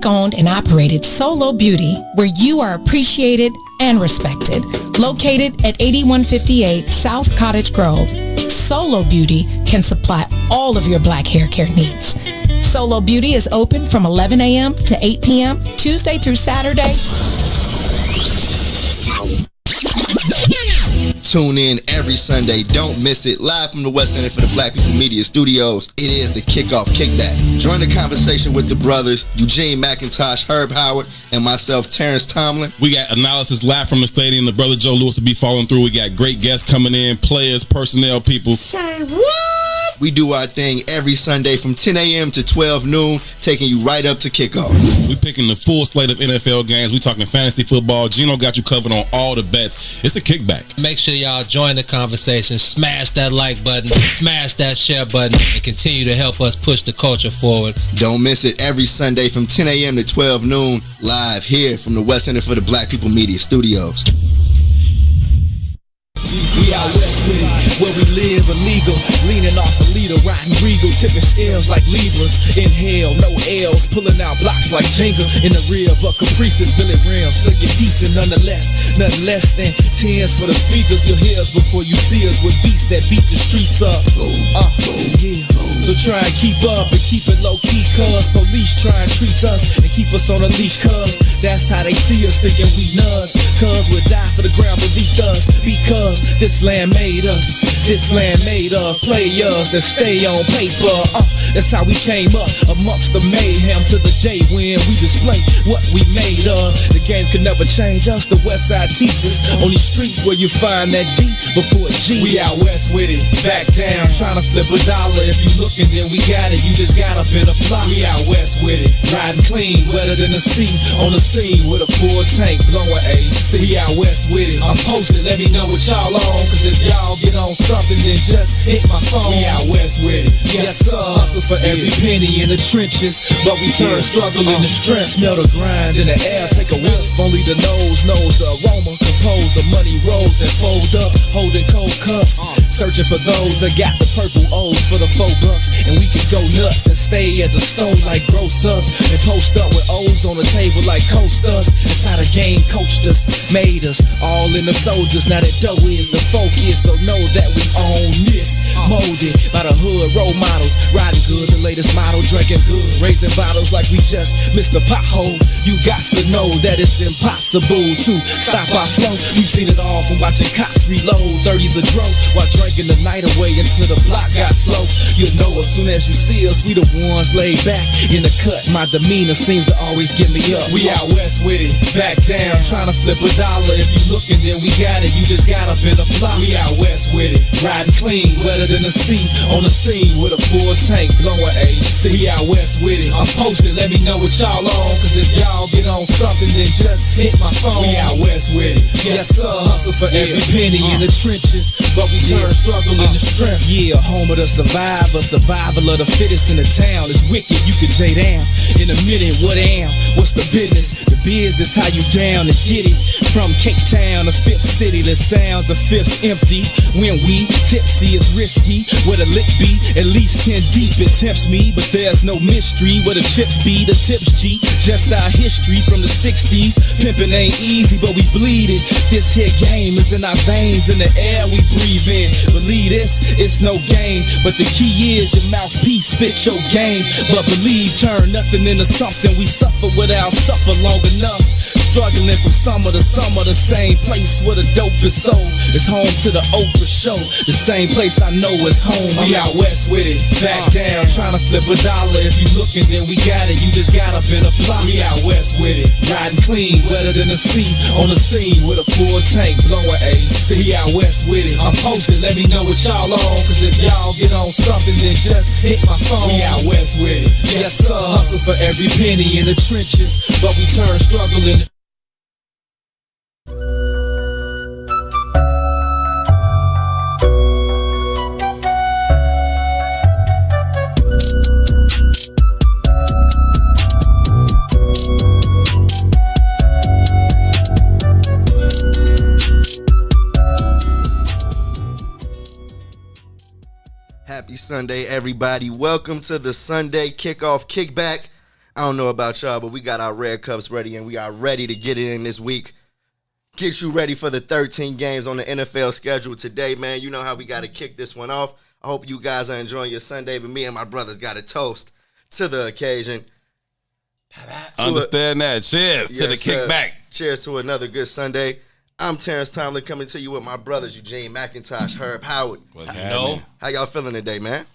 Black-owned and operated Solo Beauty, where you are appreciated and respected. Located at 8158 South Cottage Grove, Solo Beauty can supply all of your Black hair care needs. Solo Beauty is open from 11 a.m. to 8 p.m., Tuesday through Saturday. Tune in every Sunday. Don't miss it. Live from the West Center for the Black People Media Studios. It is the Kickoff Kickback. Join the conversation with the brothers, Eugene, McIntosh, Herb Howard, and myself, Terrence, Tomlin. We got analysis live from the stadium. The brother Joe Lewis will be following through. We got great guests coming in, players, personnel, people. Say what? We do our thing every Sunday from 10 a.m. to 12 noon, taking you right up to kickoff. We picking the full slate of NFL games. We talking fantasy football. Gino got you covered on all the bets. It's a kickback. Make sure y'all join the conversation. Smash that like button, smash that share button, and continue to help us push the culture forward. Don't miss it every Sunday from 10 a.m. to 12 noon, live here from the West Center for the Black People Media Studios. We out west with it, where we live illegal, leaning off a leader, riding regal, tipping scales like Libras. Inhale, no L's, pulling out blocks like Jenga. In the rear of a Caprice's Billy Rams, flicking decent nonetheless. Nothing less than 10s for the speakers. You'll hear us before you see us with beats that beat the streets up. Yeah. So try and keep up and keep it low key, cuz police try and treat us and keep us on a leash, cuz that's how they see us, thinking we nuts. Cuz we'll die for the ground beneath us, because this land made us. This land made of players that stay on paper. That's how we came up amongst the mayhem to the day when we display what we made of. The game can never change us, the West Side teaches. On these streets where you find that D before G. We out west with it, back down, trying to flip a dollar. If you looking, then we got it, you just got a bit of plot. We out west with it, riding clean, wetter than the sea. On the scene with a full tank, blowing AC. We out west with it, I'm posted, let me know what y'all on. Cause if y'all get on something, then just hit my phone. We out west with it, yes sir. Hustle for every penny in the trenches, but we turn struggle into strength. Smell the grind in the air, take a whiff. Only the nose knows the aroma. Compose the money rolls that fold up, holding cold cups. Searching for those that got the purple O's for the $4. And we can go nuts and stay at the stove like grocers, and post up with O's on the table like coasters. That's how the game coached us, made us all in the soldiers. Now that dough is the focus, so know that we own this. Molded by the hood role models, riding good, the latest model, drinking good, raising bottles like we just missed a pothole. You got to know that it's impossible to stop our flow. We've seen it all from watching cops reload 30s a dro while drinking the night away until the block got slow. You'll know as soon as you see us, we the ones laid back in the cut. My demeanor seems to always get me up. We out west with it, back down, trying to flip a dollar. If you looking, then we got it, you just got a bit of plot. We out west with it, riding clean, wetter than the sea. On the scene with a full tank, blowing AC. We out west with it, I'm posted, let me know what y'all on. Cause if y'all get on something, then just hit my phone. We out west with it, yes sir. Hustle for every penny in the trenches, but we turn struggle into strength. Yeah, home of the survivor, survival of the fittest in the town. It's wicked, you can J down in a minute. What am? What's the business? The biz is how you down and get it. From Cape Town, the fifth city that sounds the fifth's empty. When we tipsy, it's risky. Where the lick be, at least 10 deep, it tempts me. But there's no mystery where the chips be, the tips G. Just our history from the 60s. Pimping ain't easy, but we bleed it. This here game is in our veins, in the air we breathe in. Believe this, it's no game, but the key is your mouthpiece, spit your game. But believe, turn nothing into something. We suffer without supper long enough. Struggling from summer to summer, the same place where the dope is sold. It's home to the Oprah show, the same place I know is home. We out west with it, back down, trying to flip a dollar. If you looking, then we got it, you just got up in a plot. We out west with it, riding clean, wetter than the sea. On the scene with a full tank, blowing AC. We out west with it, I'm posted, let me know what y'all on. Cause if y'all get on something, then just hit my phone. We out west with it, yes sir. Hustle for every penny in the trenches, but we turn struggle into Happy Sunday, everybody. Welcome to the Sunday Kickoff Kickback. I don't know about y'all, but we got our red cups ready, and we are ready to get it in this week. Get you ready for the 13 games on the NFL schedule today, man. You know how we got to kick this one off. I hope you guys are enjoying your Sunday, but me and my brothers got a toast to the occasion. Understand that. Cheers to the kickback. Cheers to another good Sunday. I'm Terrence Tomlin coming to you with my brothers, Eugene, McIntosh, Herb Howard. What's happening? How y'all feeling today, man?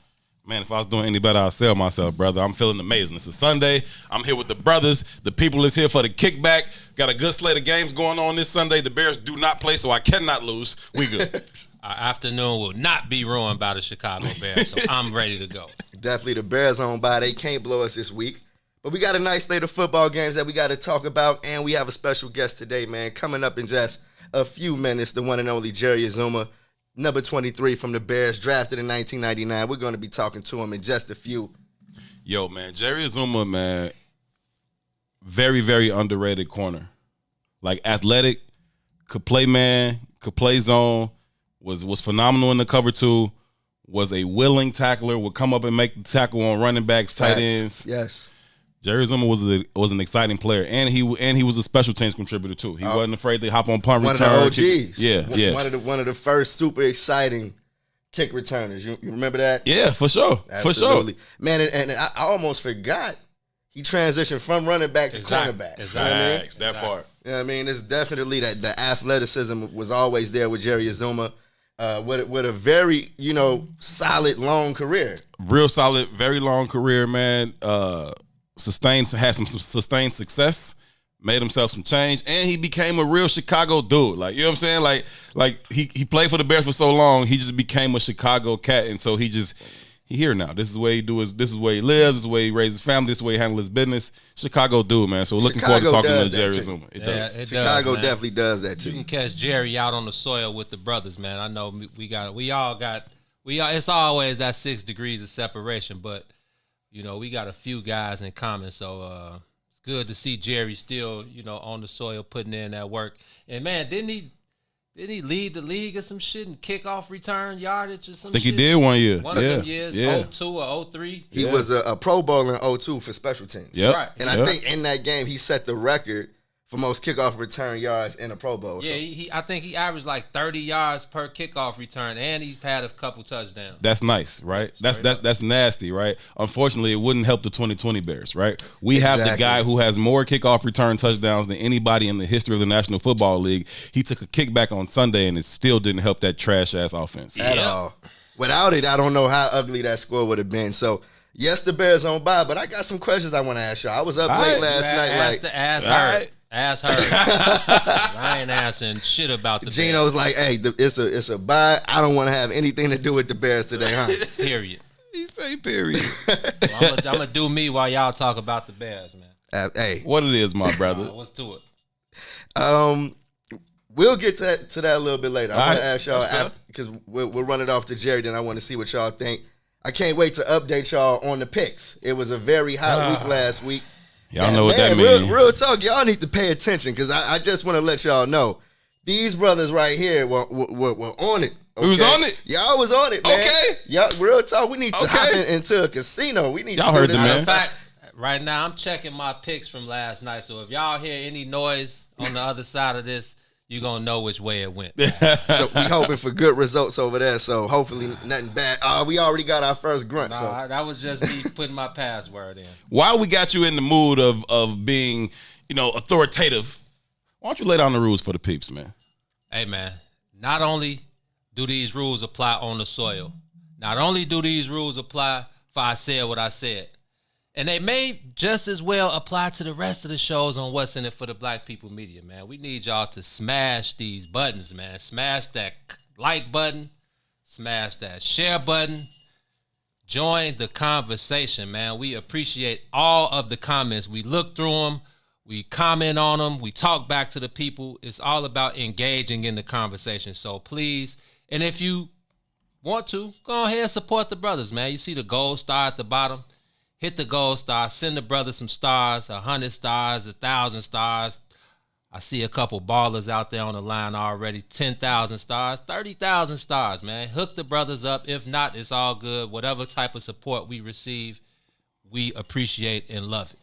Man, if I was doing any better, I'd sell myself, brother. I'm feeling amazing. It's a Sunday. I'm here with the brothers. The people is here for the kickback. Got a good slate of games going on this Sunday. The Bears do not play, so I cannot lose. We good. Our afternoon will not be ruined by the Chicago Bears, so I'm ready to go. Definitely the Bears on by. They can't blow us this week. But we got a nice slate of football games that we got to talk about, and we have a special guest today, man. Coming up in just a few minutes, the one and only Jerry Azuma. Number 23 from the Bears, drafted in 1999. We're going to be talking to him in just a few. Yo, man, Jerry Azuma, man, very, very underrated corner. Like, athletic, could play man, could play zone, was phenomenal in the cover two, was a willing tackler, would come up and make the tackle on running backs, tight ends. Yes. Jerry Azuma was an exciting player, and he was a special teams contributor too. He wasn't afraid to hop on punt return. One of the OGs. Yeah. One of the first super exciting kick returners. You remember that? Yeah, for sure. Absolutely. For sure. Man, and I almost forgot he transitioned from running back to cornerback. Exactly. You know what I mean? That part. You know what I mean? It's definitely that the athleticism was always there with Jerry Azuma. With a very, solid, long career. Real solid, very long career, man. Had some sustained success, made himself some change, and he became a real Chicago dude. Like, you know what I'm saying? Like he played for the Bears for so long, he just became a Chicago cat, and so he here now. This is where this is where he lives, this is where he raises his family, this is where he handles his business. Chicago dude, man. So looking forward to talking to Jerry Azuma. It does. Chicago definitely does that too. You can catch Jerry out on the soil with the brothers, man. I know we all it's always that 6 degrees of separation, but we got a few guys in common, so it's good to see Jerry still, on the soil putting in that work. And man, didn't he lead the league or some shit in kickoff return yardage or some shit? I think he did one year. One of them years, 02 or 03. He was a Pro Bowl in 02 for special teams. Yep. Right. And I think in that game he set the record for most kickoff return yards in a Pro Bowl. Yeah, I think he averaged like 30 yards per kickoff return, and he had a couple touchdowns. That's nice, right? That's nasty, right? Unfortunately, it wouldn't help the 2020 Bears, right? We have the guy who has more kickoff return touchdowns than anybody in the history of the National Football League. He took a kickback on Sunday, and it still didn't help that trash-ass offense. At all. Without it, I don't know how ugly that score would have been. So, yes, the Bears on bye, but I got some questions I want to ask y'all. I was up late last night. Ask her. I ain't asking shit about the Gino's Bears. Like, hey, it's a bye. I don't want to have anything to do with the Bears today, huh? Period. He say period. I'm gonna do me while y'all talk about the Bears, man. Hey, what it is, my brother? What's to it? We'll get to that a little bit later. I want to ask y'all because we'll run it off to Jerry. Then I want to see what y'all think. I can't wait to update y'all on the picks. It was a very hot week last week. Y'all know what that means. Real talk, y'all need to pay attention because I just want to let y'all know these brothers right here were on it. Okay? We was on it. Y'all was on it, man. Okay. Y'all, real talk. We need to hop into a casino. We need y'all to heard do the this man. outside. Right now, I'm checking my picks from last night. So if y'all hear any noise on the other side of this, you're going to know which way it went. So we hoping for good results over there. So hopefully nothing bad. We already got our first grunt. Nah, that was just me putting my password in. While we got you in the mood of being, authoritative, why don't you lay down the rules for the peeps, man? Hey, man, not only do these rules apply on the soil, not only do these rules apply for I said what I said, and they may just as well apply to the rest of the shows on What's in It for the Black People Media, man. We need y'all to smash these buttons, man. Smash that like button. Smash that share button. Join the conversation, man. We appreciate all of the comments. We look through them. We comment on them. We talk back to the people. It's all about engaging in the conversation. So please, and if you want to, go ahead and support the brothers, man. You see the gold star at the bottom. Hit the gold star. Send the brother some stars, 100 stars, 1,000 stars. I see a couple ballers out there on the line already. 10,000 stars, 30,000 stars, man. Hook the brothers up. If not, it's all good. Whatever type of support we receive, we appreciate and love it.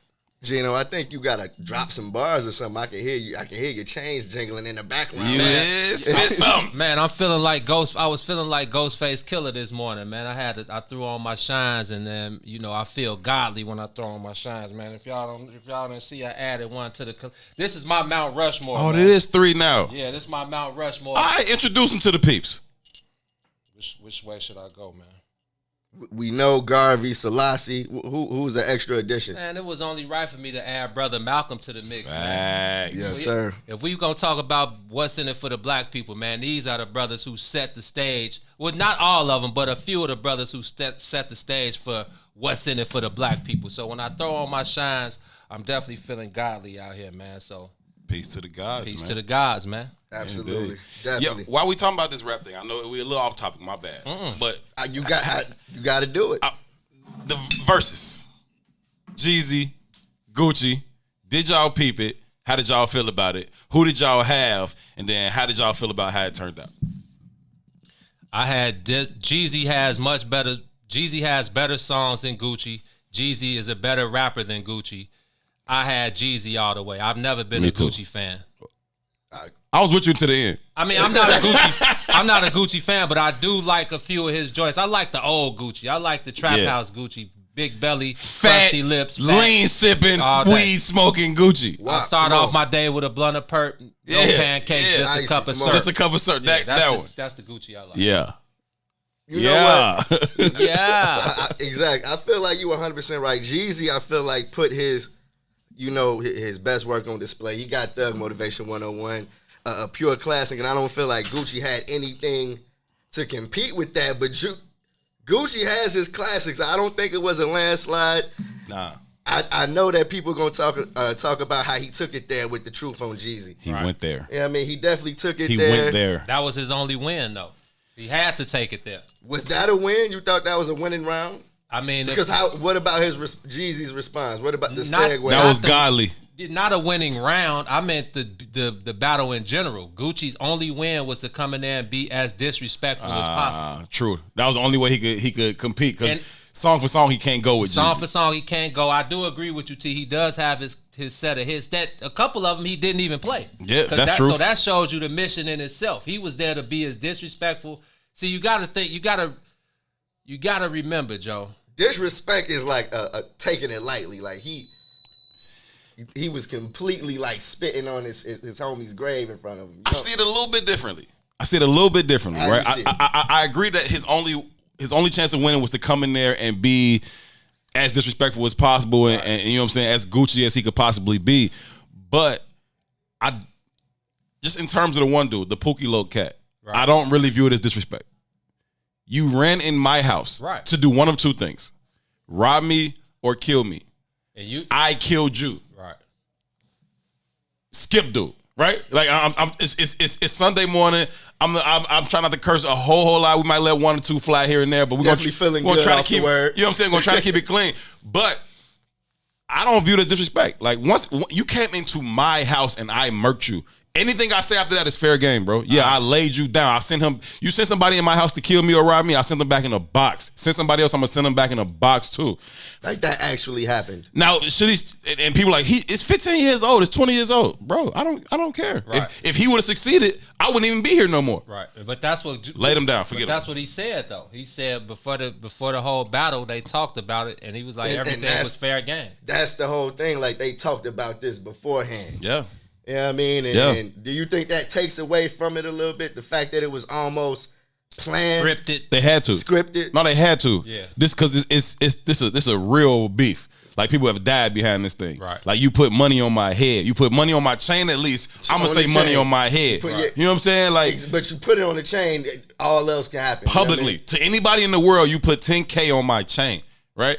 Gino, I think you gotta drop some bars or something. I can hear you. I can hear your chains jingling in the background. Yeah, spit something. Man, I'm feeling like Ghost. I was feeling like Ghostface Killer this morning, man. I threw on my shines, and then I feel godly when I throw on my shines, man. If y'all didn't see, I added one to the. This is my Mount Rushmore. Oh, man. it is 3 now. Yeah, this is my Mount Rushmore. I introduce them to the peeps. Which way should I go, man? We know Garvey, Selassie. Who's the extra addition? Man, it was only right for me to add Brother Malcolm to the mix, man. Facts. Yes, sir. If we gonna talk about what's in it for the black people, man, these are the brothers who set the stage. Well, not all of them, but a few of the brothers who set the stage for what's in it for the black people. So when I throw on my shines, I'm definitely feeling godly out here, man. So Peace to the gods, peace man. to the gods, man. Absolutely. Indeed. Definitely. Yeah, while we talking about this rap thing, I know we're a little off topic, my bad. But You got to do it. the verses, Jeezy, Gucci, did y'all peep it? How did y'all feel about it? Who did y'all have? And then how did y'all feel about how it turned out? I had Jeezy has better songs than Gucci. Jeezy is a better rapper than Gucci. I had Jeezy all the way. I've never been Me a too. Gucci fan. I was with you to the end. I mean, I'm not a Gucci fan, but I do like a few of his joints. I like the old Gucci. I like the trap house Gucci, big belly, Fat, crusty lips, lean sipping, all that. weed smoking Gucci. Wow. I start Come off on. my day with a blunt of perp, no pancakes, just Nice. a cup of Come on. syrup. Just a cup of syrup. Yeah, That one. That's the Gucci I like. Yeah. You know what? Yeah. Exactly. I feel like you 100% right. Jeezy, I feel like put his best work on display. He got Thug Motivation 101, a pure classic, and I don't feel like Gucci had anything to compete with that. But Gucci has his classics. I don't think it was a landslide. Nah. I know that people are gonna talk about how he took it there with the truth on Jeezy. He went there. Yeah, I mean, he definitely took it He there. went there. That was his only win, though. He had to take it there. Was that a win? You thought that was a winning round? I mean, Because what about Jeezy's response? What about the Not- segue? That was godly. not a winning round. I meant the battle in general. Gucci's only win was to come in there and be as disrespectful as possible. True. That was the only way he could compete because And- song for song he can't go with Song Jeezy. for song, he can't go. I do agree with you, T. He does have his set of hits. That a couple of them he didn't even play. Yeah, 'Cause that's true. So that shows you the mission in itself. He was there to be as disrespectful. See, you got to think. You got to remember, Joe. Disrespect is like taking it lightly. Like he was completely like spitting on his homie's grave in front of him. I see it a little bit differently. How Right? you see it? I agree that his only chance of winning was to come in there and be as disrespectful as possible and you know what I'm saying, as Gucci as he could possibly be. But I just in terms of the one dude, the Pookie Low cat, I don't really view it as disrespect. You ran in my house to do one of two things: rob me or kill me. And I killed you. right. Skip dude, right? Like it's Sunday morning. I'm trying not to curse a whole lot. We might let one or two fly here and there, but we're Definitely gonna feeling try good to off keep the word. You know what I'm saying? We're gonna try to keep it clean. But I don't view it as disrespect. Like once you came into my house and I murked you. Anything I say after that is fair game, bro. Yeah, I laid you down. I sent him. You sent somebody in my house to kill me or rob me. I sent them back in a box. Send somebody else. I'm gonna send them back in a box too. Like that actually happened. Now, should he? And people are like it's 15 years old. It's 20 years old, bro. I don't care. Right. If he would have succeeded, I wouldn't even be here no more. Right. But that's what Laid him down. But Forget that's it. what he said though. He said before the whole battle they talked about it and he was like And everything that's- was fair game. That's the whole thing. Like they talked about this beforehand. Yeah. You know what I mean? And do you think that takes away from it a little bit? The fact that it was almost planned, Scripted. They had to. scripted. No, they had to. Yeah. This because this a real beef. Like people have died behind this thing. Right. Like you put money on my head. You put money on my chain at least. I'm gonna on say the money chain. on my head. Put You your- know what I'm saying? Like But you put it on the chain, all else can happen. You know what I publicly mean? to anybody in the world, you put 10K on my chain, right?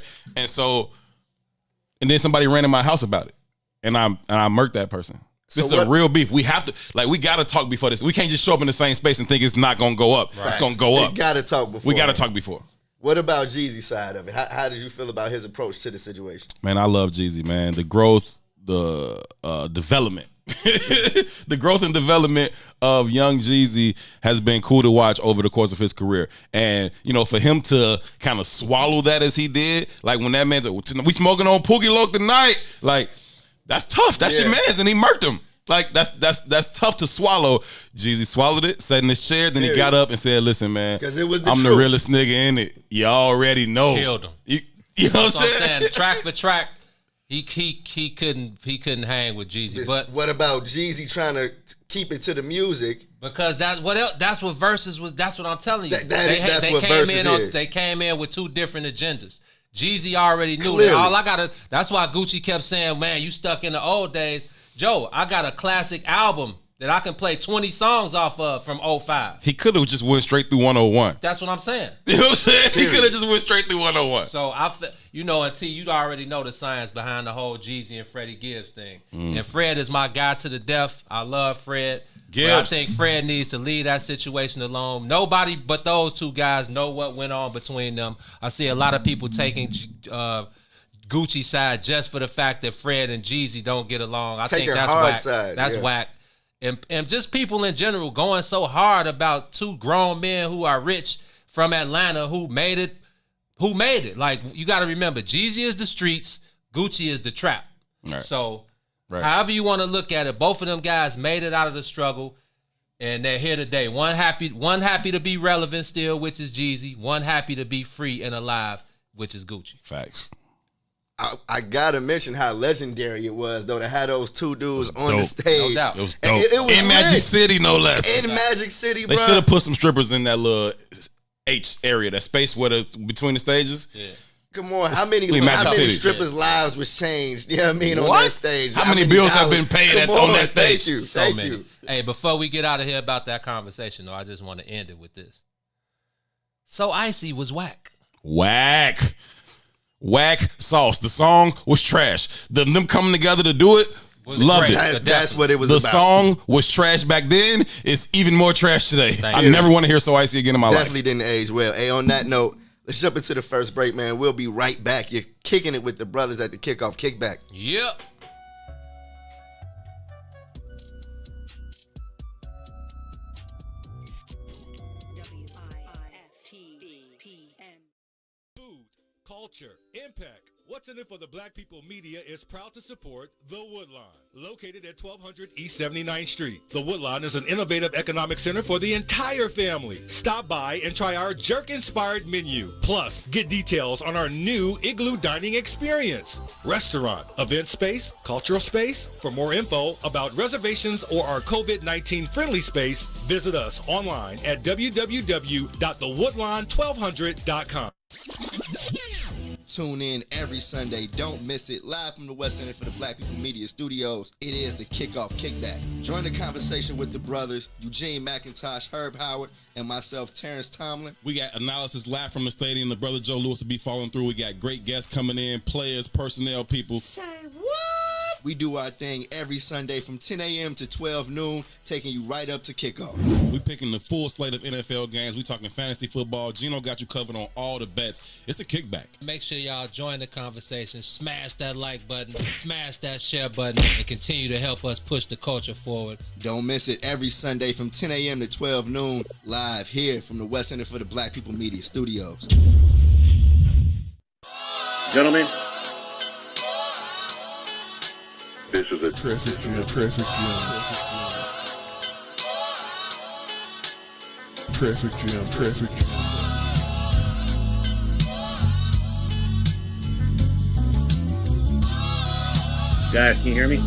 And then somebody ran in my house about it, and I murked that person. This is a real beef. We have to we got to talk before this. We can't just show up in the same space and think it's not gonna go up. It's gonna go up. We got to talk before. We got to talk before. What about Jeezy's side of it? How did you feel about his approach to the situation? Man, I love Jeezy, man. The growth, the development The growth and development of young Jeezy has been cool to watch over the course of his career. And, you know, for him to kind of swallow that as he did, like when that man said, we smoking on Pookie Loc tonight, like, that's tough. That's your man's, and he murked him. Like, that's tough to swallow. Jeezy swallowed it, sat in his chair, then he got up and said, listen, man, because it was I'm truth. the realest nigga in it. You already know. Killed him. You know what I'm saying? Track for track, he couldn't hang with Jeezy. But what about Jeezy trying to keep it to the music? Because that's what Versus was. That's what I'm telling you. That's what Versus is. They came in with two different agendas. Jeezy already knew Clearly. that. That's why Gucci kept saying, man, you stuck in the old days. Joe, I got a classic album that I can play 20 songs off of from 05. He could have just went straight through 101. That's what I'm saying. You know what I'm saying? He could have just went straight through 101. So, and T, you already know the science behind the whole Jeezy and Freddie Gibbs thing. And Fred is my guy to the death. I love Fred. Gibbs. But I think Fred needs to leave that situation alone. Nobody but those two guys know what went on between them. I see a lot of people taking Gucci's side just for the fact that Fred and Jeezy don't get along. I think that's whack. That's whack. And just people in general going so hard about two grown men who are rich from Atlanta who made it. Like, you got to remember, Jeezy is the streets, Gucci is the trap. Right. So, right. However you want to look at it, both of them guys made it out of the struggle, and they're here today. One happy to be relevant still, which is Jeezy. One happy to be free and alive, which is Gucci. Facts. I gotta mention how legendary it was, though, to have those two dudes on the stage. No doubt. It was dope. It was in Magic City, no less. In Magic City, bro. They should have put some strippers in that little H area, that space between the stages. Yeah. Come on, how many strippers' lives was changed? You know what I mean, on that stage? How many bills have been paid on that stage? Thank you. Hey, before we get out of here about that conversation, though, I just want to end it with this. So Icy was whack. Whack sauce. The song was trash. Them coming together to do it, loved it. That's what it was the about. The song was trash back then. It's even more trash today. I never want to hear So Icy again in my life. Definitely didn't age well. Hey, on that note, let's jump into the first break, man. We'll be right back. You're kicking it with the brothers at the Kickoff Kickback. Yep. Food, culture, impact. What's in it for the Black People Media is proud to support The Woodline, located at 1200 East 79th Street. The Woodline is an innovative economic center for the entire family. Stop by and try our jerk-inspired menu. Plus, get details on our new Igloo dining experience. Restaurant, event space, cultural space. For more info about reservations or our COVID-19 friendly space, visit us online at www.thewoodline1200.com. Tune in every Sunday. Don't miss it. Live from the West Center for the Black People Media Studios. It is the Kickoff Kickback. Join the conversation with the brothers, Eugene, McIntosh, Herb Howard, and myself, Terrence Tomlin. We got analysis live from the stadium. The brother Joe Lewis will be following through. We got great guests coming in, players, personnel, people. Say what? We do our thing every Sunday from 10 a.m. to 12 noon, taking you right up to kickoff. We picking the full slate of NFL games. We talking fantasy football. Gino got you covered on all the bets. It's a kickback. Make sure y'all join the conversation. Smash that like button. Smash that share button. And continue to help us push the culture forward. Don't miss it every Sunday from 10 a.m. to 12 noon, live here from the West Center for the Black People Media Studios. Gentlemen, this is a traffic jam. guys, can you hear me?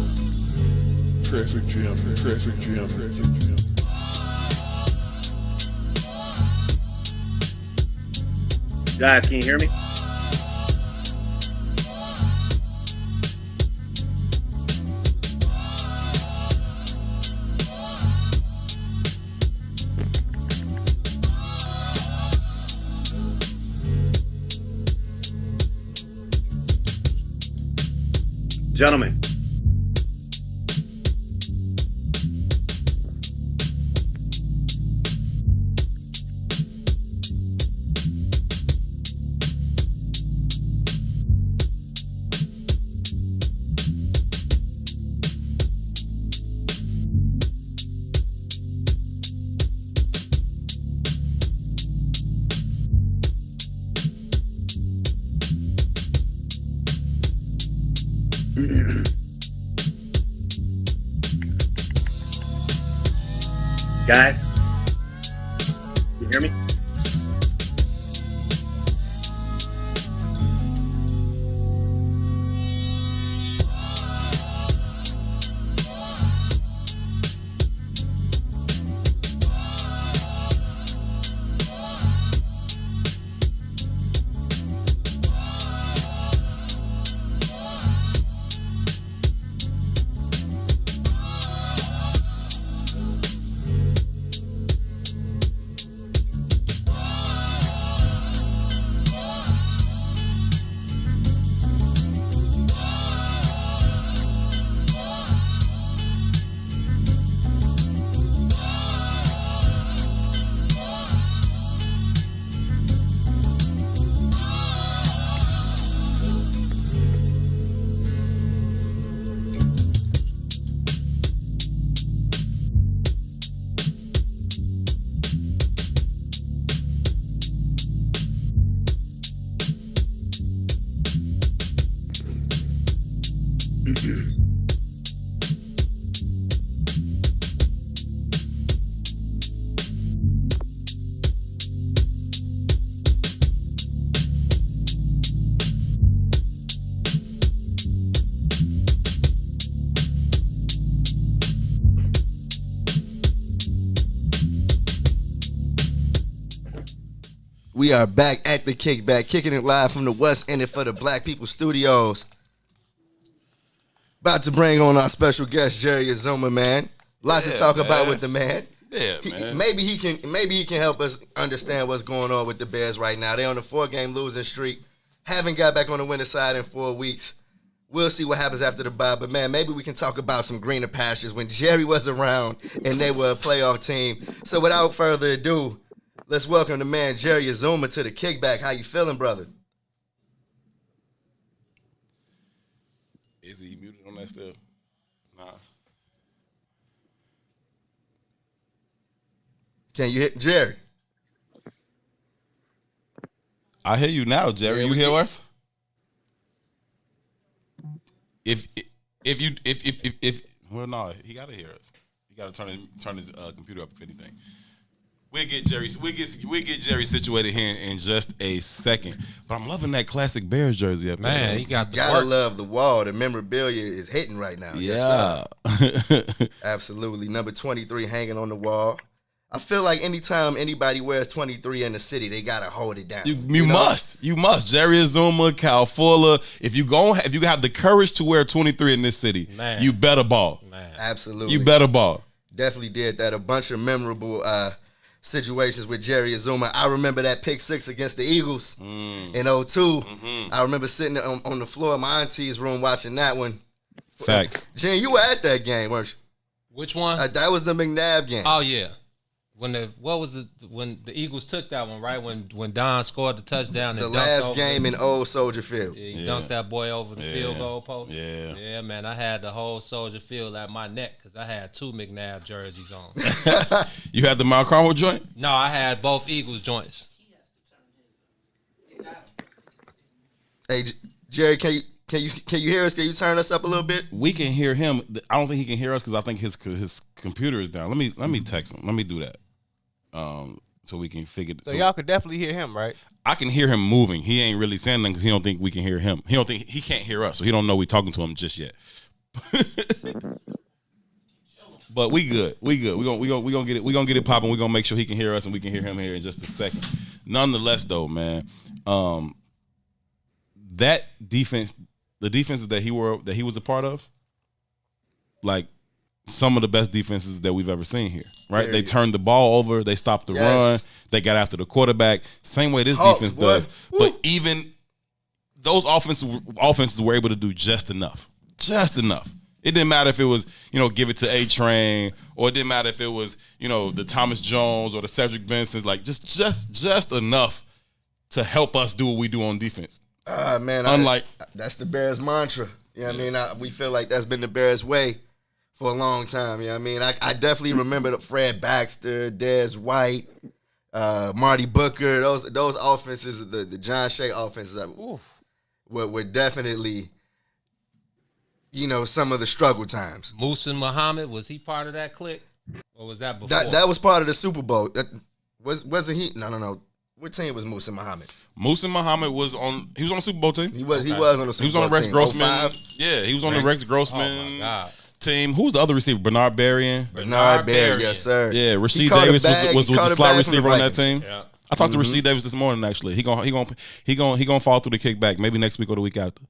Traffic jam. Guys, can you hear me? Gentlemen, Guys, you hear me? We are back at the Kickback, kicking it live from the West End for the Black People Studios. About to bring on our special guest, Jerry Azuma, man. Lot to talk about with the man. Yeah, man. Maybe he can help us understand what's going on with the Bears right now. They're on a 4-game losing streak. Haven't got back on the winning side in 4 weeks. We'll see what happens after the bye. But, man, maybe we can talk about some greener pastures when Jerry was around and they were a playoff team. So without further ado, let's welcome the man, Jerry Azuma, to the Kickback. How you feeling, brother? Is he muted on that still? Nah. Can you hit Jerry? I hear you now, Jerry. Yeah, you hear us? If well, no, he gotta hear us. He gotta turn his computer up if anything. We'll get Jerry situated here in just a second. But I'm loving that classic Bears jersey up there. Man, he got the Gotta work. love the wall. The memorabilia is hitting right now. Yeah. Yes, sir. Absolutely. Number 23 hanging on the wall. I feel like anytime anybody wears 23 in the city, they gotta hold it down. You know? must. Jerry Azuma, Cal Fuller. If you have the courage to wear 23 in this city, Man. you better ball. Man. Absolutely. You better ball. Definitely did that. A bunch of memorable situations with Jerry Azuma. I remember that pick 6 against the Eagles in 02. Mm-hmm. I remember sitting on the floor of my auntie's room watching that one. Facts. Jen, you were at that game, weren't you? Which one? That was the McNabb game. Oh yeah. When the Eagles took that one, right? When Don scored the touchdown, the and last game in Old Soldier Field. Yeah, he dunked that boy over the field goal post. Yeah. Yeah, man. I had the whole Soldier Field at my neck because I had 2 McNabb jerseys on. You had the Mount Carmel joint? No, I had both Eagles joints. Hey, Jerry, can you hear us? Can you turn us up a little bit? We can hear him. I don't think he can hear us because I think his computer is down. Let me text him. Let me do that. So we can figure. So y'all could definitely hear him, right? I can hear him moving. He ain't really saying nothing because he don't think we can hear him. He can't hear us, so he don't know we talking to him just yet. But we good. We gonna get it. We gonna get it popping. We gonna make sure he can hear us and we can hear him here in just a second. Nonetheless, though, man, that defense, the defenses that he was a part of, like some of the best defenses that we've ever seen here. Right? They turned the ball over. They stopped the run. They got after the quarterback. Same way this defense does. Woo. But even those offenses were able to do just enough. Just enough. It didn't matter if it was, give it to A-Train, or it didn't matter if it was, the Thomas Jones or the Cedric Bensons, like just enough to help us do what we do on defense. Man, that's the Bears mantra. You know what I mean? We feel like that's been the Bears way for a long time. You know what I mean? I definitely remember Fred Baxter, Dez White, Marty Booker, those offenses, the John Shea offenses were definitely, some of the struggle times. Musa Muhammad, was he part of that clique? Or was that before? That was part of the Super Bowl. Wasn't he? No. What team was Musa Muhammad? Musa Muhammad was on. He was on the Super Bowl team. He was on the Super Bowl team. He was on the Rex team. Grossman. 05? Yeah, he was on the Rex Oh Grossman my God. team. Who was the other receiver? Bernard Berrien. Bernard Berry, yes sir. Yeah, He Rasheed caught a Davis bag- was he the caught a slot bag from the receiver on that Vikings. team. Yeah. I talked to Rasheed Davis this morning. Actually, he gonna fall through the kickback maybe next week or the week after.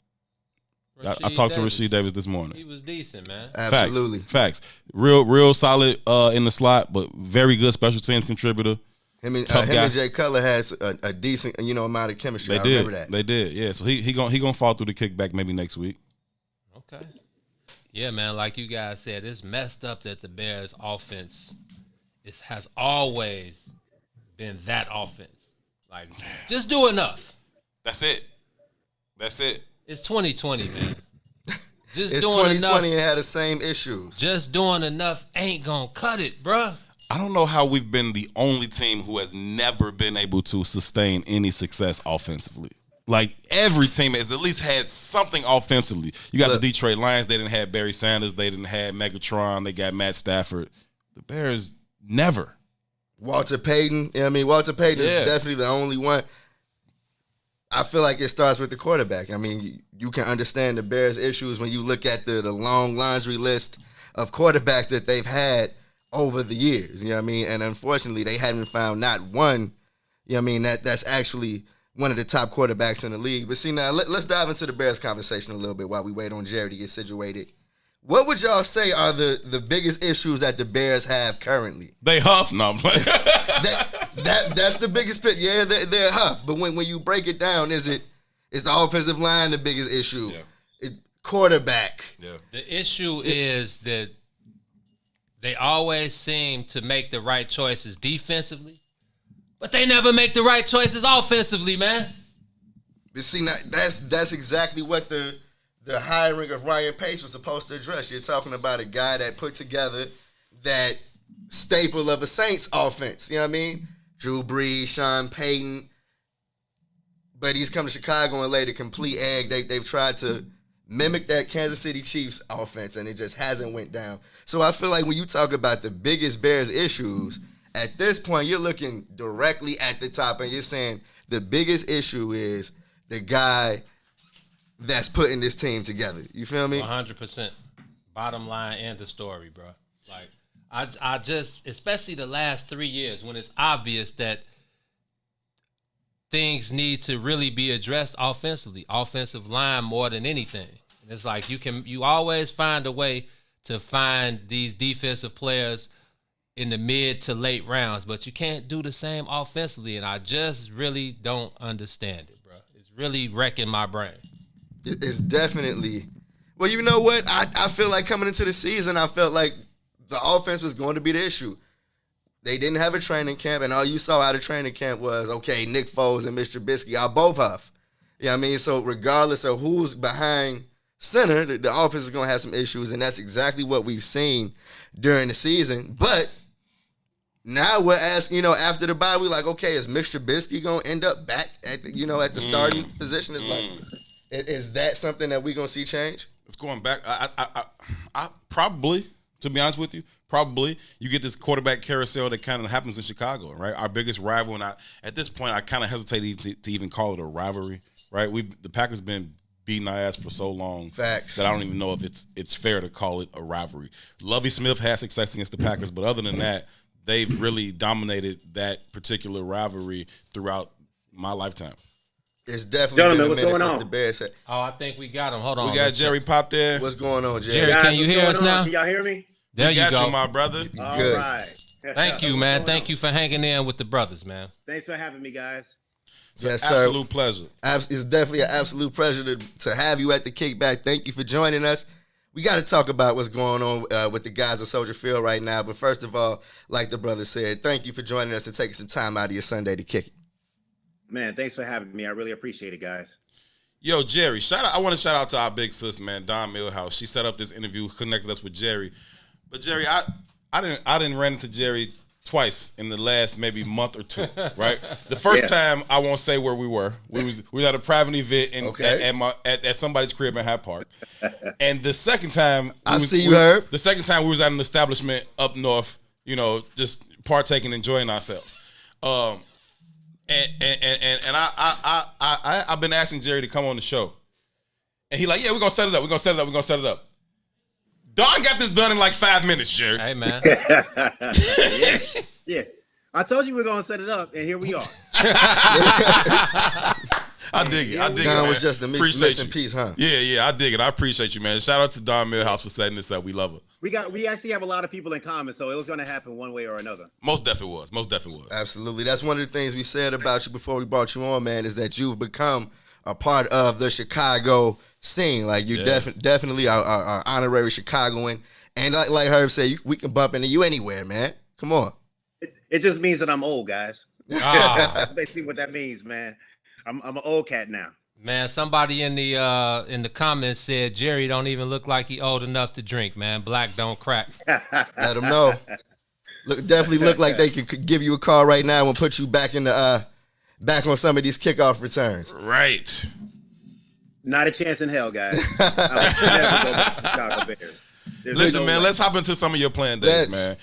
I talked to Rasheed Davis this morning. He was decent, man. Absolutely. Facts. Real solid in the slot, but very good special teams contributor. Him and Tough guy. Jay Cutler has a decent, amount of chemistry. I remember that. They did. Yeah. So he gonna fall through the kickback maybe next week. Okay. Yeah, man. Like you guys said, it's messed up that the Bears' offense has always been that offense. Like, just do enough. That's it. It's 2020, man. Just It's doing 2020 enough. and had the same issues. Just doing enough ain't gonna cut it, bruh. I don't know how we've been the only team who has never been able to sustain any success offensively. Like, every team has at least had something offensively. You got the Detroit Lions. They didn't have Barry Sanders. They didn't have Megatron. They got Matt Stafford. The Bears never. Walter Payton. Walter Payton is definitely the only one. I feel like it starts with the quarterback. I mean, you can understand the Bears' issues when you look at the long laundry list of quarterbacks that they've had over the years. You know what I mean? And unfortunately, they haven't found not one, that's actually one of the top quarterbacks in the league. But see, now, let's dive into the Bears conversation a little bit while we wait on Jerry to get situated. What would y'all say are the biggest issues that the Bears have currently? They huff. No, I'm playing. That's the biggest fit. Yeah, they're huff. But when you break it down, is the offensive line the biggest issue? Yeah. Quarterback. Yeah. The issue is that they always seem to make the right choices defensively, but they never make the right choices offensively, man. But see, now, that's exactly what the hiring of Ryan Pace was supposed to address. You're talking about a guy that put together that staple of a Saints offense. You know what I mean? Drew Brees, Sean Payton. But he's come to Chicago and laid a complete egg. They've tried to mimic that Kansas City Chiefs offense, and it just hasn't went down. So I feel like when you talk about the biggest Bears issues, at this point, you're looking directly at the top, and you're saying the biggest issue is the guy that's putting this team together. You feel me? 100%. Bottom line and the story, bro. Like, I just, especially the last 3 years, when it's obvious that things need to really be addressed offensively, offensive line more than anything. It's like you always find a way to find these defensive players in the mid to late rounds, but you can't do the same offensively, and I just really don't understand it, bro. It's really wrecking my brain. It's definitely. Well, you know what? I feel like coming into the season, I felt like the offense was going to be the issue. They didn't have a training camp, and all you saw out of training camp was, okay, Nick Foles and Mr. Trubisky are both huff. You know what I mean? So regardless of who's behind center, the offense is going to have some issues, and that's exactly what we've seen during the season. But now we're asking, after the bye, we're like, okay, is Mr. Trubisky going to end up back at the starting position? It's like, is that something that we're going to see change? It's going back. I probably, to be honest with you, you get this quarterback carousel that kind of happens in Chicago, right? Our biggest rival, and at this point, I kind of hesitate to even call it a rivalry, right? The Packers been beating our ass for so long. Facts. That I don't even know if it's fair to call it a rivalry. Lovie Smith had success against the Packers, but other than that, they've really dominated that particular rivalry throughout my lifetime. It's definitely been a what's minute going since on? the Bears said. Oh, I think we got him. Hold on. We got Jerry Pop there. What's going on, Jerry? Jerry, can you what's hear going us on? now? Can y'all hear me? There We you got go. you, my brother. All Good. right. Thank you, man. Thank you for hanging in with the brothers, man. Thanks for having me, guys. Yes, sir. Absolute pleasure. It's definitely an absolute pleasure to have you at the Kickback. Thank you for joining us. We got to talk about what's going on with the guys at Soldier Field right now. But first of all, like the brother said, thank you for joining us and taking some time out of your Sunday to kick it. Man, thanks for having me. I really appreciate it, guys. Yo, Jerry, I want to shout out to our big sis, man, Dawn Millhouse. She set up this interview, connected us with Jerry. But Jerry, I didn't run into Jerry twice in the last maybe month or two, right? The first time, I won't say where we were. We were at a private event at somebody's crib in Hyde Park. And the second time, Herb. The second time we was at an establishment up north just partaking, enjoying ourselves. And I've been asking Jerry to come on the show, and he like, yeah, we're gonna set it up. Don got this done in like 5 minutes, Jerry. Hey, man. Yeah. I told you we are going to set it up, and here we are. I dig it. Don was just a missing you. piece, huh? Yeah, I dig it. I appreciate you, man. Shout out to Don Millhouse for setting this up. We love her. We actually have a lot of people in common, so it was going to happen one way or another. Most definitely was. Absolutely. That's one of the things we said about you before we brought you on, man, is that you've become a part of the Chicago scene. Like, you definitely are honorary Chicagoan. And like Herb said, we can bump into you anywhere, man. Come on. It just means that I'm old, guys. That's basically what that means, man. I'm an old cat now. Man, somebody in the comments said Jerry don't even look like he old enough to drink, man. Black don't crack. Let them know. Definitely look like they could give you a call right now and put you back in the back on some of these kickoff returns. Right. Not a chance in hell, guys. I would never go back to Chicago Bears. Listen, man, let's hop into some of your playing days, man.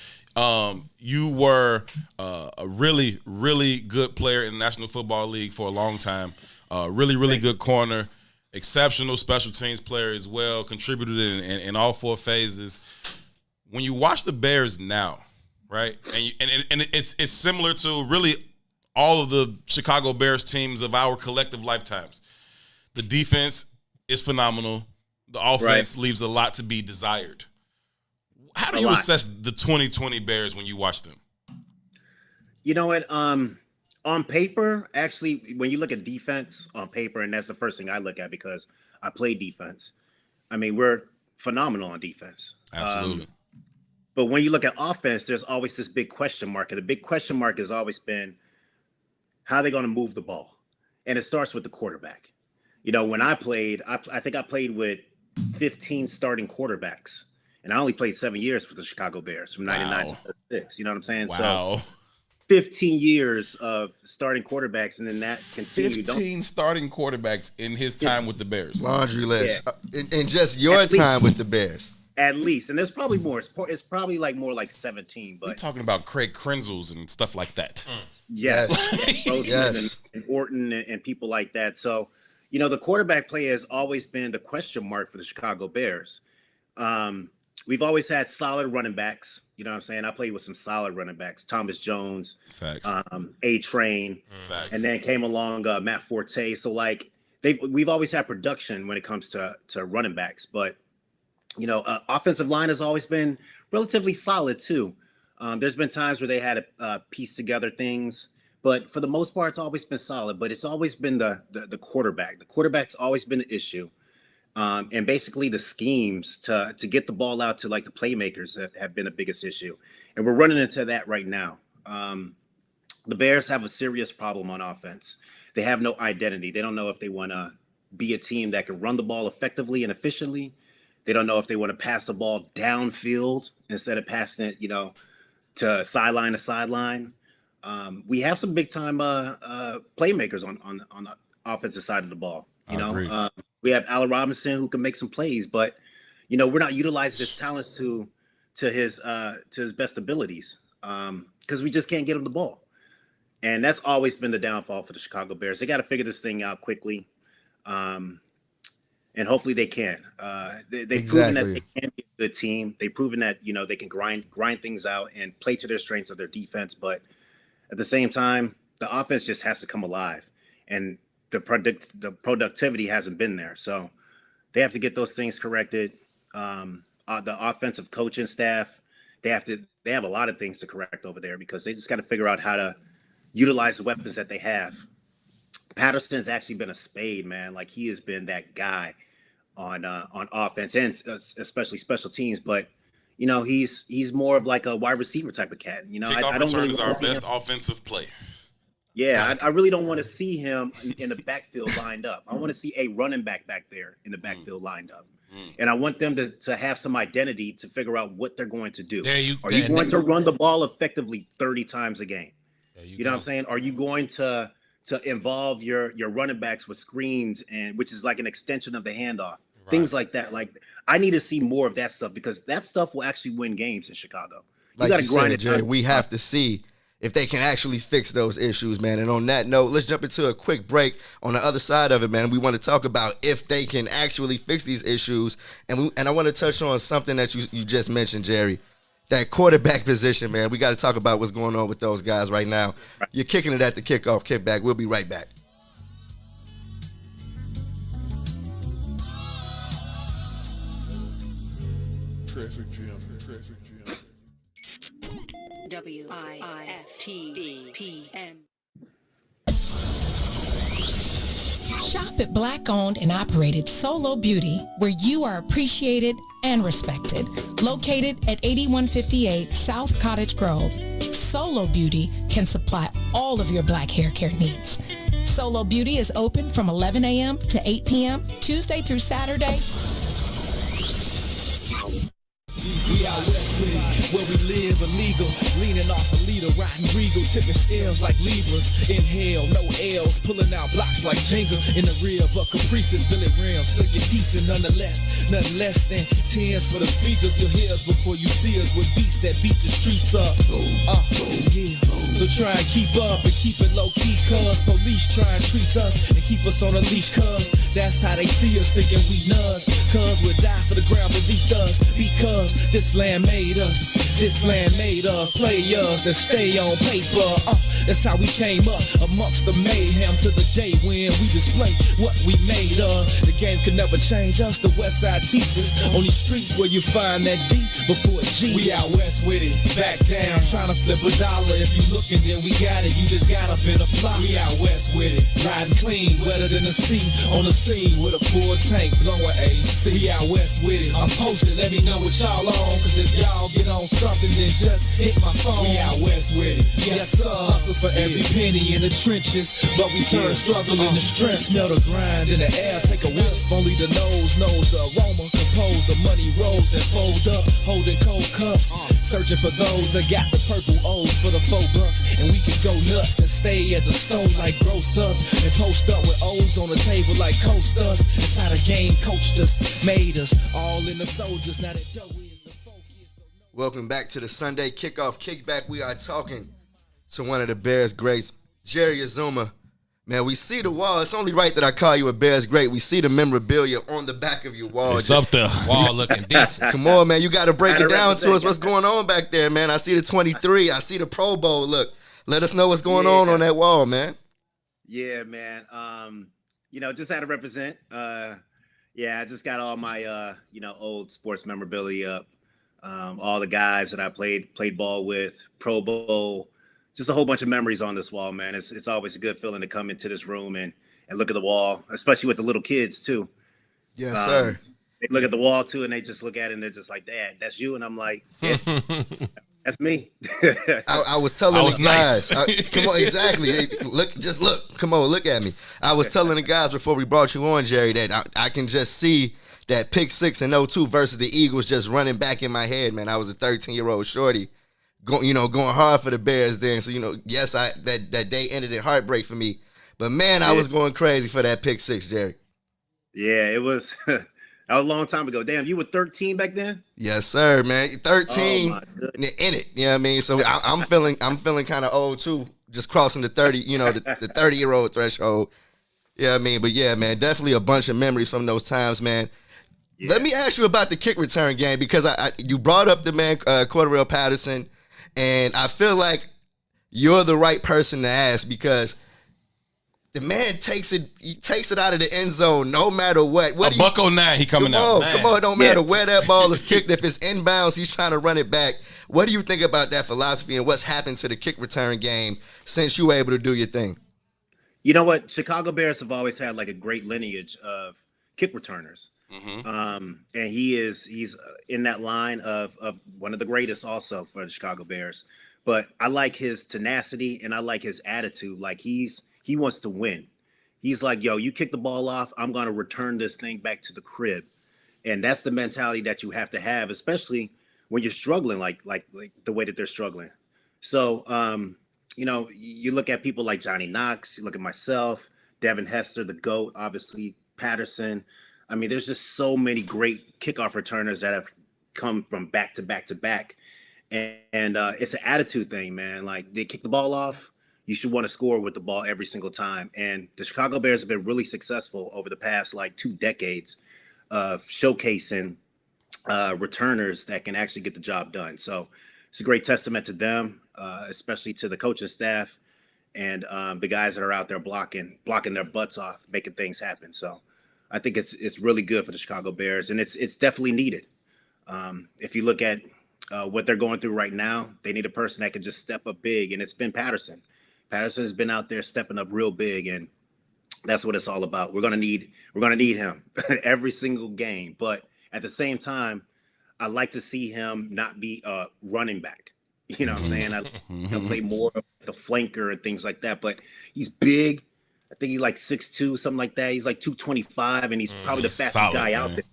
You were a really, really good player in the National Football League for a long time. Really good corner, exceptional special teams player as well, contributed in all 4 phases. When you watch the Bears now, right, and it's similar to really all of the Chicago Bears teams of our collective lifetimes. The defense is phenomenal. The offense leaves a lot to be desired. How do you assess the 2020 Bears when you watch them? You know what? On paper, actually, when you look at defense on paper, and that's the first thing I look at because I play defense. I mean, we're phenomenal on defense. Absolutely. But when you look at offense, there's always this big question mark. And the big question mark has always been, how are they going to move the ball? And it starts with the quarterback. When I played, I think I played with 15 starting quarterbacks. And I only played 7 years for the Chicago Bears from 99 to 36. You know what I'm saying? Wow. So 15 years of starting quarterbacks, and then that continued. 15 starting quarterbacks in his time with the Bears. Laundry list. Yeah. In just your time with the Bears. At least. And there's probably more. It's probably more like 17. But we're talking about Craig Krenzel's and stuff like that. Yes. Yes. And Orton and people like that. So, the quarterback play has always been the question mark for the Chicago Bears. We've always had solid running backs. You know what I'm saying? I played with some solid running backs. Thomas Jones, Facts. A-Train, Facts. And then came along Matt Forte. So, we've always had production when it comes to running backs. But, offensive line has always been relatively solid, too. There's been times where they had to piece together things. But for the most part, it's always been solid. But it's always been the quarterback. The quarterback's always been an issue. And basically the schemes to get the ball out to the playmakers have been the biggest issue. And we're running into that right now. The Bears have a serious problem on offense. They have no identity. They don't know if they want to be a team that can run the ball effectively and efficiently. They don't know if they want to pass the ball downfield instead of passing it, to sideline to sideline. We have some big time playmakers on the offensive side of the ball. We have Allen Robinson who can make some plays, but we're not utilizing his talents to his best abilities because we just can't get him the ball, and that's always been the downfall for the Chicago Bears. They got to figure this thing out quickly, and hopefully they can. They've proven that they can be a good team. They've proven that they can grind things out and play to their strengths of their defense, but at the same time, the offense just has to come alive, and the productivity hasn't been there. So they have to get those things corrected. The offensive coaching staff, they have a lot of things to correct over there because they just got to figure out how to utilize the weapons that they have. Patterson's actually been a spade, man. He has been that guy on offense and especially special teams. But he's more of a wide receiver type of cat. Kickoff return is our best offensive play. Yeah, I really don't want to see him in the backfield lined up. I want to see a running back there in the backfield lined up. And I want them to have some identity to figure out what they're going to do. Are you going to run the ball effectively 30 times a game? You know what I'm saying? Are you going to involve your running backs with screens which is like an extension of the handoff? Things like that. I need to see more of that stuff because that stuff will actually win games in Chicago. like got to you grind said, it Jerry, down. we have to see if they can actually fix those issues, man. And on that note, let's jump into a quick break. On the other side of it, man, we want to talk about if they can actually fix these issues. And I want to touch on something that you just mentioned, Jerry. That quarterback position, man. We got to talk about what's going on with those guys right now. You're kicking it at the Kickoff Kickback. We'll be right back. Traffic jam. Traffic jam. WIFTBPM. Shop at Black-owned and operated Solo Beauty, where you are appreciated and respected. Located at 8158 South Cottage Grove, Solo Beauty can supply all of your black hair care needs. Solo Beauty is open from 11 a.m. to 8 p.m., Tuesday through Saturday. We out west with it, where we live illegal, leaning off a leader, riding regal, tipping scales like Libras. Inhale, no L's, pulling out blocks like Jenga. In the rear of a Caprice's Billy Rams, flicking decent nonetheless. Nothing less than tens for the speakers. You'll hear us before you see us with beats that beat the streets up. Yeah. So try and keep up and keep it low key, cuz police try and treat us and keep us on a leash, cuz that's how they see us, thinking we nuts. Cuz we'll die for the ground beneath us, because this land made us. This land made of players that stay on paper. That's how we came up amongst the mayhem to the day when we display what we made of. The game can never change us, the West Side teaches. On these streets where you find that D before G. We out west with it, back down, trying to flip a dollar. If you looking, then we got it. You just gotta been a plot. We out west with it, riding clean, wetter than the sea. On the scene with a full tank, blowing AC. We out west with it. I'm posted, let me know what y'all on. Cause if y'all get on something, then just hit my phone. We out west with it. Yes, sir. Hustle for every penny in the trenches, but we turn struggle into strength. Smell the grind in the air, take a whiff. Only the nose knows the aroma. Compose the money rolls that fold up, holding cold cups. Searching for those that got the purple O's for the $4. And we can go nuts and stay at the stove like gross us. And post up with O's on the table like coasters. It's how the game coached us, made us. All in the soldiers, now that dough is the focus. Welcome back to the Sunday Kickoff Kickback. We are talking to one of the Bears greats, Jerry Azuma. Man, we see the wall. It's only right that I call you a Bears great. We see the memorabilia on the back of your wall. It's up there. Wall looking decent. Come on, man. You got to break it down to us. What's going on back there, man? I see the 23. I see the Pro Bowl. Look, let us know what's going on that wall, man. Yeah, man. Just had to represent. I just got all my old sports memorabilia up. All the guys that I played ball with, Pro Bowl, just a whole bunch of memories on this wall, man. It's always a good feeling to come into this room and look at the wall, especially with the little kids too. Yes, sir. They look at the wall too, and they just look at it and they're just like, "Dad, that's you," and I'm like, "Yeah, that's me." I was telling the guys, come on, exactly. Hey, look. Come on, look at me. I was telling the guys before we brought you on, Jerry, that I can just see that pick 6 in 02 versus the Eagles just running back in my head, man. I was a 13-year-old shorty, going hard for the Bears then. So, yes, that day ended in heartbreak for me. But, man, I was going crazy for that pick 6, Jerry. Yeah, it was that was a long time ago. Damn, you were 13 back then? Yes, sir, man. 13 in it. You know what I mean? So I'm feeling kind of old too, just crossing the 30, the 30-year-old threshold. Yeah, I mean, but yeah, man, definitely a bunch of memories from those times, man. Yeah. Let me ask you about the kick return game, because you brought up the man Cordarrelle Patterson, and I feel like you're the right person to ask, because the man takes it out of the end zone no matter what. $109, he coming out. Come on, don't matter where that ball is kicked. If it's inbounds, he's trying to run it back. What do you think about that philosophy, and what's happened to the kick return game since you were able to do your thing? You know what? Chicago Bears have always had like a great lineage of kick returners. Mm-hmm. And he's in that line of one of the greatest also for the Chicago Bears. But I like his tenacity and I like his attitude. Like he wants to win. He's like, yo, you kick the ball off, I'm going to return this thing back to the crib. And that's the mentality that you have to have, especially when you're struggling like the way that they're struggling. So, you look at people like Johnny Knox, you look at myself, Devin Hester, the GOAT, obviously, Patterson. I mean, there's just so many great kickoff returners that have come from back to back to back. And it's an attitude thing, man. Like, they kick the ball off, you should want to score with the ball every single time. And the Chicago Bears have been really successful over the past like 2 decades of showcasing returners that can actually get the job done. So it's a great testament to them, especially to the coaching staff and the guys that are out there blocking their butts off, making things happen. So I think it's really good for the Chicago Bears, and it's definitely needed. If you look at what they're going through right now, they need a person that can just step up big, and it's been Patterson. Patterson has been out there stepping up real big, and that's what it's all about. We're gonna need him every single game, but at the same time, I like to see him not be a running back. You know what I'm saying? He'll play more of the flanker and things like that. But he's big. I think he's like 6'2", something like that. He's like 225, and he's probably the fastest guy out there.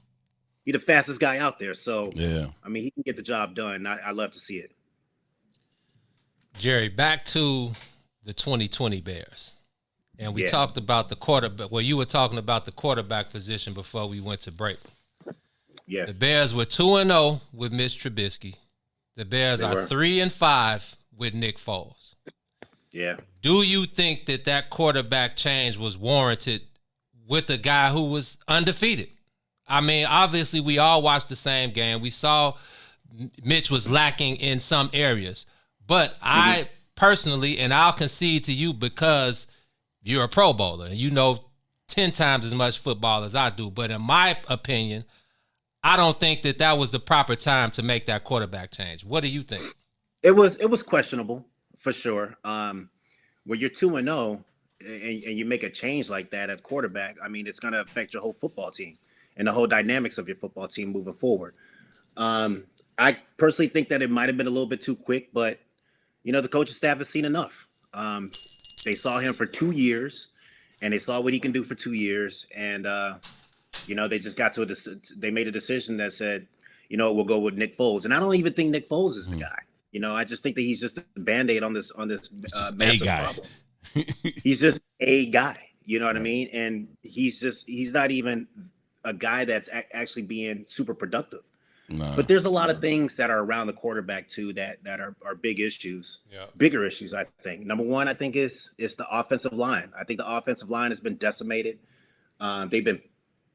He's the fastest guy out there. So yeah, I mean, he can get the job done. I love to see it. Jerry, back to the 2020 Bears. And we talked about the quarterback. Well, you were talking about the quarterback position before we went to break. Yeah. The Bears were 2-0 with Mitch Trubisky. The Bears are 3-5 with Nick Foles. Yeah. Do you think that quarterback change was warranted with a guy who was undefeated? I mean, obviously, we all watched the same game. We saw Mitch was lacking in some areas. But I personally, and I'll concede to you because you're a Pro Bowler and you know 10 times as much football as I do. But in my opinion, I don't think that was the proper time to make that quarterback change. What do you think? It was questionable for sure. When you're 2-0 and you make a change like that at quarterback, I mean, it's going to affect your whole football team and the whole dynamics of your football team moving forward. I personally think that it might have been a little bit too quick, but you know, the coaching staff has seen enough. They saw him for 2 years, and they saw what he can do for 2 years. And, you know, they just got to they made a decision that said, you know, we'll go with Nick Foles. And I don't even think Nick Foles is the guy. You know, I just think that he's just a Band-Aid on this massive problem. He's just a guy, you know what I mean? And he's not even a guy that's actually being super productive. No. But there's a lot of things that are around the quarterback too that are big issues, bigger issues. I think number one, I think is the offensive line. I think the offensive line has been decimated. They've been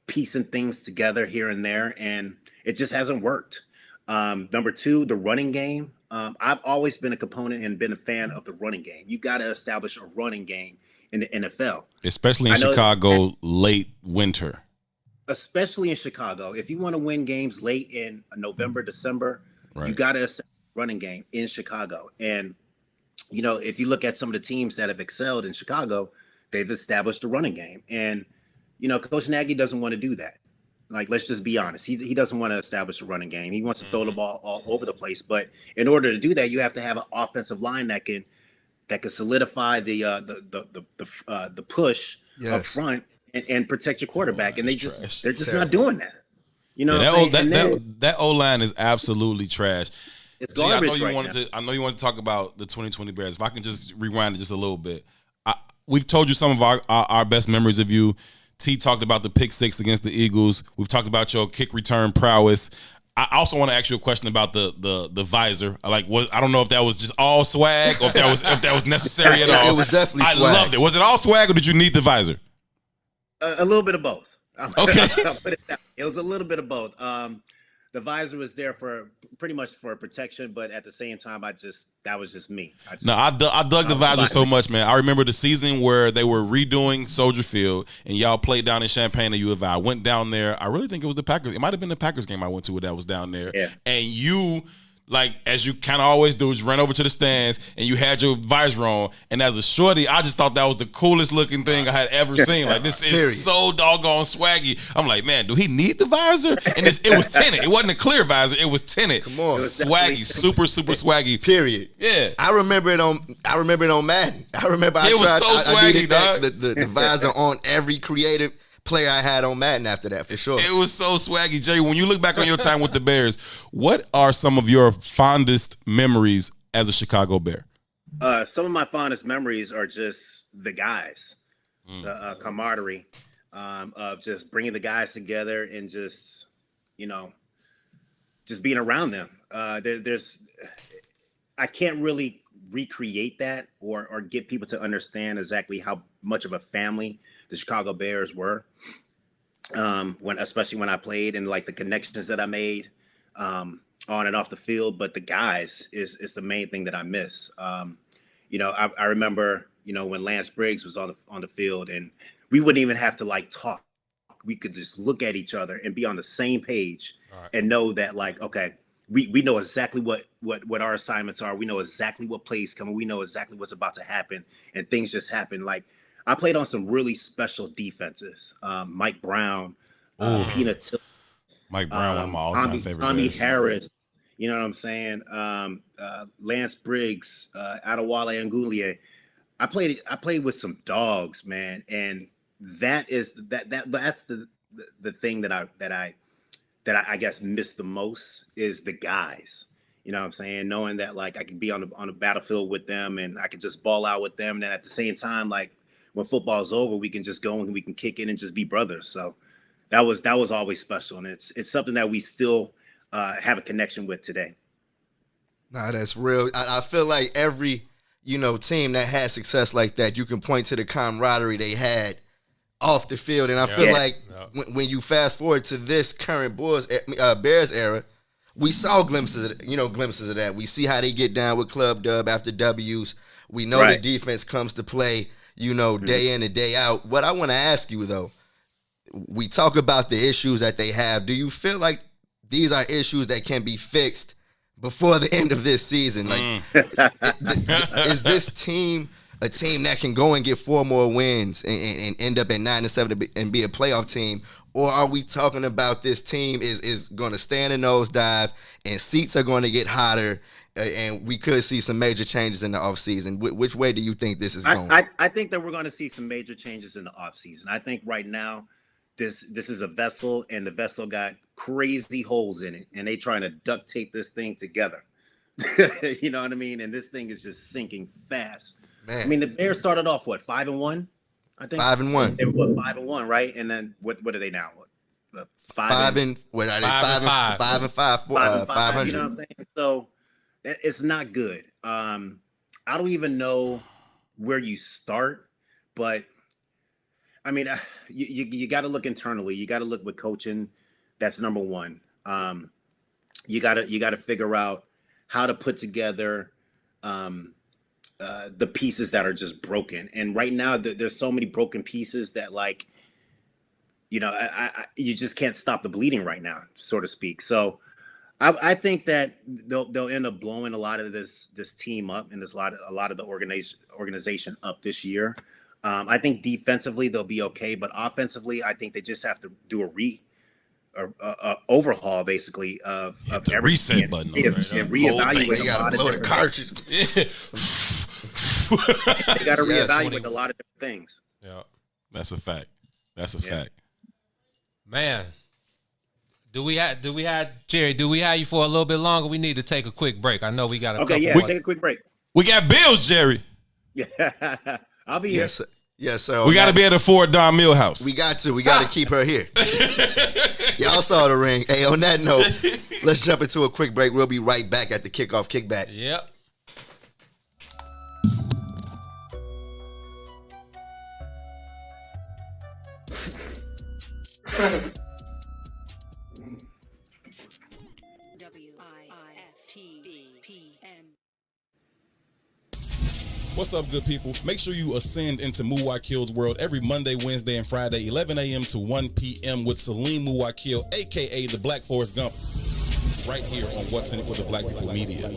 piecing things together here and there, and it just hasn't worked. Number two, the running game. I've always been a component and been a fan of the running game. You got to establish a running game in the NFL, especially in Chicago late winter. Especially in Chicago, if you want to win games late in November, December, you got to establish a running game in Chicago. And, you know, if you look at some of the teams that have excelled in Chicago, they've established a running game. And, you know, Coach Nagy doesn't want to do that. Like, let's just be honest. He doesn't want to establish a running game. He wants to throw the ball all over the place. But in order to do that, you have to have an offensive line that can solidify the push up front. And protect your quarterback, and they're just not doing that. You know, that O-line is absolutely trash. It's garbage. I know you want to talk about the 2020 Bears. If I can just rewind it just a little bit, we've told you some of our best memories of you. T talked about the pick six against the Eagles. We've talked about your kick return prowess. I also want to ask you a question about the visor. I don't know if that was just all swag or if that was necessary at all. It was definitely swag. I loved it. Was it all swag or did you need the visor? A little bit of both. Okay. It was a little bit of both. The visor was there for pretty much for protection, but at the same time, that was just me. I dug the visor so much, man. I remember the season where they were redoing Soldier Field, and y'all played down in Champaign at U of I. I went down there. I really think it was the Packers. It might have been the Packers game I went to that was down there. Yeah. And you, like, as you kind of always do, just ran over to the stands, and you had your visor on. And as a shorty, I just thought that was the coolest looking thing I had ever seen. Like, this is so doggone swaggy. I'm like, man, do he need the visor? And it was tinted. It wasn't a clear visor. It was tinted. Come on, swaggy, super swaggy. Period. Yeah, I remember it on Madden. I remember it was so swaggy, I needed dog. The visor on every creative player I had on Madden after that, for sure. It was so swaggy. Jay, when you look back on your time with the Bears, what are some of your fondest memories as a Chicago Bear? Some of my fondest memories are just the guys, the camaraderie of just bringing the guys together and just, you know, just being around them. I can't really recreate that or get people to understand exactly how much of a family the Chicago Bears were. Especially when I played, and like the connections that I made on and off the field, but the guys is the main thing that I miss. I remember, when Lance Briggs was on the field, and we wouldn't even have to like talk. We could just look at each other and be on the same page, right, and know that like, okay, we know exactly what our assignments are. We know exactly what plays coming. We know exactly what's about to happen, and things just happen. Like, I played on some really special defenses. Mike Brown, Peanut Till, Mike Brown, one of my all-time favorite Tommy guys. Harris, you know what I'm saying? Lance Briggs, Adewale Ngoulie. I played with some dogs, man, and that's the thing that I guess miss the most is the guys. You know what I'm saying? Knowing that like I could be on the battlefield with them, and I could just ball out with them, and then at the same time, like, when football's over, we can just go and we can kick in and just be brothers. So that was always special, and it's something that we still have a connection with today. Nah, that's real. I feel like every team that had success like that, you can point to the camaraderie they had off the field, and I feel like when you fast forward to this current Bears era, we saw glimpses of that. We see how they get down with Club Dub after W's. We know the defense comes to play, day in and day out. What I want to ask you, though, we talk about the issues that they have. Do you feel like these are issues that can be fixed before the end of this season? Like, is this team a team that can go and get 4 more wins and end up at 9-7 and be a playoff team? Or are we talking about this team is going to stay in a nosedive and seats are going to get hotter, and we could see some major changes in the offseason? Which way do you think this is going? I think that we're going to see some major changes in the offseason. I think right now this is a vessel, and the vessel got crazy holes in it, and they trying to duct tape this thing together. You know what I mean? And this thing is just sinking fast. Man. I mean, the Bears started off, 5-1? I think 5-1. They were 5-1, right? And then what are they now? 5 and 5. 500. You know what I'm saying? So it's not good. I don't even know where you start, but I mean, you got to look internally. You got to look with coaching. That's number one. You got to figure out how to put together the pieces that are just broken. And right now, there's so many broken pieces that, like, you just can't stop the bleeding right now, so to speak. So I think that they'll end up blowing a lot of this team up, and there's a lot of the organization up this year. I think defensively they'll be okay, but offensively, I think they just have to do a overhaul, basically, of the reset button and reevaluate a lot of different cartridges. They got to reevaluate a lot of different things. Yeah, that's a fact. That's a fact. Man, do we have Jerry? Do we have you for a little bit longer? We need to take a quick break. I know we got take a quick break. We got bills, Jerry. Yeah, I'll be here. Yes, sir. We got to be able to afford Don Millhouse. We got to keep her here. Y'all saw the ring. Hey, on that note, let's jump into a quick break. We'll be right back at the Kickoff Kickback. Yep. What's up, good people? Make sure you ascend into Muwakil's world every Monday, Wednesday, and Friday, 11 a.m. to 1 p.m. with Salim Muwakil, a.k.a. the Black Forrest Gump, right here on What's in It for the Black People Media.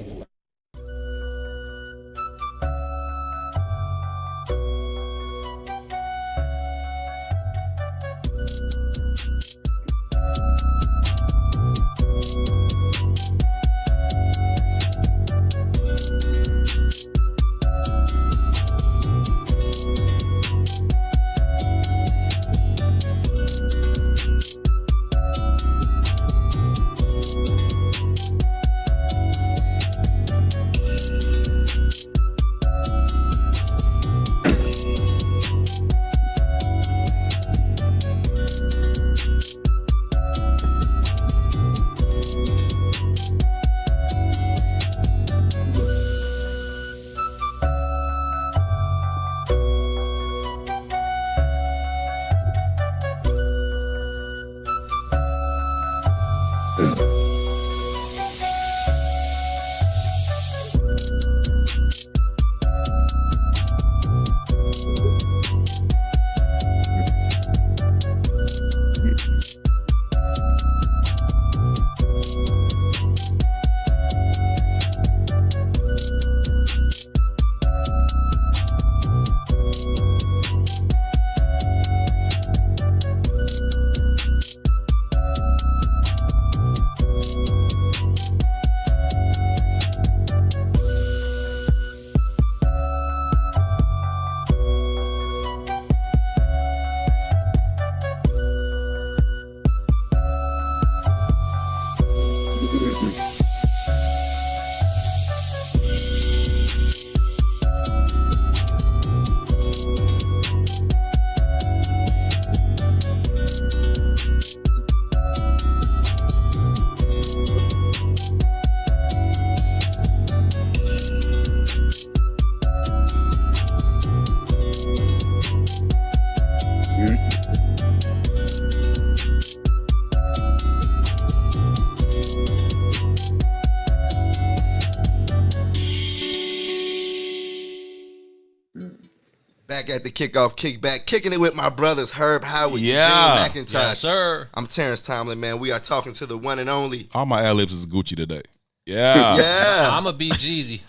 Back at the Kickoff Kickback, kicking it with my brothers Herb Howard, Yeah. Eugene McIntosh. Yes, sir. I'm Terrence Tomlin, man. We are talking to the one and only. All my ad-libs is Gucci today. Yeah. Yeah. I'm going to be Jeezy.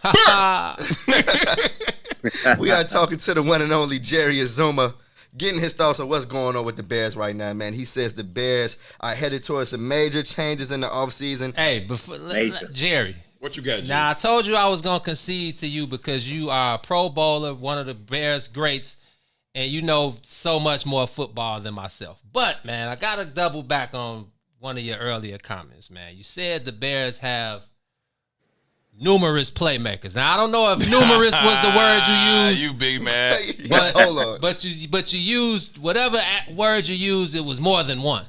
We are talking to the one and only Jerry Azuma, getting his thoughts on what's going on with the Bears right now, man. He says the Bears are headed towards some major changes in the offseason. Hey, Jerry. What you got, G? Now, I told you I was going to concede to you because you are a Pro Bowler, one of the Bears greats, and you know so much more football than myself. But, man, I got to double back on one of your earlier comments, man. You said the Bears have numerous playmakers. Now, I don't know if numerous was the word you used. You big man. But, Hold on. but you used whatever word you used, it was more than one.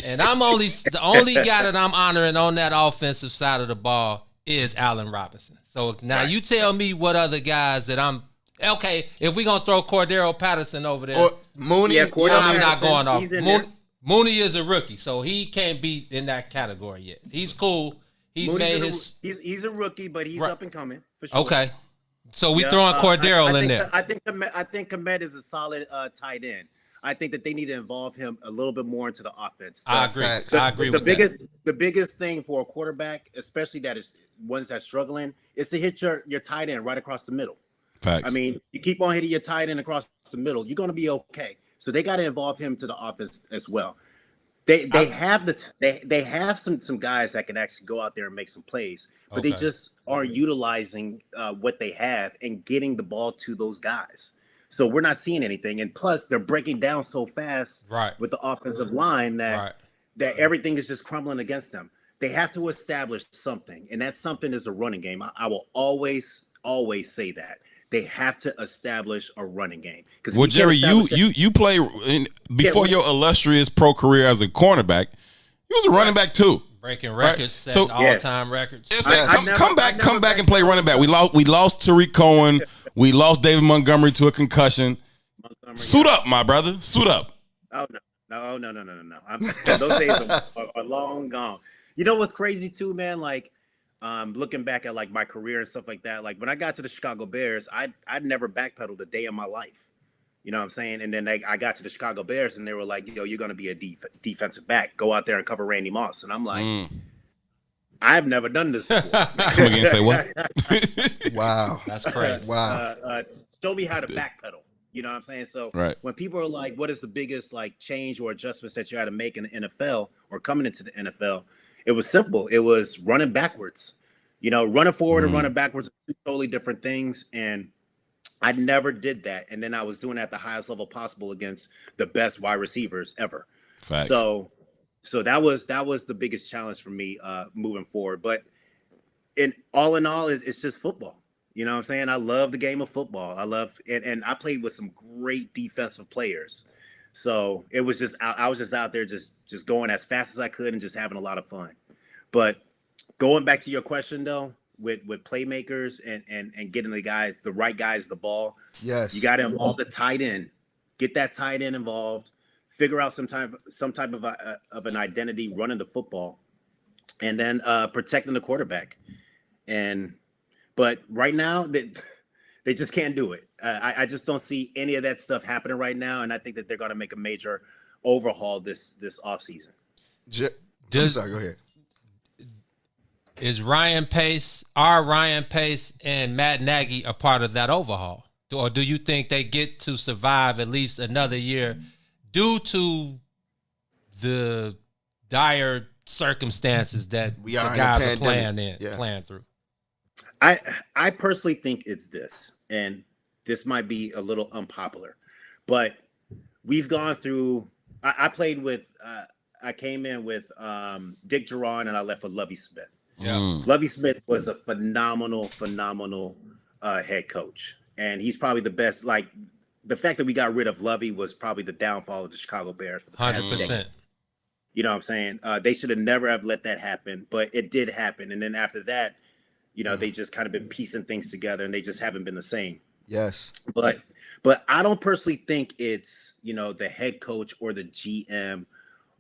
And the only guy that I'm honoring on that offensive side of the ball is Allen Robinson. So now you tell me what other guys that I'm okay. If we're gonna throw Cordero Patterson over there, Or Mooney. Yeah, Cordero I'm not Patterson, going off. he's in there. Mooney is a rookie, so he can't be in that category yet. He's cool. He's made his. He's a rookie, but he's Right. up and coming for sure. Okay, so we Yeah, throwing Cordero I in think there. I think Komet is a solid tight end. I think that they need to involve him a little bit more into the offense. I agree. facts. I agree with that. The biggest thing for a quarterback, especially that is ones that's struggling, is to hit your tight end right across the middle. Facts. I mean, you keep on hitting your tight end across the middle, you're going to be okay. So they got to involve him to the offense as well. They have some guys that can actually go out there and make some plays, but they Okay. just aren't utilizing what they have and getting the ball to those guys. So we're not seeing anything, and plus they're breaking down so fast Right. with the offensive line that Right. that everything is just crumbling against them. They have to establish something, and that something is a running game. I will always say that they have to establish a running game. Because Well, Jerry, you play before your illustrious pro career as a cornerback. You was a running back too. Breaking records, So- setting all-time records. It's I like, never- come I back never and play running back. We lost Tariq Cohen. We lost David Montgomery to a concussion. Suit up, my brother. Suit up. Oh no. Those days are long gone. You know what's crazy too, man? Like, looking back at like my career and stuff like that. Like when I got to the Chicago Bears, I'd never backpedaled a day in my life. You know what I'm saying? And then I got to the Chicago Bears, and they were like, "Yo, you're gonna be a defensive back. Go out there and cover Randy Moss." And I'm like, I've never done this before. Come again, say what? Wow. That's crazy. Wow. Show me how to backpedal. You know what I'm saying? So Right. when people are like, what is the biggest like change or adjustments that you had to make in the NFL or coming into the NFL? It was simple. It was running backwards. You know, running forward and running backwards are two totally different things. And I never did that. And then I was doing it at the highest level possible against the best wide receivers ever. Facts. So that was the biggest challenge for me moving forward. But in all, it's just football. You know what I'm saying? I love the game of football. I love and I played with some great defensive players. So it was just I was just out there just going as fast as I could and just having a lot of fun. But going back to your question though, with playmakers and getting the right guys the ball, Yes. you got to involve the tight end. Get that tight end involved. Figure out some type of an identity running the football, and then protecting the quarterback. But right now, they just can't do it. I just don't see any of that stuff happening right now, and I think that they're going to make a major overhaul this offseason. I'm sorry, go ahead. Is Ryan Pace and Matt Nagy a part of that overhaul? Or do you think they get to survive at least another year due to the dire circumstances that We are the in a guys are pandemic. playing through? I personally think it's this, and this might be a little unpopular, but we've gone through. I played with. I came in with Dick Geron, and I left with Lovie Smith. Yeah. Lovie Smith was a phenomenal head coach, and he's probably the best. Like the fact that we got rid of Lovie was probably the downfall of the Chicago Bears. For the past 100%. decade. You know what I'm saying? They should have never have let that happen, but it did happen. And then after that, you know, they just kind of been piecing things together, and they just haven't been the same. Yes. But I don't personally think it's, you know, the head coach or the GM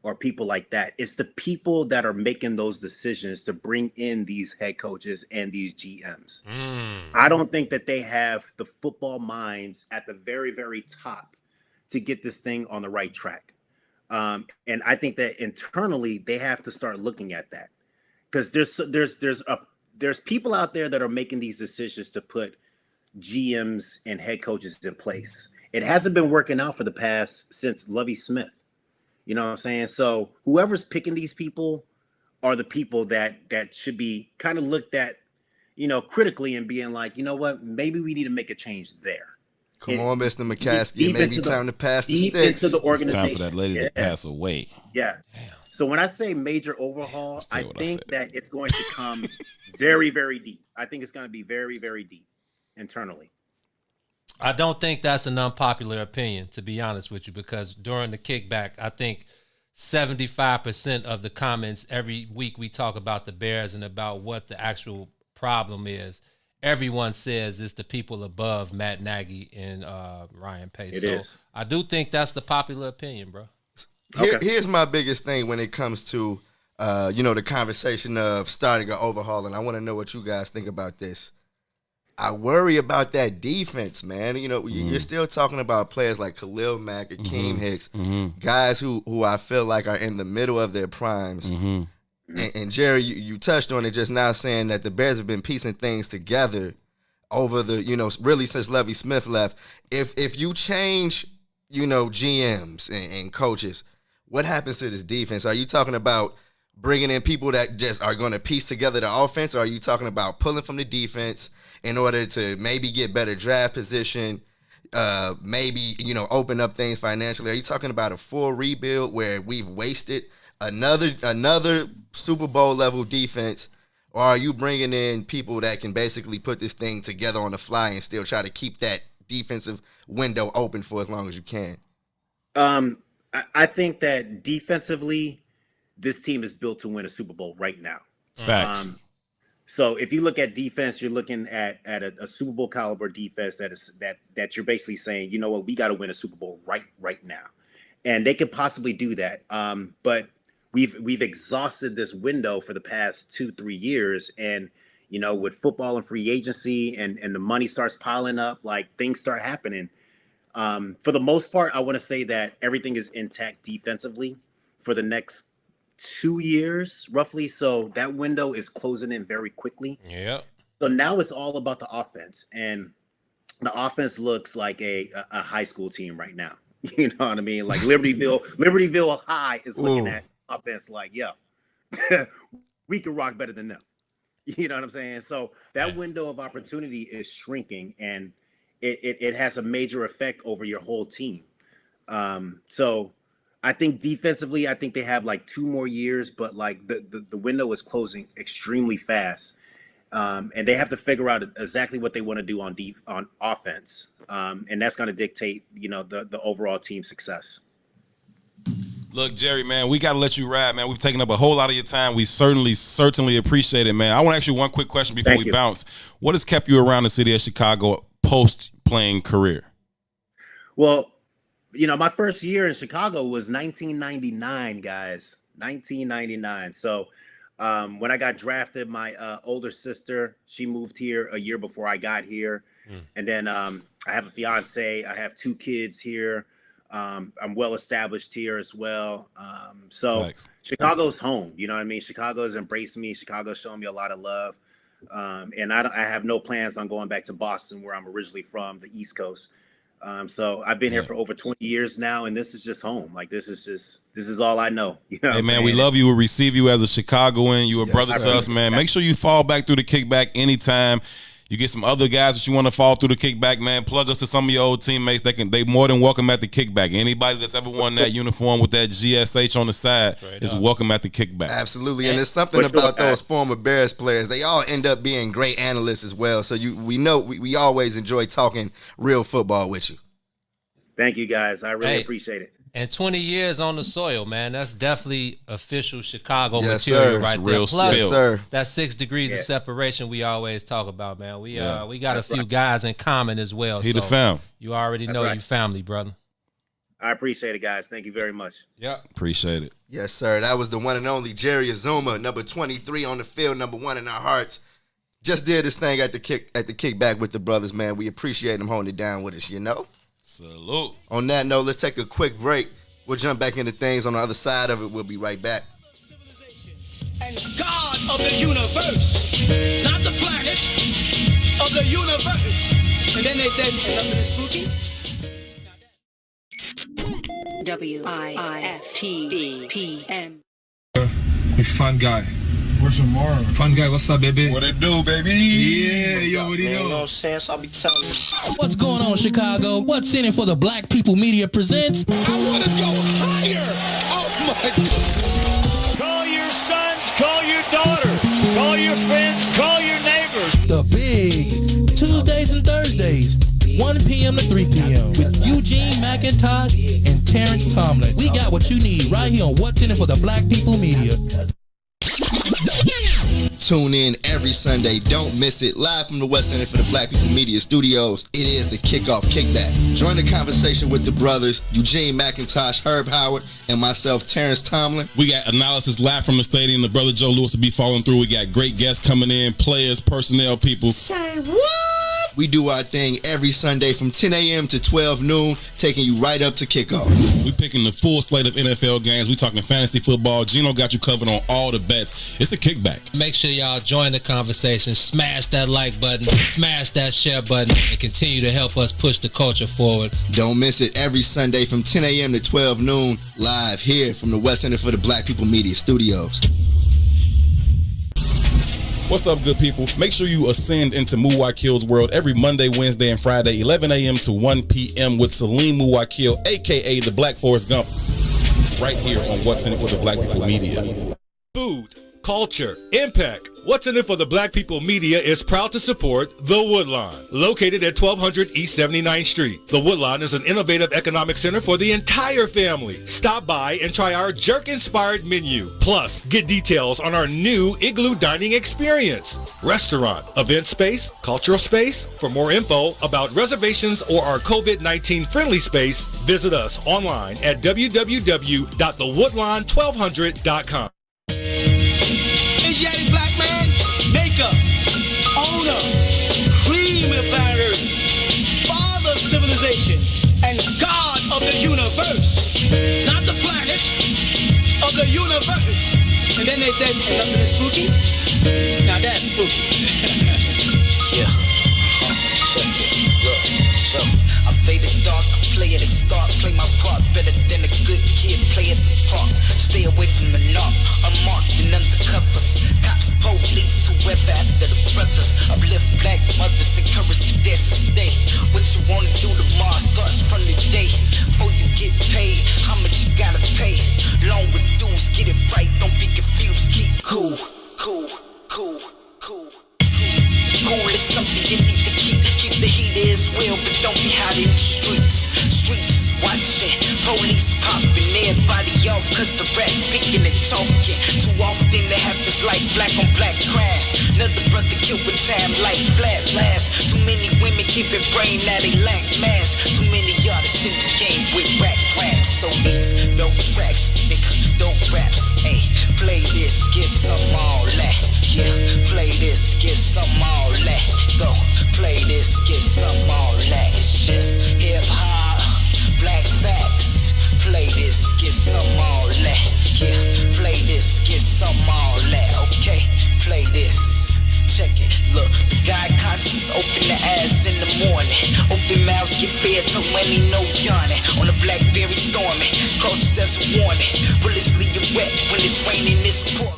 or people like that. It's the people that are making those decisions to bring in these head coaches and these GMs. I don't think that they have the football minds at the very, very top to get this thing on the right track. And I think that internally they have to start looking at that, because there's people out there that are making these decisions to put GMs and head coaches in place. It hasn't been working out for the past since Lovie Smith. You know what I'm saying? So whoever's picking these people are the people that should be kind of looked at, critically, and being like, you know what, maybe we need to make a change there. Come on, Mr. McCaskey. Maybe time to pass the deep sticks. into the organization. It's time for that lady to pass away. Yeah. Damn. So when I say major overhaul, I think that it's going to come very, very deep. I think it's going to be very, very deep internally. I don't think that's an unpopular opinion, to be honest with you, because during the kickback, I think 75% of the comments every week we talk about the Bears and about what the actual problem is, everyone says it's the people above Matt Nagy and Ryan Pace. It is. I do think that's the popular opinion, bro. Here's my biggest thing when it comes to, the conversation of starting an overhaul, and I want to know what you guys think about this. I worry about that defense, man. You're still talking about players like Khalil Mack, Akeem Hicks, guys who I feel like are in the middle of their primes. And Jerry, you touched on it just now, saying that the Bears have been piecing things together over the, really since Lovie Smith left. If you change, GMs and coaches, what happens to this defense? Are you talking about bringing in people that just are going to piece together the offense, or are you talking about pulling from the defense in order to maybe get better draft position, maybe, open up things financially? Are you talking about a full rebuild where we've wasted another Super Bowl level defense, or are you bringing in people that can basically put this thing together on the fly and still try to keep that defensive window open for as long as you can? I think that defensively, this team is built to win a Super Bowl right now. Facts. So if you look at defense, you're looking at a Super Bowl caliber defense that you're basically saying, you know what, we got to win a Super Bowl right now, and they could possibly do that. But we've exhausted this window for the past 2-3 years, and with football and free agency and the money starts piling up, like things start happening. For the most part, I want to say that everything is intact defensively for the next 2 years, roughly. So that window is closing in very quickly. Yeah. So now it's all about the offense, and the offense looks like a high school team right now. You know what I mean? Like Libertyville High is looking at offense like, yeah, we can rock better than them. You know what I'm saying? So that window of opportunity is shrinking, and it has a major effect over your whole team. So I think defensively, I think they have like 2 more years, but like the window is closing extremely fast. And they have to figure out exactly what they want to do on offense. And that's going to dictate, the overall team success. Look, Jerry, man, we got to let you ride, man. We've taken up a whole lot of your time. We certainly appreciate it, man. I want to ask you one quick question before we bounce. What has kept you around the city of Chicago post-playing career? Well, my first year in Chicago was 1999, guys. 1999. So when I got drafted, my older sister, she moved here a year before I got here. And then I have a fiance. I have 2 kids here. I'm well established here as well. So Thanks. Chicago's home. You know what I mean? Chicago's embraced me. Chicago's shown me a lot of love. And I have no plans on going back to Boston, where I'm originally from, the East Coast. So I've been here for over 20 years now, and this is just home. Like this is all I know. Hey man, we love you. We receive you as a Chicagoan. You a brother to us, man. Make sure you fall back through the kickback anytime. You get some other guys that you want to fall through the kickback, man. Plug us to some of your old teammates. They more than welcome at the kickback. Anybody that's ever worn that uniform with that GSH on the side is welcome at the kickback. Absolutely, and there's something about those former Bears players. They all end up being great analysts as well. So we always enjoy talking real football with you. Thank you, guys. I really appreciate it. And 20 years on the soil, man. That's definitely official Chicago Yes, material sir. right It's there. real Plus, spill. Sir. that 6 degrees of separation we always talk about, man. We got a few guys in common as well. He the so fam. You already know you family, brother. I appreciate it, guys. Thank you very much. Yep. Appreciate it. Yes, sir. That was the one and only Jerry Azuma, number 23 on the field, number 1 in our hearts. Just did this thing at the kickback with the brothers, man. We appreciate them holding it down with us, you know? Salute. On that note, let's take a quick break. We'll jump back into things on the other side of it. We'll be right back. And God of the universe, not the planet, of the universe. And then they said, nothing is spooky. WIIFTVPM. We fun guy. Where's tomorrow? Fun guy, what's up, baby? What it do, baby? Yeah, yo, what do you You know what know? I'm saying? So I'll be telling you. What's going on, Chicago? What's in it for the Black People Media presents? I want to go higher. Oh, my God. Call your sons, call your daughters, call your friends, call your neighbors. The Big Tuesdays and Thursdays, 1 p.m. to 3 p.m. with Eugene, McIntosh, and Terrence Tomlin. We got what you need right here on What's in it for the Black People Media. Tune in every Sunday. Don't miss it. Live from the West End for the Black People Media Studios. It is the Kickoff Kickback. Join the conversation with the brothers, Eugene McIntosh, Herb Howard, and myself, Terrence Tomlin. We got analysis live from the stadium. The brother Joe Lewis will be following through. We got great guests coming in, players, personnel, people. Say what? We do our thing every Sunday from 10 a.m. to 12 noon, taking you right up to kickoff. We picking the full slate of NFL games. We talking fantasy football. Gino got you covered on all the bets. It's a kickback. Make sure y'all join the conversation. Smash that like button. Smash that share button. And continue to help us push the culture forward. Don't miss it every Sunday from 10 a.m. to 12 noon, live here from the West End for the Black People Media Studios. What's up, good people? Make sure you ascend into Muwakil's world every Monday, Wednesday, and Friday, 11 a.m. to 1 p.m. with Salim Muwakil, a.k.a. the Black Forrest Gump, right here on What's in it for the Black People Media. Food, culture, impact. What's in it for the Black People Media is proud to support The Woodlawn, located at 1200 East 79th Street. The Woodlawn is an innovative economic center for the entire family. Stop by and try our jerk-inspired menu. Plus, get details on our new Igloo Dining experience. Restaurant, event space, cultural space. For more info about reservations or our COVID-19 friendly space, visit us online at www.thewoodlawn1200.com. Asiatic black man, maker, owner, cream refinery, father of civilization, and God of the universe, not the planet, of the universe. And then they said, nothing is spooky. Now that's spooky. Yeah. Check it. Look. So I play the dark, play at the start, play my part better than a good kid, play at the park. Stay away from the knock, unmarked and undercovers. Cops, police, whoever after the brothers. Uplift black mothers, encourage the dance to stay. What you wanna do tomorrow starts from the day. Before you get paid, how much you gotta pay? Long with dudes, get it right, don't be confused. Keep cool, cool, cool, cool. Cool is something you need to keep. Keep the heat as well, but don't be hot in the streets. Streets is watching, police popping everybody off, cause the rats speaking and talking. Too often it happens like black on black crime. Another brother killed with time like flat blast. Too many women giving brain, now they lack mass. Too many artists in the game with rap raps. So these no tracks, nigga, no raps. Ayy, play this, get some all that. Yeah, play this, get some all that. Go, play this, get some all that. It's just hip hop, black facts. Play this, get some all that. Yeah, play this, get some all that. Okay, play this. Check it, look, the guy conscious, open the ass in the morning. Open mouths get fed to when he no yawning. On the Blackberry storming, cautious as a warning. Bullets leave you wet when it's raining, it's pouring.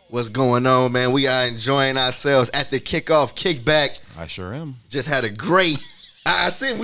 What's going on, man? We are enjoying ourselves at the Kickoff Kickback. I sure am. Just had a great. I said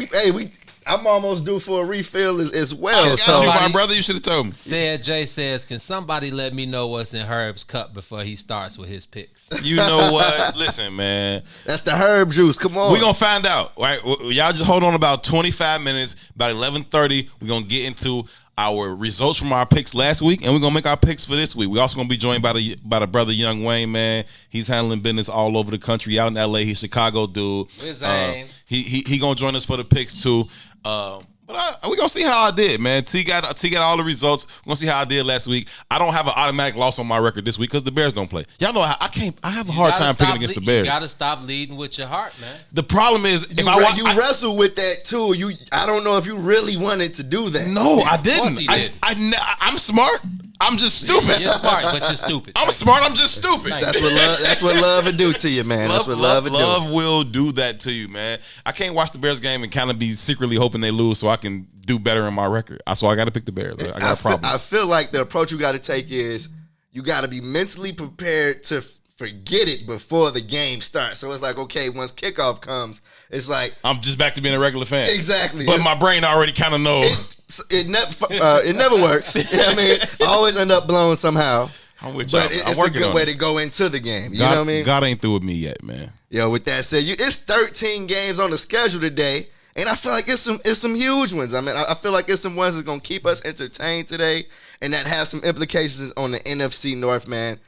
I'm almost due for a refill as well. I got so you, my brother. You should have told me. Jay says, can somebody let me know what's in Herb's cup before he starts with his picks? You know what? Listen, man. That's the herb juice. Come on. We're going to find out. Right? Y'all just hold on about 25 minutes. About 11:30, we're going to get into our results from our picks last week, and we're gonna make our picks for this week. We're also gonna be joined by the brother Young Wayne, man. He's handling business all over the country, out in LA. He's a Chicago dude. But he gonna join us for the picks too. But But we're going to see how I did, man. T got all the results. We're going to see how I did last week. I don't have an automatic loss on my record this week because the Bears don't play. Y'all know I have a hard time picking against the Bears. You got to stop leading with your heart, man. The problem is, you wrestle with that too. I don't know if you really wanted to do that. No, I didn't. Of course he did. I'm smart. I'm just stupid. You're smart, but you're stupid. I'm smart. I'm just stupid. That's what love will do to you, man. That's what love will do. Love will do that to you, man. I can't watch the Bears game and kind of be secretly hoping they lose so I can do better in my record. So I got to pick the Bears. I got a problem. I feel like the approach you got to take is you got to be mentally prepared to forget it before the game starts. So it's like, okay, once kickoff comes, it's like I'm just back to being a regular fan. Exactly. But my brain already kind of knows. It never works. You know what I mean? I always end up blown somehow. I'm with y'all. But it's a good way to go into the game. You know what I mean? God ain't through with me yet, man. Yo, with that said, it's 13 games on the schedule today, and I feel like it's some huge ones. I mean, I feel like it's some ones that's gonna keep us entertained today, and that have some implications on the NFC North, man.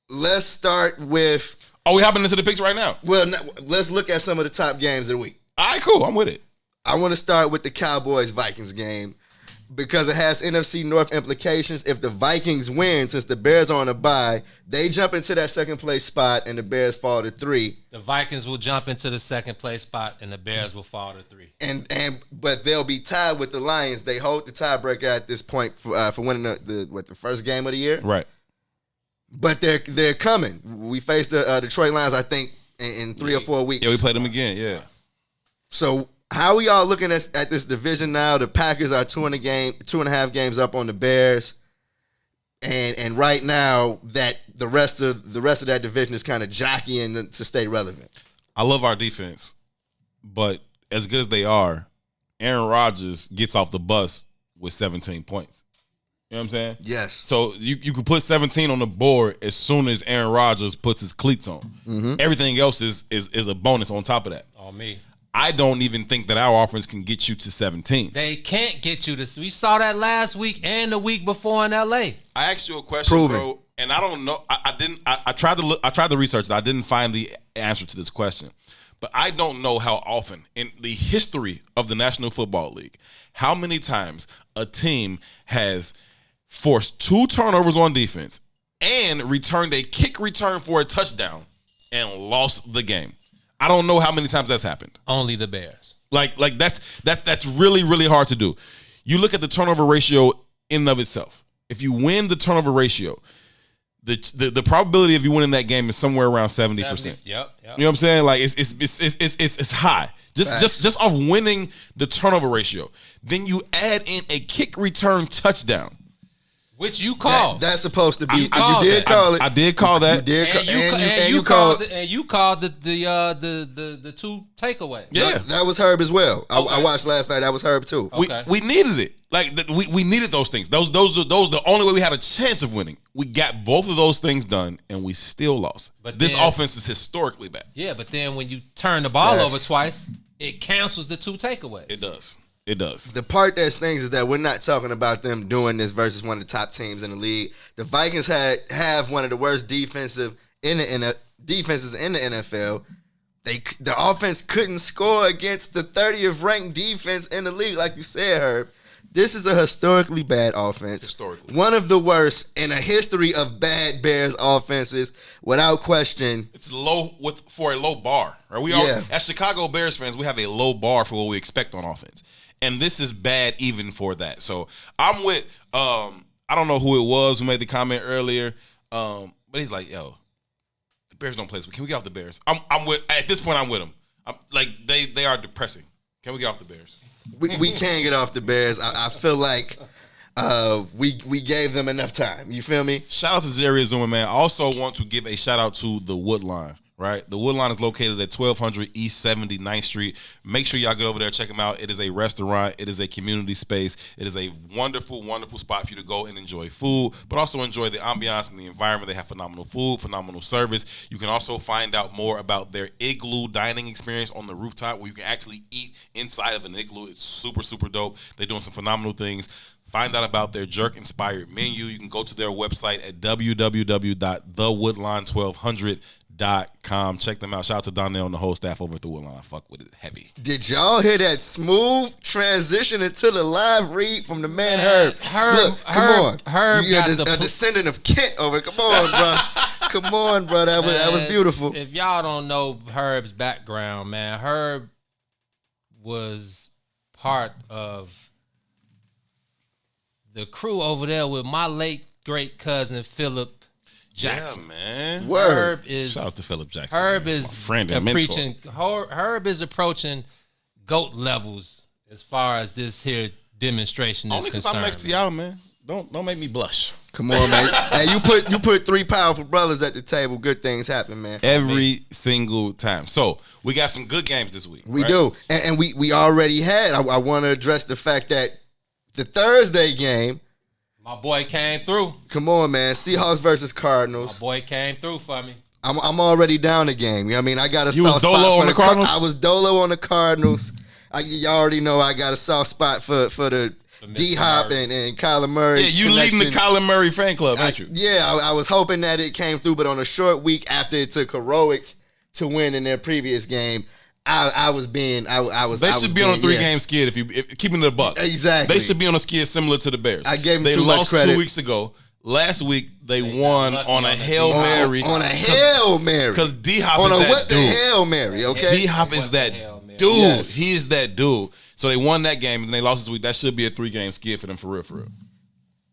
Let's start with. Oh, we hopping into the picks right now? Well, let's look at some of the top games of the week. All right, cool. I'm with it. I want to start with the Cowboys-Vikings game because it has NFC North implications. If the Vikings win, since the Bears are on a bye, they jump into that second place spot and the Bears fall to 3. The Vikings will jump into the second place spot and the Bears will fall to 3. But they'll be tied with the Lions. They hold the tiebreaker at this point for winning the first game of the year. Right. But they're coming. We face the Detroit Lions, I think, in 3 or 4 weeks. Yeah, we play them again. Yeah. So how are y'all looking at this division now? The Packers are 2.5 games up on the Bears, and right now that the rest of that division is kind of jockeying to stay relevant. I love our defense, but as good as they are, Aaron Rodgers gets off the bus with 17 points. You know what I'm saying? Yes. So you could put 17 on the board as soon as Aaron Rodgers puts his cleats on. Mm-hmm. Everything else is a bonus on top of that. On me. I don't even think that our offense can get you to 17. They can't get you to. We saw that last week and the week before in LA. I asked you a question, bro, and I don't know. I tried to look. I tried to research it. I didn't find the answer to this question, but I don't know how often in the history of the National Football League, how many times a team has forced 2 turnovers on defense and returned a kick return for a touchdown and lost the game. I don't know how many times that's happened. Only the Bears. Like that's really, really hard to do. You look at the turnover ratio in and of itself. If you win the turnover ratio, the probability of you winning that game is somewhere around 70%. Yep. You know what I'm saying? Like it's high. Just off winning the turnover ratio. Then you add in a kick return touchdown. Which you called. That's supposed to be. You did call it. I did call that. You called the 2 takeaway. Yeah, that was Herb as well. I watched last night. That was Herb too. Okay. We needed it. Like we needed those things. Those the only way we had a chance of winning. We got both of those things done, and we still lost. But this offense is historically bad. Yeah, but then when you turn the ball over twice, it cancels the 2 takeaways. It does. It does. The part that stings is that we're not talking about them doing this versus one of the top teams in the league. The Vikings have one of the worst defenses in the NFL. The offense couldn't score against the 30th ranked defense in the league, like you said, Herb. This is a historically bad offense. Historically. One of the worst in a history of bad Bears offenses, without question. It's low for a low bar. Right? As Chicago Bears fans, we have a low bar for what we expect on offense. And this is bad even for that. So I'm with I don't know who it was who made the comment earlier. But he's like, yo, the Bears don't play this week. Can we get off the Bears? I'm with at this point I'm with them. They are depressing. Can we get off the Bears? We can't get off the Bears. I feel like we gave them enough time. You feel me? Shout out to Jerry Zuma, man. I also want to give a shout out to the Woodline. Right, the Woodline is located at 1200 East 79th Street. Make sure y'all get over there, check them out. It is a restaurant. It is a community space. It is a wonderful, wonderful spot for you to go and enjoy food, but also enjoy the ambiance and the environment. They have phenomenal food, phenomenal service. You can also find out more about their igloo dining experience on the rooftop, where you can actually eat inside of an igloo. It's super, super dope. They're doing some phenomenal things. Find out about their jerk-inspired menu. You can go to their website at www.thewoodline1200.com. Check them out. Shout out to Donnell and the whole staff over at the Woodline. I fuck with it heavy. Did y'all hear that smooth transition into the live read from the man Herb? Look, come on. Herb You're got a descendant of Kent over. Come on, bro. Come on, bro. That was beautiful. If y'all don't know Herb's background, man, Herb was part of the crew over there with my late great cousin Philip Jackson. Yeah, man. Word. Shout out to Philip Jackson. Herb man. is my friend and mentor. Herb is approaching GOAT levels as far as this here demonstration is Only because concerned. I'm next to y'all, man. Don't make me blush. Come on, man. Hey, you put three powerful brothers at the table. Good things happen, man. Every single time. So we got some good games this week. We right? do, and we already had. I want to address the fact that the Thursday game. My boy came through. Come on, man. Seahawks versus Cardinals. My boy came through for me. I'm already down the game. You know what I mean? I got a You soft was spot Dolo for on the Cardinals? I was Dolo on the Cardinals. You already know I got a soft spot for the D-Hop and Kyler Murray. Yeah, you leading the Kyler Murray fan club, aren't you? I was hoping that it came through, but on a short week after it took heroics to win in their previous game, I was. They should be on a 3-game skid if keeping it a buck. Exactly. They should be on a skid similar to the Bears. I gave them they too much lost credit. 2 weeks ago. Last week they won on a Hail Mary. On a Hail Mary. Because D-Hop on is a that what dude. the Hail Mary, okay? D-Hop is that dude. Yes. He is that dude. So they won that game and they lost this week. That should be a 3-game skid for them for real.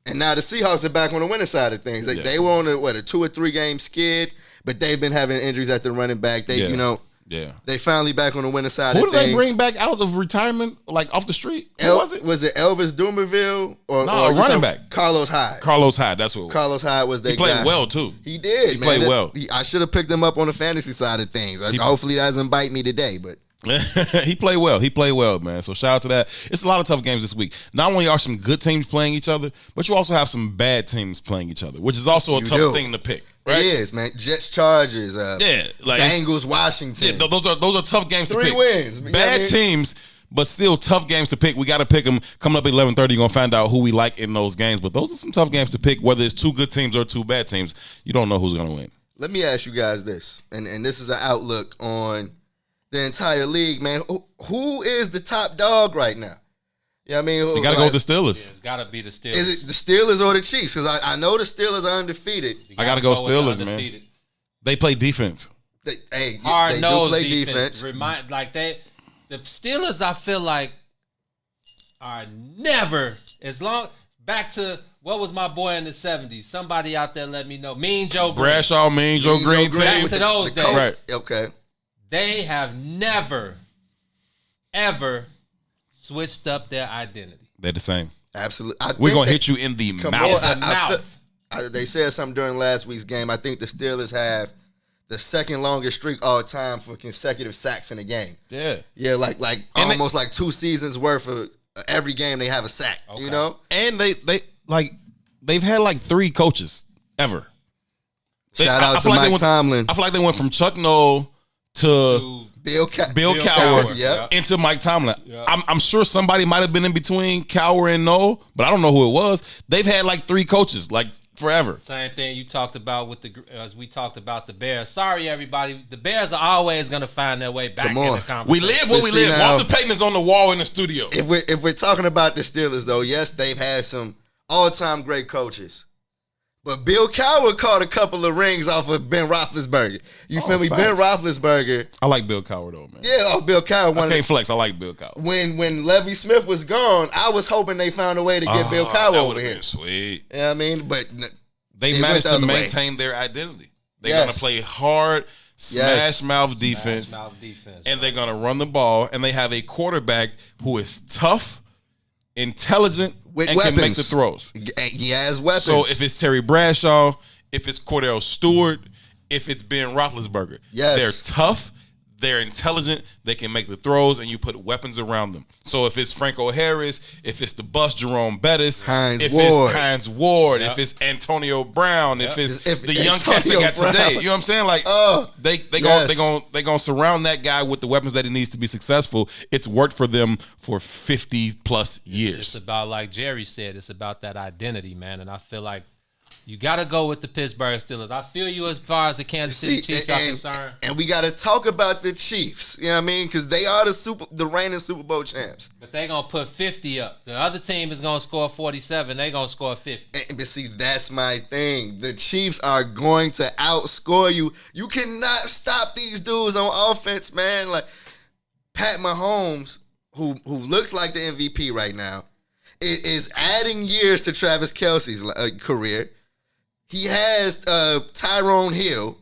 And now the Seahawks are back on the winning side of things. They were on a 2 or 3 game skid, but they've been having injuries at the running back. They finally back on the winning side Who of did things. they bring back out of retirement, like off the street? Who was it? Was it Elvis Dumerville or a running back? Carlos Hyde. Carlos Hyde, that's what it was. Carlos Hyde was their He played guy. well, too. He did, He man. played well. I should have picked him up on the fantasy side of things. Hopefully that doesn't bite me today, but He played well, man. So shout out to that. It's a lot of tough games this week. Not only are some good teams playing each other, but you also have some bad teams playing each other, which is also a tough thing to pick. Right? It is, man. Jets, Chargers, Bengals, Washington. Yeah, those are tough games to 3 pick. wins. Bad teams, but still tough games to pick. We got to pick them. Coming up at 11:30, you're going to find out who we like in those games. But those are some tough games to pick, whether it's 2 good teams or 2 bad teams. You don't know who's going to win. Let me ask you guys this, and this is an outlook on the entire league, man. Who is the top dog right now? Yeah, I mean, you got to go with the Steelers. Yeah, it's got to be the Steelers. Is it the Steelers or the Chiefs? Because I know the Steelers are undefeated. I got to go Steelers, man. They play defense. They do Hard-nosed play defense. defense. The Steelers, I feel like, are never back to what was my boy in the 70s. Somebody out there let me know. Mean Joe Green. Bradshaw, Mean Joe Green. Back to those days. Right. Okay. They have never, ever switched up their identity. They're the same. Absolutely. We're going to hit you in the mouth. They said something during last week's game. I think the Steelers have the second longest streak all time for consecutive sacks in a game. Yeah. Yeah, like almost like 2 seasons worth of every game they have a sack, you know? And they've had like 3 coaches ever. Shout out to Mike Tomlin. I feel like they went from Chuck Noll to Bill Cowher into Mike Tomlin. Yep. I'm sure somebody might have been in between Cowher and Noll, but I don't know who it was. They've had like 3 coaches, like forever. Same thing you talked about as we talked about the Bears. Sorry, everybody. The Bears are always going to find their way back in the conversation. We live where we live. Now, Walter Payton is on the wall in the studio. If we're talking about the Steelers, though, yes, they've had some all-time great coaches. But Bill Cowher caught a couple of rings off of Ben Roethlisberger. You feel me? Facts. Ben Roethlisberger. I like Bill Cowher, though, man. Yeah, Bill Cowher. I can't flex. I like Bill Cowher. When Levy Smith was gone, I was hoping they found a way to get Bill Cowher over here. Sweet. Yeah, you know what I mean? But they managed to maintain their identity. They're going to play hard, smash-mouth defense. And they're going to run the ball. And they have a quarterback who is tough, intelligent, with and weapons. Can make the throws. He has weapons. So if it's Terry Bradshaw, if it's Cordell Stewart, if it's Ben Roethlisberger, they're tough, they're intelligent, they can make the throws, and you put weapons around them. So if it's Franco Harris, if it's the bus Jerome Bettis, Hines Ward, if it's Antonio Brown, if it's the young cats they got today, you know what I'm saying? Like they gonna surround that guy with the weapons that he needs to be successful. It's worked for them for 50 plus years. It's about, like Jerry said, it's about that identity, man. And I feel like You got to go with the Pittsburgh Steelers. I feel you as far as the Kansas City Chiefs are concerned. And we got to talk about the Chiefs. You know what I mean? Because they are the reigning Super Bowl champs. But they're going to put 50 up. The other team is going to score 47. They're going to score 50. But see, that's my thing. The Chiefs are going to outscore you. You cannot stop these dudes on offense, man. Like Pat Mahomes, who looks like the MVP right now, is adding years to Travis Kelce's career. He has Tyrone Hill,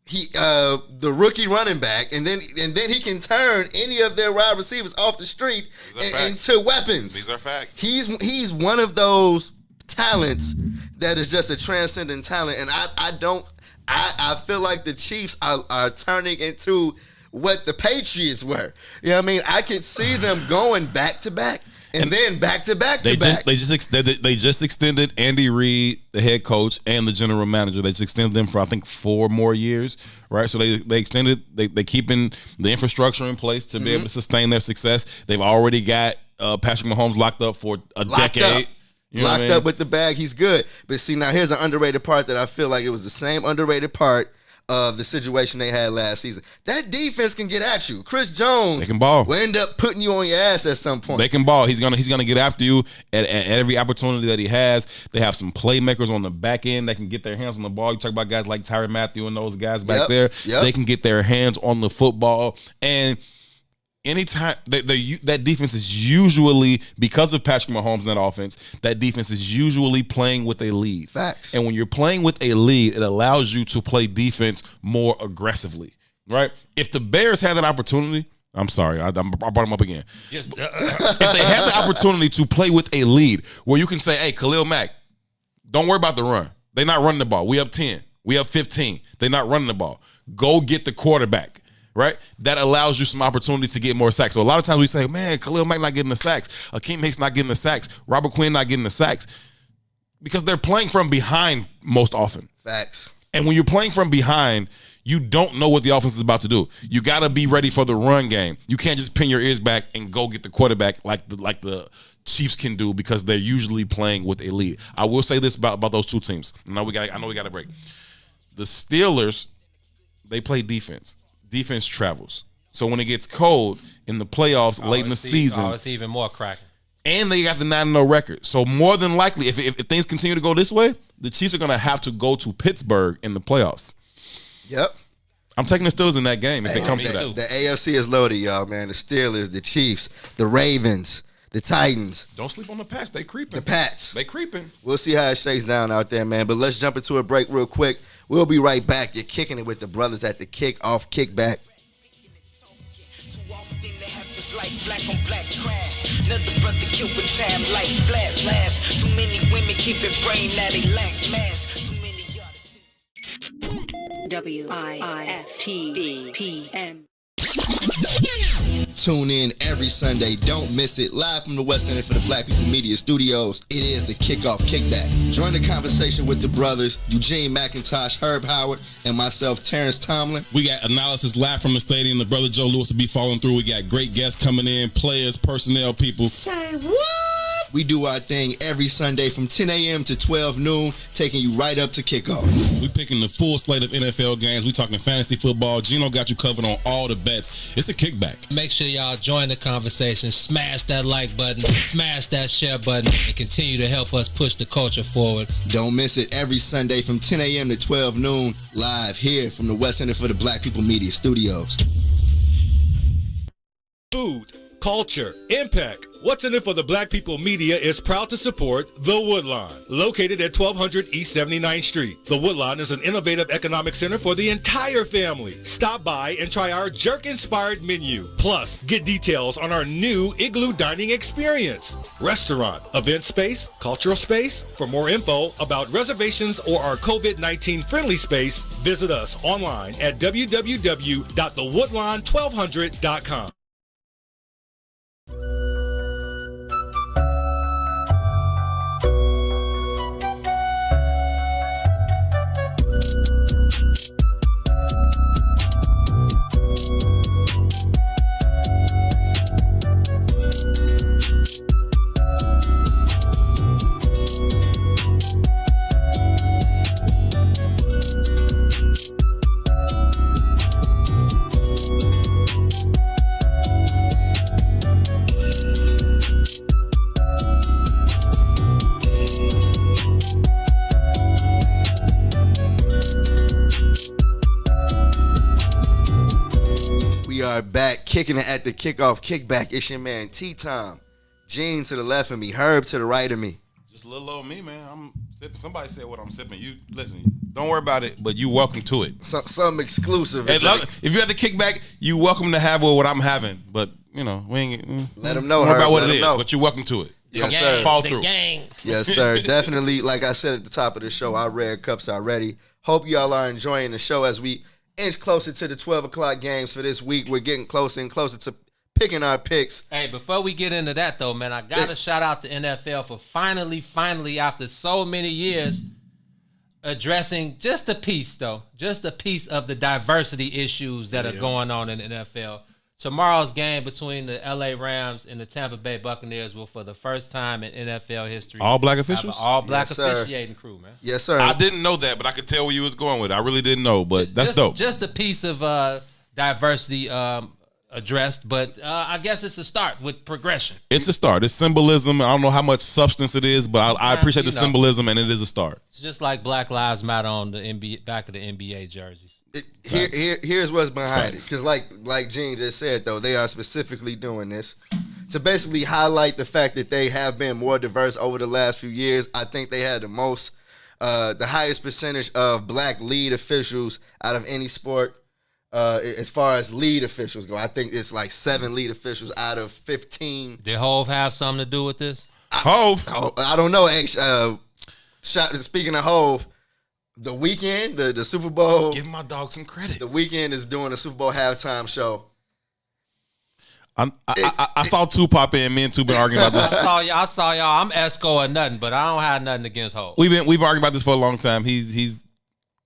the rookie running back, and then he can turn any of their wide receivers off the street into weapons. These are facts. He's one of those talents that is just a transcendent talent, and I feel like the Chiefs are turning into what the Patriots were. You know what I mean? I could see them going back to back. And then back to back to back. They just extended Andy Reid, the head coach, and the general manager. They just extended them for I think 4 more years, right? So they extended. They keeping the infrastructure in place to be able to sustain their success. They've already got Patrick Mahomes locked up for a decade. You know locked up with the bag. He's good. But see, now here's an underrated part that I feel like it was the same underrated part of the situation they had last season. That defense can get at you. Chris Jones, they can ball. Will end up putting you on your ass at some point. They can ball. He's gonna get after you at every opportunity that he has. They have some playmakers on the back end that can get their hands on the ball. You talk about guys like Tyrann Mathieu and those guys back there. Yep. They can get their hands on the football. And anytime that defense is usually, because of Patrick Mahomes and that offense, that defense is usually playing with a lead. Facts. And when you're playing with a lead, it allows you to play defense more aggressively, right? If the Bears had an opportunity, I'm sorry, I brought them up again. Yes. If they had the opportunity to play with a lead where you can say, hey, Khalil Mack, don't worry about the run. They're not running the ball. We up 10. We up 15. They're not running the ball. Go get the quarterback. Right? That allows you some opportunity to get more sacks. So a lot of times we say, man, Khalil Mack not getting the sacks. Akeem Hicks not getting the sacks. Robert Quinn not getting the sacks. Because they're playing from behind most often. Facts. And when you're playing from behind, you don't know what the offense is about to do. You got to be ready for the run game. You can't just pin your ears back and go get the quarterback like the Chiefs can do, because they're usually playing with a lead. I will say this about those two teams. I know we got a break. The Steelers, they play defense. Defense travels. So when it gets cold in the playoffs late in the season, it's even more cracking. And they got the 9-0 record. So more than likely, if things continue to go this way, the Chiefs are going to have to go to Pittsburgh in the playoffs. Yep. I'm taking the Steelers in that game if it comes to that. The AFC is loaded, y'all, man. The Steelers, the Chiefs, the Ravens, the Titans. Don't sleep on the Pats. They creeping. The Pats. They creeping. We'll see how it shakes down out there, man. But let's jump into a break real quick. We'll be right back. You're kicking it with the brothers at the Kickoff Kickback. Like black on black crime. Another brother killed with time like flat last. Too many women keep it brain, now they lack mass. Too many WIIFTVPM. Tune in every Sunday. Don't miss it. Live from the West Center for the Black People Media Studios. It is the Kickoff Kickback. Join the conversation with the brothers, Eugene, McIntosh, Herb Howard, and myself, Terrence Tomlin. We got analysis live from the stadium. The brother Joe Lewis will be following through. We got great guests coming in, players, personnel, people. Say what? We do our thing every Sunday from 10 a.m. to 12 noon, taking you right up to kickoff. We picking the full slate of NFL games. We talking fantasy football. Gino got you covered on all the bets. It's a kickback. Make sure y'all join the conversation. Smash that like button. Smash that share button. And continue to help us push the culture forward. Don't miss it every Sunday from 10 a.m. to 12 noon, live here from the West Center for the Black People Media Studios. Food, culture, impact. What's in it for the Black People Media is proud to support The Woodline, located at 1200 East 79th Street. The Woodline is an innovative economic center for the entire family. Stop by and try our jerk-inspired menu. Plus, get details on our new Igloo Dining experience. Restaurant, event space, cultural space. For more info about reservations or our COVID-19 friendly space, visit us online at www.thewoodline1200.com. back kicking it at the Kickoff Kickback. It's your man T-Tom. Gene to the left of me, Herb to the right of me. Just a little old me, man. I'm sipping. Somebody said what I'm sipping. You listen. Don't worry about it, but you welcome to it. Something exclusive. Hey, if you have the kickback, you welcome to have what I'm having. But we ain't. Let them know. Don't worry about what Let it is, know. but you're welcome to it. Yes, sir. Fall through. Yes, sir. Definitely. Like I said at the top of the show, our red cups are ready. Hope y'all are enjoying the show as we inch closer to the 12 o'clock games for this week. We're getting closer and closer to picking our picks. Hey, before we get into that, though, man, I got to shout out the NFL for finally, after so many years, addressing just a piece of the diversity issues that are going on in the NFL. Tomorrow's game between the LA Rams and the Tampa Bay Buccaneers will, for the first time in NFL history, all black officials, all black officiating crew, man. Yes, sir. I didn't know that, but I could tell where you was going with it. I really didn't know, but that's dope. Just a piece of diversity addressed, but I guess it's a start with progression. It's a start. It's symbolism. I don't know how much substance it is, but I appreciate the symbolism, and it is a start. It's just like Black Lives Matter on the NBA, back of the NBA jerseys. Here's what's behind it, because like Gene just said, though, they are specifically doing this to basically highlight the fact that they have been more diverse over the last few years. I think they had the highest percentage of black lead officials out of any sport. As far as lead officials go, I think it's like 7 lead officials out of 15. Did Hove have something to do with this? Hove? I don't know. Speaking of Hove, the weekend, the Super Bowl. Give my dog some credit. The weekend is doing a Super Bowl halftime show. I saw Tupac and me and Tupac been arguing about this. I saw y'all. I'm Esco or nothing, but I don't have nothing against Hove. We've been arguing about this for a long time. He's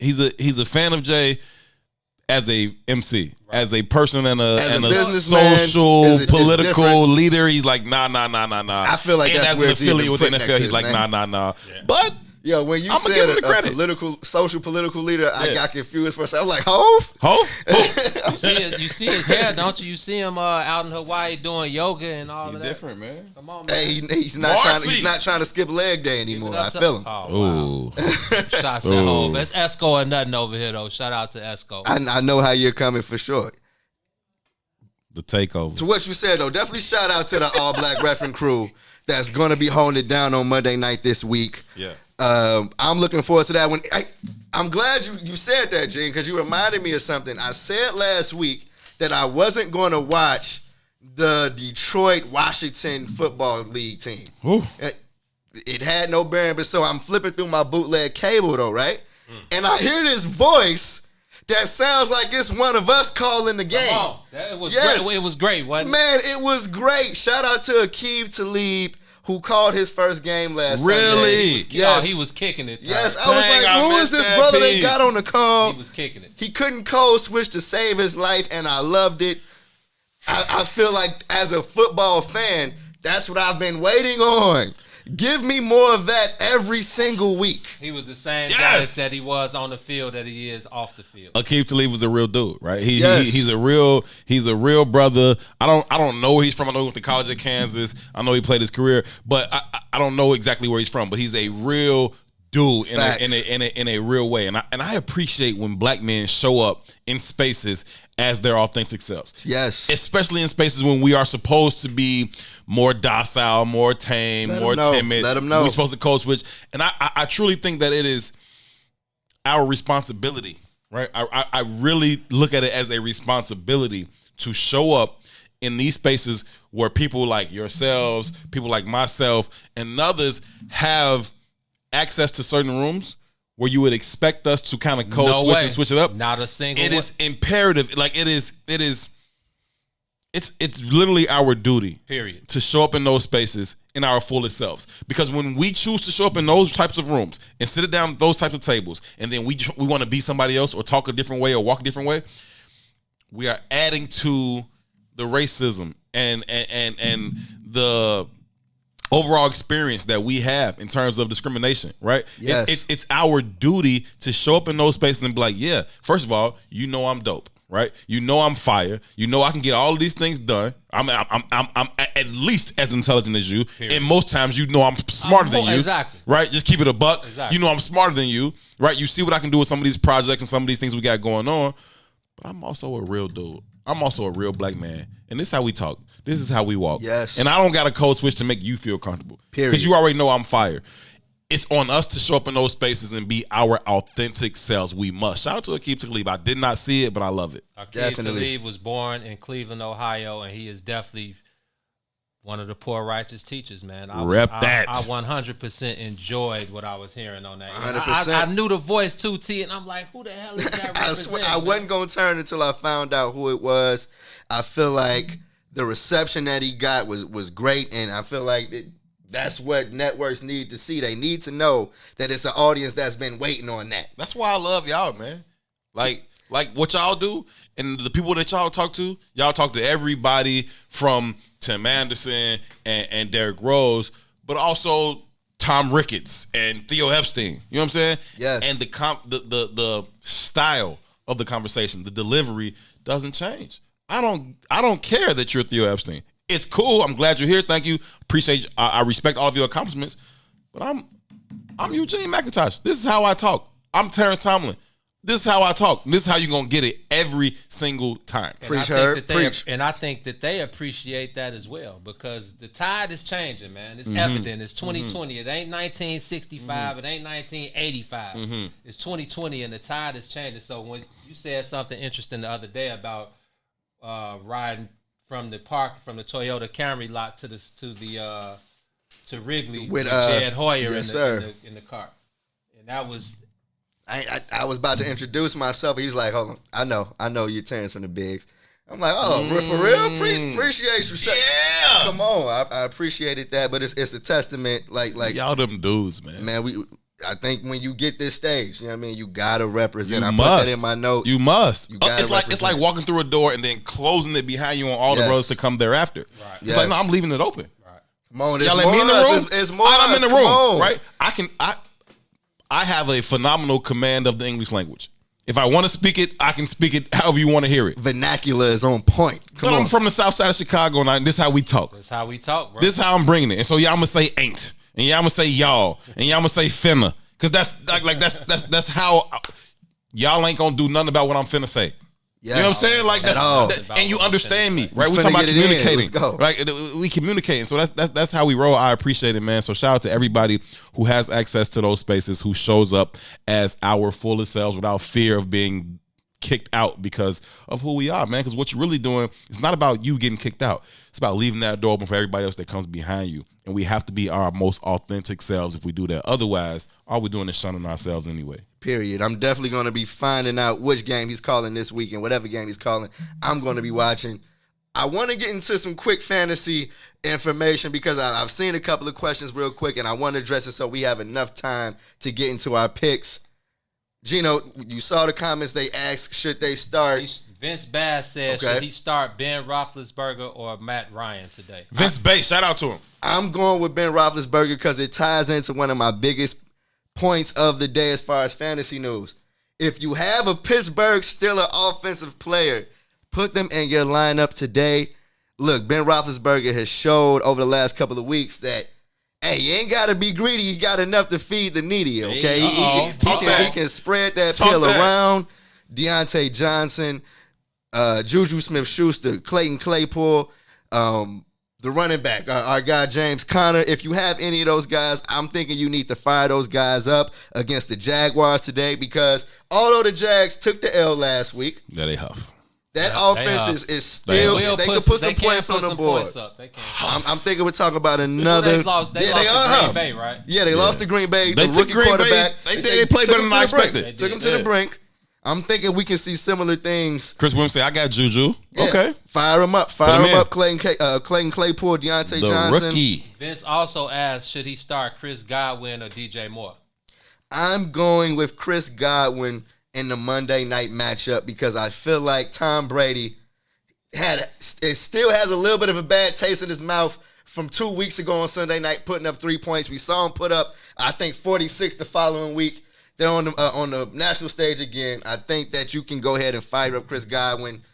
a fan of Jay as a MC, as a person and a social political leader. He's like nah. I feel like and that's as where an it's even affiliate with the put NFL, next he's to like his name. nah. But yo, when you I'm gonna give him said the credit. social political leader, I got confused for a second. I was like, Hove? You see his hair, don't you? You see him out in Hawaii doing yoga and all of that. Different, man. Come on, man. Hey, he's not trying to skip leg day anymore. I feel him. Oh, wow. Shots at Hove. It's Esco or nothing over here, though. Shout out to Esco. I know how you're coming for sure. The takeover. To what you said, though, definitely shout out to the all-black reffing crew that's going to be holding it down on Monday night this week. Yeah. I'm looking forward to that one. I'm glad you said that, Gene, because you reminded me of something. I said last week that I wasn't going to watch the Detroit-Washington Football League team. Ooh. It had no bearing, but so I'm flipping through my bootleg cable, though, right? And I hear this voice that sounds like it's one of us calling the game. Come on. It was great. It was great, wasn't it? Man, it was great. Shout out to Aqib Talib, who called his first game last Sunday. Really? Yes. He was kicking it. Yes, I was like, who is this brother they got on the call? He was kicking it. He couldn't code switch to save his life, and I loved it. I feel like as a football fan, that's what I've been waiting on. Give me more of that every single week. He was the same guy that he was on the field that he is off the field. Aqib Talib was a real dude, right? He's a real brother. I don't know where he's from. I know he went to college at Kansas. I know he played his career, but I don't know exactly where he's from. But he's a real dude in a real way, and I appreciate when black men show up in spaces as their authentic selves. Yes, especially in spaces when we are supposed to be more docile, more tame, more timid. Let them know we're supposed to code switch, and I truly think that it is our responsibility, right? I really look at it as a responsibility to show up in these spaces where people like yourselves, people like myself, and others have access to certain rooms where you would expect us to kind of code switch and switch it up. Not a single one. It is imperative. Like it's literally our duty, period, to show up in those spaces in our fullest selves. Because when we choose to show up in those types of rooms and sit down at those types of tables, and then we want to be somebody else or talk a different way or walk a different way, we are adding to the racism and the overall experience that we have in terms of discrimination, right? Yes. It's our duty to show up in those spaces and be like, yeah, first of all, you know I'm dope, right? You know I'm fire. You know I can get all of these things done. I'm at least as intelligent as you. Period. And most times you know I'm smarter than you. Exactly. Right? Just keep it a buck. Exactly. You know I'm smarter than you, right? You see what I can do with some of these projects and some of these things we got going on. But I'm also a real dude. I'm also a real black man, and this is how we talk. This is how we walk. Yes. And I don't got a code switch to make you feel comfortable. Period. Because you already know I'm fire. It's on us to show up in those spaces and be our authentic selves. We must. Shout out to Aqib Talib. I did not see it, but I love it. Aqib Talib was born in Cleveland, Ohio, and he is definitely one of the poor righteous teachers, man. I 100% enjoyed what I was hearing on that. 100%. I knew the voice too, T, and I'm like, who the hell is that? I swear, I wasn't going to turn until I found out who it was. I feel like the reception that he got was great, and I feel like that's what networks need to see. They need to know that it's an audience that's been waiting on that. That's why I love y'all, man. Like what y'all do, and the people that y'all talk to everybody from Tim Anderson and Derrick Rose, but also Tom Ricketts and Theo Epstein. You know what I'm saying? Yes. And the style of the conversation, the delivery doesn't change. I don't care that you're Theo Epstein. It's cool. I'm glad you're here. Thank you. Appreciate you. I respect all of your accomplishments. But I'm Eugene McIntosh. This is how I talk. I'm Terrence Tomlin. This is how I talk. This is how you're going to get it every single time. Preach, Herb. Preach. And I think that they appreciate that as well, because the tide is changing, man. It's evident. It's 2020. It ain't 1965. It ain't 1985. It's 2020, and the tide is changing. So when you said something interesting the other day about riding from the Toyota Camry lot to Wrigley with Jed Hoyer in the car, and that was. I was about to introduce myself. He's like, hold on, I know you Terrence from the Bigs. I'm like, oh, for real? Appreciate you. Yeah. Come on, I appreciated that, but it's a testament, like y'all them dudes, man. Man, I think when you get this stage, you know what I mean, you gotta represent. You I must. put that in my notes. You must. You gotta it's like walking through a door and then closing it behind you on all the brothers to come thereafter. Right. It's like, no, I'm leaving it open. Right. Come on, y'all let me in the room. It's more. I'm in the Come room, on. right? I have a phenomenal command of the English language. If I want to speak it, I can speak it however you want to hear it. Vernacular is on point. Come on. I'm from the south side of Chicago, and this is how we talk. That's how we talk, bro. This is how I'm bringing it. And so y'all gonna say ain't, and y'all gonna say y'all, and y'all gonna say finna, because that's how y'all ain't gonna do nothing about what I'm finna say. Yeah. You know what I'm saying? Like and you understand me, right? We talking about communicating, right? We communicating, so that's how we roll. I appreciate it, man. So shout out to everybody who has access to those spaces, who shows up as our fullest selves without fear of being kicked out because of who we are, man. Because what you're really doing, it's not about you getting kicked out. It's about leaving that door open for everybody else that comes behind you. And we have to be our most authentic selves if we do that. Otherwise, all we're doing is shunning ourselves anyway. Period. I'm definitely going to be finding out which game he's calling this weekend, whatever game he's calling. I'm going to be watching. I want to get into some quick fantasy information because I've seen a couple of questions real quick, and I want to address it so we have enough time to get into our picks. Gino, you saw the comments. They asked, should they start? Vince Bass said, should he start Ben Roethlisberger or Matt Ryan today? Vince Bass, shout out to him. I'm going with Ben Roethlisberger because it ties into one of my biggest points of the day as far as fantasy news. If you have a Pittsburgh Steelers offensive player, put them in your lineup today. Look, Ben Roethlisberger has showed over the last couple of weeks that, hey, you ain't got to be greedy. You got enough to feed the needy, okay? He can spread that pill around. Deontay Johnson, Juju Smith-Schuster, Clayton Claypool, the running back, our guy James Conner. If you have any of those guys, I'm thinking you need to fire those guys up against the Jaguars today because although the Jags took the L last week, yeah, they huff. That offense is still, they can put some points on the board. I'm thinking we're talking about another. They lost to Green Bay, right? Yeah, they lost to Green Bay. They the took rookie Green quarterback. Bay. They played better than I expected. Took him to the brink. I'm thinking we can see similar things. Chris Williams say, I got Juju. Yeah. Okay. Fire him up. Fire him up. Clayton Claypool, Deontay Johnson. The rookie. Vince also asked, should he start Chris Godwin or DJ Moore? I'm going with Chris Godwin in the Monday night matchup because I feel like Tom Brady still has a little bit of a bad taste in his mouth from 2 weeks ago on Sunday night, putting up 3 points. We saw him put up, I think, 46 the following week. They're on the national stage again. I think that you can go ahead and fire up Chris Godwin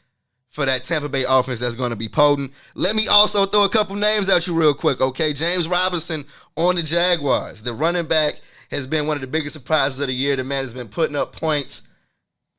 for that Tampa Bay offense that's going to be potent. Let me also throw a couple names at you real quick, okay? James Robinson on the Jaguars. The running back has been one of the biggest surprises of the year. The man has been putting up points.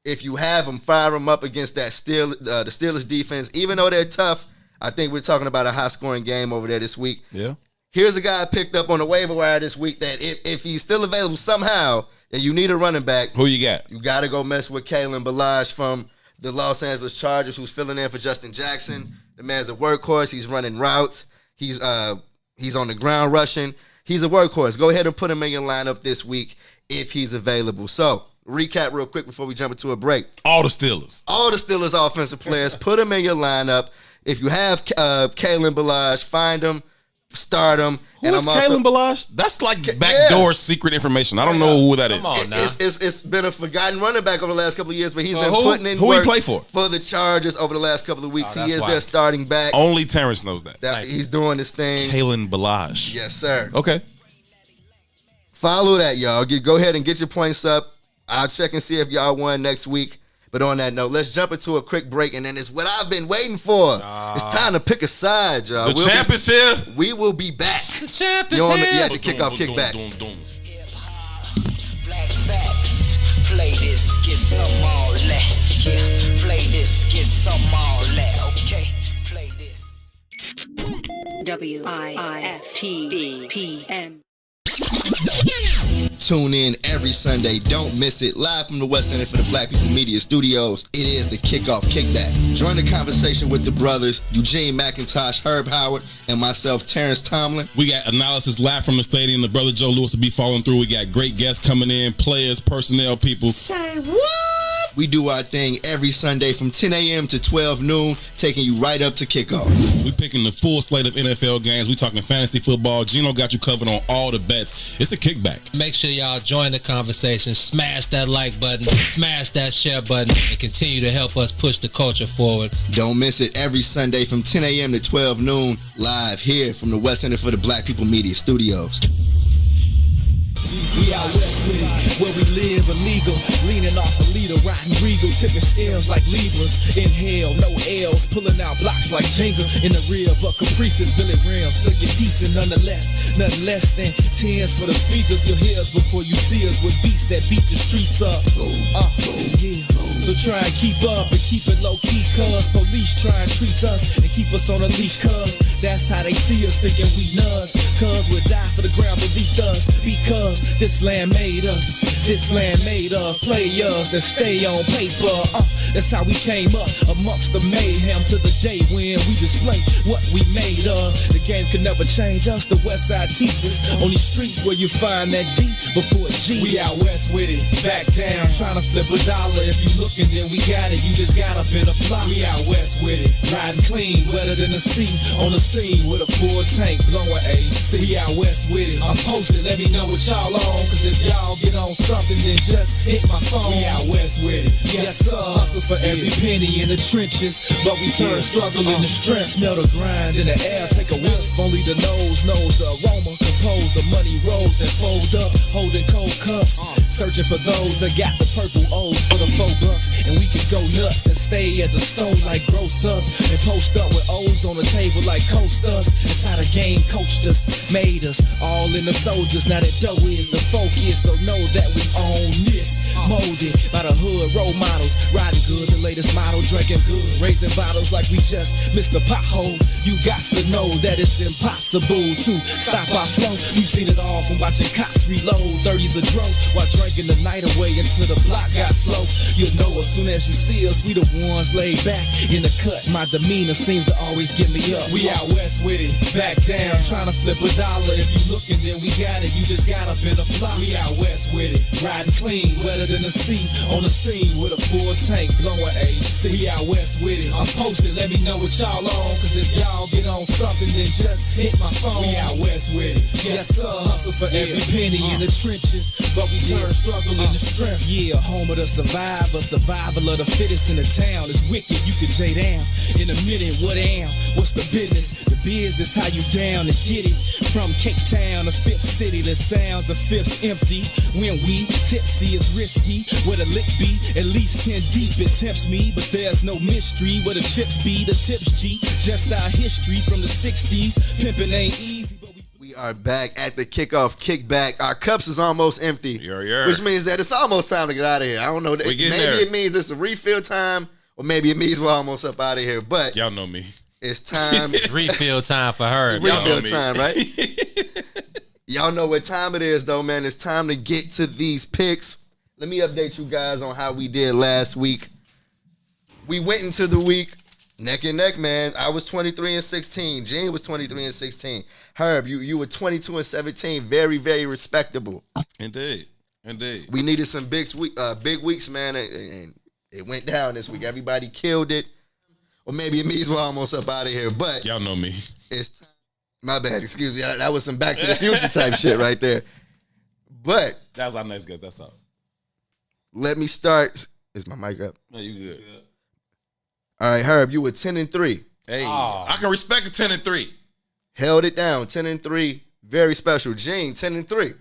If you have them, fire them up against that the Steelers defense. Even though they're tough, I think we're talking about a high-scoring game over there this week. Yeah. Here's a guy I picked up on the waiver wire this week that if he's still available somehow and you need a running back. Who you got? You got to go mess with Kalen Ballage from the Los Angeles Chargers, who's filling in for Justin Jackson. The man's a workhorse. He's running routes. He's on the ground rushing. He's a workhorse. Go ahead and put him in your lineup this week if he's available. So, recap real quick before we jump into a break. All the Steelers offensive players, put them in your lineup. If you have Kalen Ballage, find him, start him. Who's Kalen Ballage? That's like backdoor secret information. I don't know who that is. Come on now. It's been a forgotten running back over the last couple of years, but he's been who? putting in Who work he play for the Chargers over the last couple of weeks. Oh, he is why. their starting back. Only Terrence knows that. He's doing this thing. Kalen Ballage. Yes, sir. Okay. Follow that, y'all. Go ahead and get your points up. I'll check and see if y'all won next week. But on that note, let's jump into a quick break, and then it's what I've been waiting for. It's time to pick a side, y'all. The champ is here. We will be back. The champ is You're here. the Kickoff Kickback. Black facts. Play this, get some all that. Yeah, play this, get some all that. Okay, play this. WIFTBPM. Tune in every Sunday. Don't miss it. Live from the West End for the Black People Media Studios. It is the Kickoff Kickback. Join the conversation with the brothers, Eugene, McIntosh, Herb Howard, and myself, Terrence Tomlin. We got analysis live from the stadium. The brother Joe Lewis will be following through. We got great guests coming in, players, personnel, people. Say what? We do our thing every Sunday from 10 a.m. to 12 noon, taking you right up to kickoff. We picking the full slate of NFL games. We talking fantasy football. Gino got you covered on all the bets. It's a kickback. Make sure y'all join the conversation. Smash that like button. Smash that share button. And continue to help us push the culture forward. Don't miss it every Sunday from 10 a.m. to 12 noon, live here from the West End for the Black People Media Studios. We out west with it, where we live illegal, leaning off a leader, riding regal, tipping scales like Libras. Inhale, no L's, pulling out blocks like Jenga. In the rear of a Caprice's Billy Rams, flicking decent nonetheless. Nothing less than 10s for the speakers. You'll hear us before you see us with beats that beat the streets up. Yeah. So try and keep up and keep it low key, cuz police try and treat us and keep us on a leash, cuz that's how they see us, thinking we nuts. Cuz we'll die for the ground beneath us, because this land made us. This land made of players that stay on paper. That's how we came up amongst the mayhem to the day when we display what we made of. The game can never change us, the West Side teaches. On these streets where you find that D before G. We out west with it, back down, trying to flip a dollar. If you looking, then we got it, you just gotta been a plot. We out west with it, riding clean, wetter than the sea. On the scene with a full tank, blowing AC. We out west with it, I'm posted, let me know what y'all on. Cause if y'all get on something, then just hit my phone. We out west with it, yes sir. Hustle for every penny in the trenches, but we turn struggle into strength. Smell the grind in the air, take a whiff. Only the nose knows the aroma. Compose the money rolls that fold up, holding cold cups. Searching for those that got the purple O's for the $4. And we can go nuts and stay at the stove like gross us, and post up with O's on the table like coasters. That's how the game coached us, made us all in the soldiers. Now that dough is the focus, so know that we own this. Molded by the hood role models, riding good, the latest model, drinking good, raising bottles like we just missed a pothole. You got to know that it's impossible to stop our flow. We've seen it all from watching cops reload 30s a dro while drinking the night away until the block got slow. You'll know as soon as you see us, we the ones laid back in the cut. My demeanor seems to always get me up. We out west with it, back down, trying to flip a dollar. If you looking, then we got it, you just gotta been a plot. We out west with it, riding clean, wetter than the sea. On the scene with a full tank, blowing AC. We out west with it, I'm posted, let me know what y'all on. Cause if y'all get on something, then just hit my phone. We out west with it, yes sir. Hustle for every penny in the trenches, but we turn struggle into strength. Yeah, home of the survivor, survival of the fittest in the town. It's wicked, you can J down in a minute. What am? What's the business? The biz is how you down and get it. From Cape Town to Fifth City, the sounds of Fifth's empty. When we tipsy is risky, where the lick be at least 10 deep. It tempts me, but there's no mystery. Where the chips be, the tips G. Just our history from the 60s. Pimpin' ain't easy, but We We are back at the Kickoff Kickback. Our cups is almost empty, which means that it's almost time to get out of here. I don't know. Maybe it means it's a refill time, or maybe it means we're almost up out of here. But y'all know me. It's time. It's refill time for her. Refill time, right? Y'all know what time it is, though, man. It's time to get to these picks. Let me update you guys on how we did last week. We went into the week neck and neck, man. I was 23-16. Gene was 23-16. Herb, you were 22-17. Very, very respectable. Indeed. We needed some big weeks, man, and it went down this week. Everybody killed it. Or maybe it means we're almost up out of here. But y'all know me. It's time. My bad. Excuse me. That was some Back to the Future type shit right there. But that was our next guest. That's all. Let me start. Is my mic up? No, you good. All right, Herb, you were 10-3. Hey, I can respect a 10-3. Held it down, 10-3. Very special. Gene, 10-3.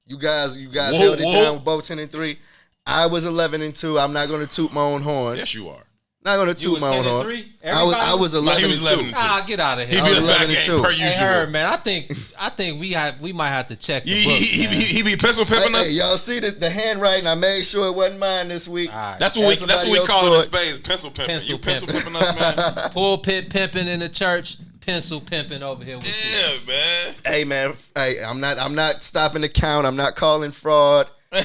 You guys held it down with both 10-3. I was 11-2. I'm not going to toot my own horn. Yes, you are. Not going to toot my own horn. I was 11-2. Ah, get out of here. He beat us back game per usual. Hey, Herb, man, I think we might have to check the books, he be pencil pimping us. Hey, y'all see the handwriting? I made sure it wasn't mine this week. Right. That's what we call it in space. Pencil pimping. You pencil pimping us, man. Pulpit pimping in the church. Pencil pimping over here with you. Yeah, man. Hey, man. Hey, I'm not stopping the count. I'm not calling fraud. I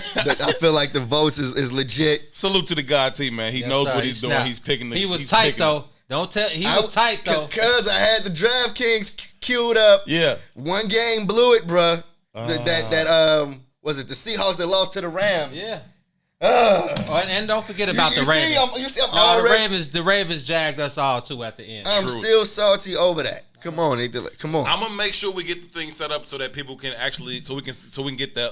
feel like the votes is legit. Salute to the God team, man. He knows what he's doing. He's picking the. He was tight though. Don't tell. He was tight though. Cause I had the DraftKings queued up. Yeah. One game blew it, bruh. That was it the Seahawks that lost to the Rams? Yeah. And don't forget about the Ravens. The Ravens jagged us all too at the end. I'm still salty over that. Come on. I'm gonna make sure we get the thing set up so that people can actually so we can get the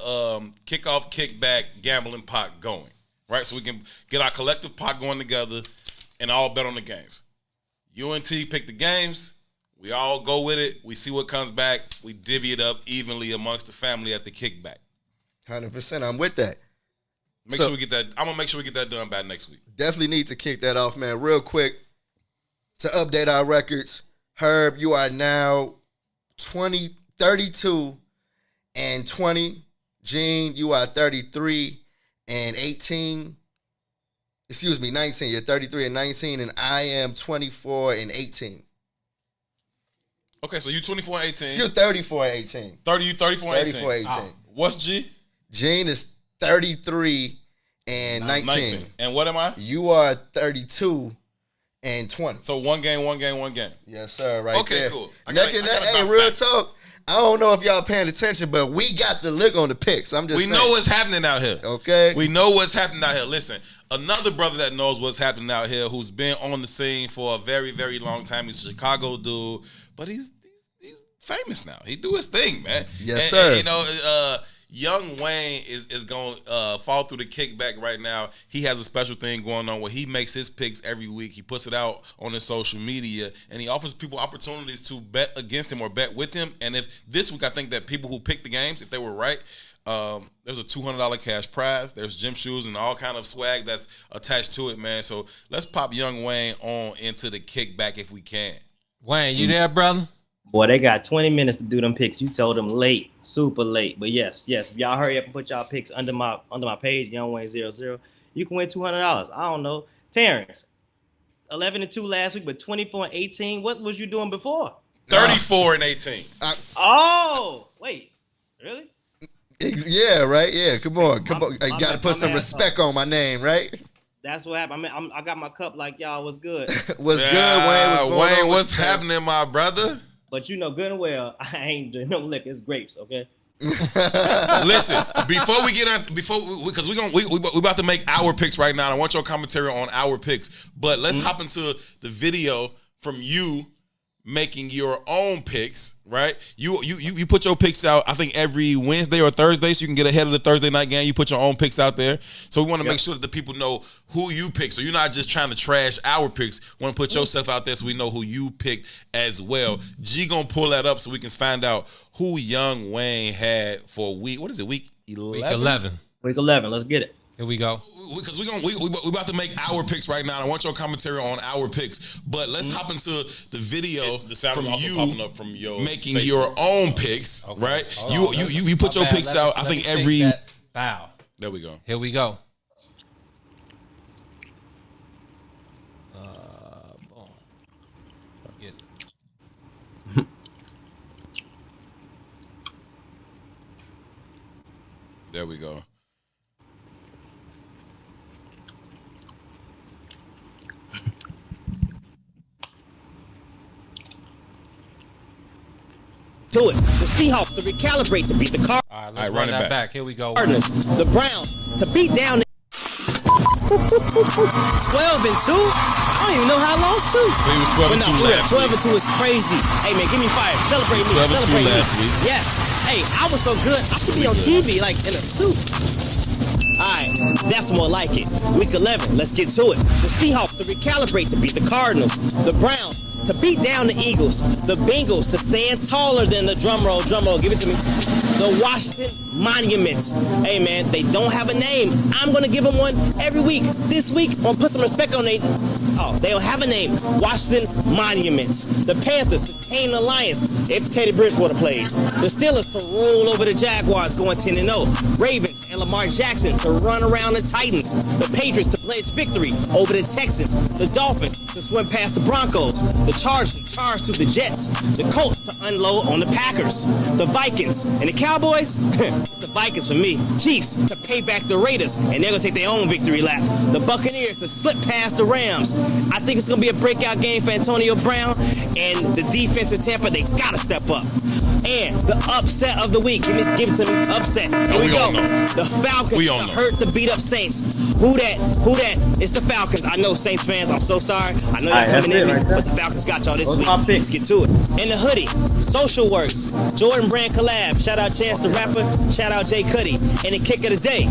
kickoff kickback gambling pot going. Right? So we can get our collective pot going together and all bet on the games. UNT pick the games, we all go with it, we see what comes back, we divvy it up evenly amongst the family at the kickback. 100%. I'm with that. Sure we get that. I'm gonna make sure we get that done by next week. Definitely need to kick that off, man. Real quick to update our records. Herb, you are now 32 and 20. Gene, you are 33 and 18. Excuse me, 19. You're 33 and 19, and I am 24 and 18. Okay, so you 24 and 18. You're 34 and 18. 34 and 18. 34 and 18. What's G? Gene is 33 and 19. And what am I? You are 32 and 20. So one game. Yes, sir. Right there. Okay, cool. Hey, real talk. I don't know if y'all paying attention, but we got the lick on the picks. I'm just saying. We know what's happening out here. Okay. We know what's happening out here. Listen, another brother that knows what's happening out here who's been on the scene for a very, very long time. He's a Chicago dude, but he's famous now. He do his thing, man. Yes, sir. And, you know, Young Wayne is going to fall through the kickback right now. He has a special thing going on where he makes his picks every week. He puts it out on his social media, and he offers people opportunities to bet against him or bet with him. And if this week, I think that people who picked the games, if they were right, there's a $200 cash prize. There's gym shoes and all kind of swag that's attached to it, man. So let's pop Young Wayne on into the kickback if we can. Wayne, you there, brother? Boy, they got 20 minutes to do them picks. You told them late, super late. But yes, if y'all hurry up and put y'all picks under my page, Young Wayne 00, you can win $200. I don't know. Terrence, 11-2 last week, but 24 and 18. What was you doing before? 34 and 18. Oh, wait, really? Yeah, right. Yeah, come on. I got to put some respect on my name, right? That's what happened. I mean, I got my cup like y'all. What's good? What's good, Wayne? What's happening, my brother? But you know good and well, I ain't doing no liquor. It's grapes, okay? Listen, before we get on, because we about to make our picks right now. I want your commentary on our picks, but let's hop into the video from you making your own picks, right? You put your picks out, I think every Wednesday or Thursday, so you can get ahead of the Thursday night game. You put your own picks out there. So we want to make sure that the people know who you pick. So you're not just trying to trash our picks. You want to put yourself out there so we know who you picked as well. G gonna pull that up so we can find out who Young Wayne had for week 11? Week 11. Let's get it. Here we go. Because we about to make our picks right now. I want your commentary on our picks, but let's hop into the video The sound from is also you popping up from your making Facebook. your own picks, Okay. right? Hold on. You put your picks out. I think every. Bow. There we go. Here we go. Boom. Get it. There we go. To it. The Seahawks to recalibrate to beat the All right, let's run that back. Here we go. Cardinals. The Browns to beat down the 12-2. I don't even know how I lost two. So he was 12 and 2 last 12 and 2 is crazy. Hey man, give me fire. Celebrate me. 12 and 2 Celebrate me. last week. Yes. Hey, I was so good. I should be on TV like in a suit. Alright, that's more like it. Week 11, let's get to it. The Seahawks to recalibrate to beat the Cardinals. The Browns to beat down the Eagles. The Bengals to stand taller than the drumroll, give it to me. The Washington Monuments. Hey man, they don't have a name. I'm gonna give them one every week. This week, I'm gonna put some respect on it. Oh, they don't have a name. Washington Monuments. The Panthers to tame the Lions if Teddy Bridgewater plays. The Steelers to roll over the Jaguars going 10-0. Ravens and Lamar Jackson to run around the Titans. The Patriots to pledge victory over the Texans. The Dolphins to swim past the Broncos. The Chargers to charge to the Jets. The Colts to unload on the Packers. The Vikings and the Cowboys. The Vikings for me. Chiefs to pay back the Raiders, and they're gonna take their own victory lap. The Buccaneers to slip past the Rams. I think it's gonna be a breakout game for Antonio Brown, and the defense in Tampa, they gotta step up. And the upset of the week. Give it to me. Upset. Here we go. The Falcons to hurt the beat up Saints. Who that? It's the Falcons. I know Saints fans. I'm so sorry. I know they're coming in, but the Falcons got y'all this week. Let's get to it. In the hoodie, Social Works, Jordan Brand collab. Shout out Chance the Rapper. Shout out Jay Cuddy. And the kick of the day.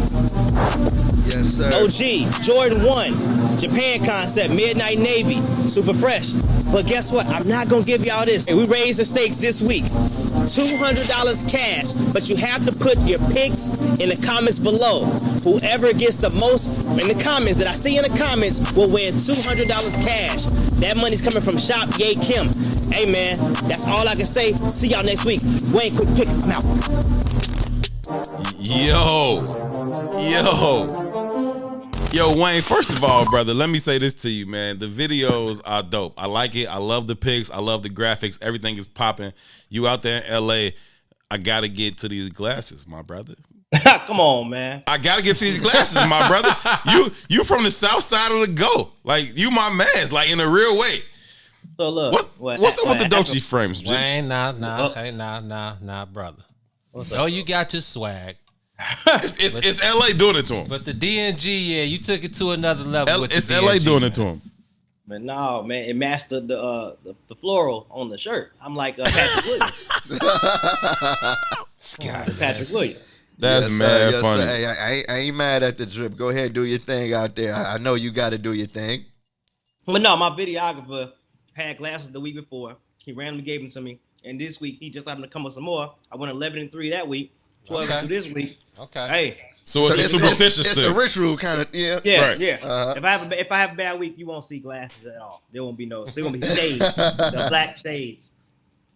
Yes, sir. OG, Jordan 1, Japan Concept, Midnight Navy, super fresh. But guess what? I'm not going to give y'all this. We raised the stakes this week. $200 cash, but you have to put your picks in the comments below. Whoever gets the most in the comments that I see in the comments will win $200 cash. That money's coming from Shop Ye Kim. Hey, man, that's all I can say. See y'all next week. Wayne, quick pick. I'm out. Yo, Wayne, first of all, brother, let me say this to you, man. The videos are dope. I like it. I love the pics. I love the graphics. Everything is popping. You out there in LA, I got to get to these glasses, my brother. Come on, man. I got to get to these glasses, my brother. You from the south side of the go. Like, you my man, like in a real way. So look. What's up with the Dolce frames, Jim? Wayne, nah, brother. Oh, you got your swag. It's LA doing it to him. But the DNG, yeah, you took it to another level. It's LA doing it to him. But no, man, it matched the floral on the shirt. I'm like Patrick Williams. Patrick Williams. That's mad funny. Hey, I ain't mad at the drip. Go ahead, do your thing out there. I know you got to do your thing. But no, my videographer had glasses the week before. He randomly gave them to me, and this week he just happened to come with some more. I went 11-3 that week. 12-2 this week. Okay. Hey. So it's superstitious it's still. a ritual kind of, yeah. Yeah, right. yeah. Uh-huh. If I have a bad week, you won't see glasses at all. There won't be no. So they're gonna be shades, the black shades.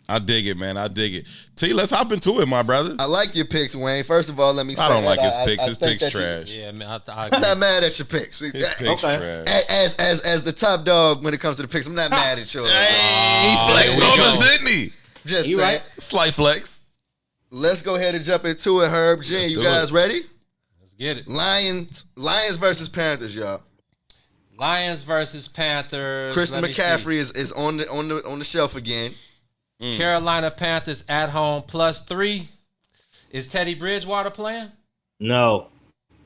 I dig it, man. I dig it. T, let's hop into it, my brother. I like your picks, Wayne. First of all, let me say I don't like his I picks. His think picks that trash. Yeah, man, I'm not mad at your picks. His picks trash. As the top dog when it comes to the picks, I'm not mad at yours. Hey, he flexed on us, didn't he? Just You saying. right? Slight flex. Let's go ahead and jump into it, Herb. Gene, you guys ready? Let's get it. Lions versus Panthers, y'all. Lions versus Panthers. Christian Let me McCaffrey is on the shelf again. see. Carolina Panthers at home +3. Is Teddy Bridgewater playing? No.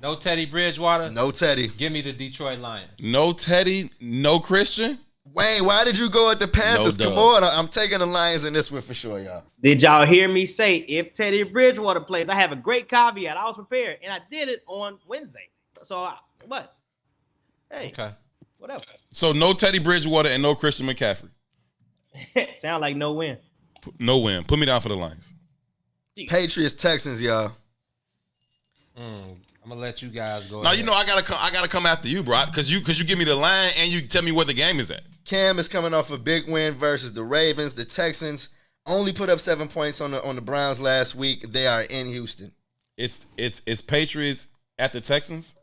No Teddy Bridgewater. No Teddy. Give me the Detroit Lions. No Teddy, no Christian. Wayne, why did you go at the Panthers? No Come dub. on, I'm taking the Lions in this one for sure, y'all. Did y'all hear me say if Teddy Bridgewater plays? I have a great caveat. I was prepared, and I did it on Wednesday. So what? Hey, Okay. whatever. So no Teddy Bridgewater and no Christian McCaffrey. Sound like no win. No win. Put me down for the Lions. Patriots, Texans, y'all. I'm I'm gonna let you guys go. Now you know I gotta come after you, bro, because you give me the line and you tell me where the game is at. Cam is coming off a big win versus the Ravens. The Texans only put up 7 points on the Browns last week. They are in Houston. It's Patriots at the Texans.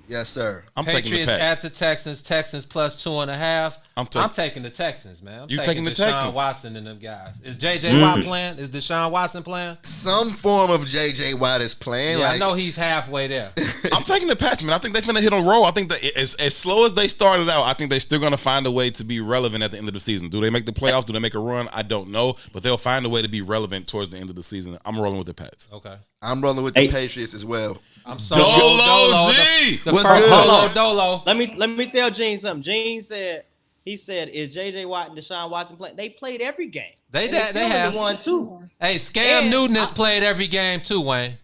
Yes, sir. I'm taking the Patriots Pats. at the Texans. Texans plus 2.5. I'm taking the Texans, man. You taking the Texans? Deshaun Watson and them guys. Is J.J. Watt playing? Is Deshaun Watson playing? Some form of J.J. Watt is playing. Yeah, like, I know he's halfway there. I'm taking the Pats, man. I think they're finna hit a roll. I think that as slow as they started out, I think they're still gonna find a way to be relevant at the end of the season. Do they make the playoffs? Do they make a run? I don't know, but they'll find a way to be relevant towards the end of the season. I'm rolling with the Pats. Okay. I'm rolling with the Patriots as well. I'm so Dolo G. What's good? Dolo. Let me tell Gene something. Gene said, is J.J. Watt and Deshaun Watson playing? They played every game. They still have won 2. Hey, Scam Newton has played every game too, Wayne.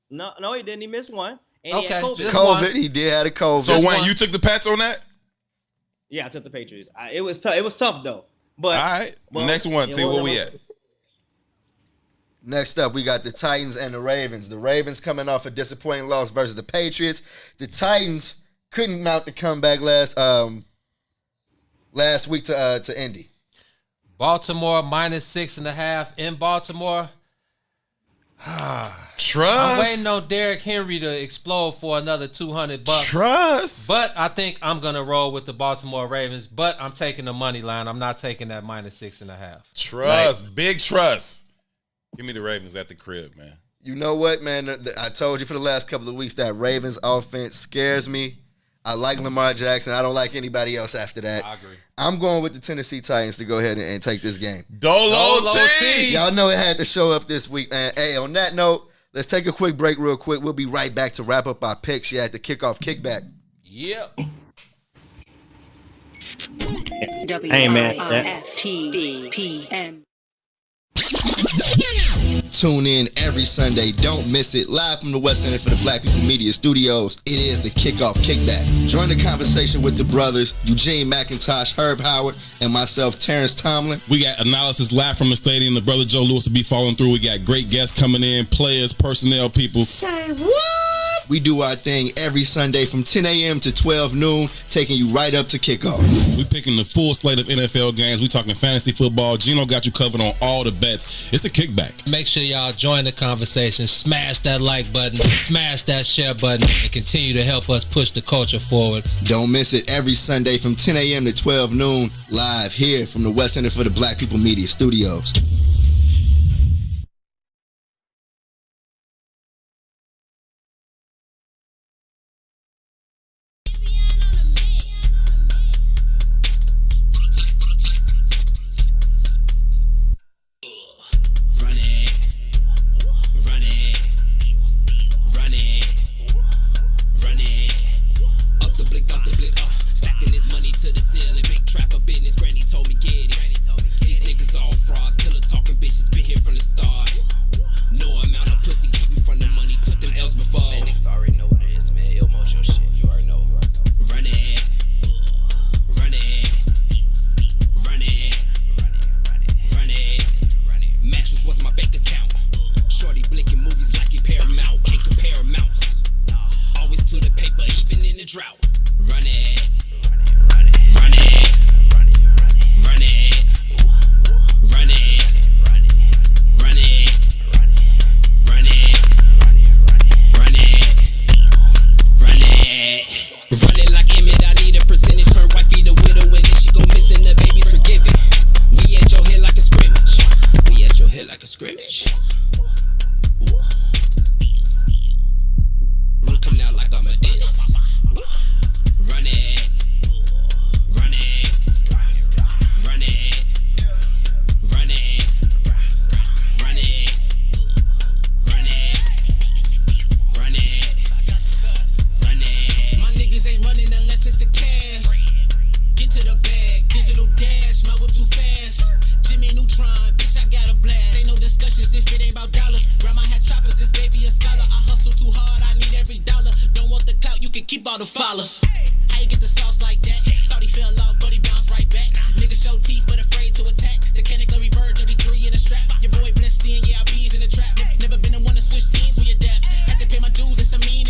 No, he didn't. He missed one. And Okay, he had COVID. just COVID. He did have a COVID. So Wayne, you took the Pats on that? Yeah, I took the Patriots. It was tough. It was tough though. But All right. well, Next one. you T, know, where we at? Next up, we got the Titans and the Ravens. The Ravens coming off a disappointing loss versus the Patriots. The Titans couldn't mount the comeback last week to Indy. Baltimore minus 6.5 in Baltimore. Trust. I'm waiting on Derrick Henry to explode for another $200. Trust. But I think I'm gonna roll with the Baltimore Ravens. But I'm taking the money line. I'm not taking that minus 6.5. Trust. Big trust. Give me the Ravens at the crib, man. You know what, man? I told you for the last couple of weeks that Ravens offense scares me. I like Lamar Jackson. I don't like anybody else after that. I agree. I'm going with the Tennessee Titans to go ahead and take this game. Dolo T. Y'all know it had to show up this week, man. Hey, on that note, let's take a quick break real quick. We'll be right back to wrap up our picks here at the Kickoff Kickback. Yep. Hey, man. WIFTVPM. Tune in every Sunday. Don't miss it. Live from the West Center for the Black People Media Studios. It is the Kickoff Kickback. Join the conversation with the brothers, Eugene, McIntosh, Herb Howard, and myself, Terrence Tomlin. We got analysis live from the stadium. The brother Joe Lewis will be following through. We got great guests coming in, players, personnel, people. Say what? We do our thing every Sunday from 10 a.m. to 12 noon, taking you right up to kickoff. We picking the full slate of NFL games. We talking fantasy football. Gino got you covered on all the bets. It's a kickback. Make sure y'all join the conversation. Smash that like button. Smash that share button. And continue to help us push the culture forward. Don't miss it every Sunday from 10 a.m. to 12 noon, live here from the West Center for the Black People Media Studios. Never been the one to switch teams, we adapt. Had to pay my dues and some mean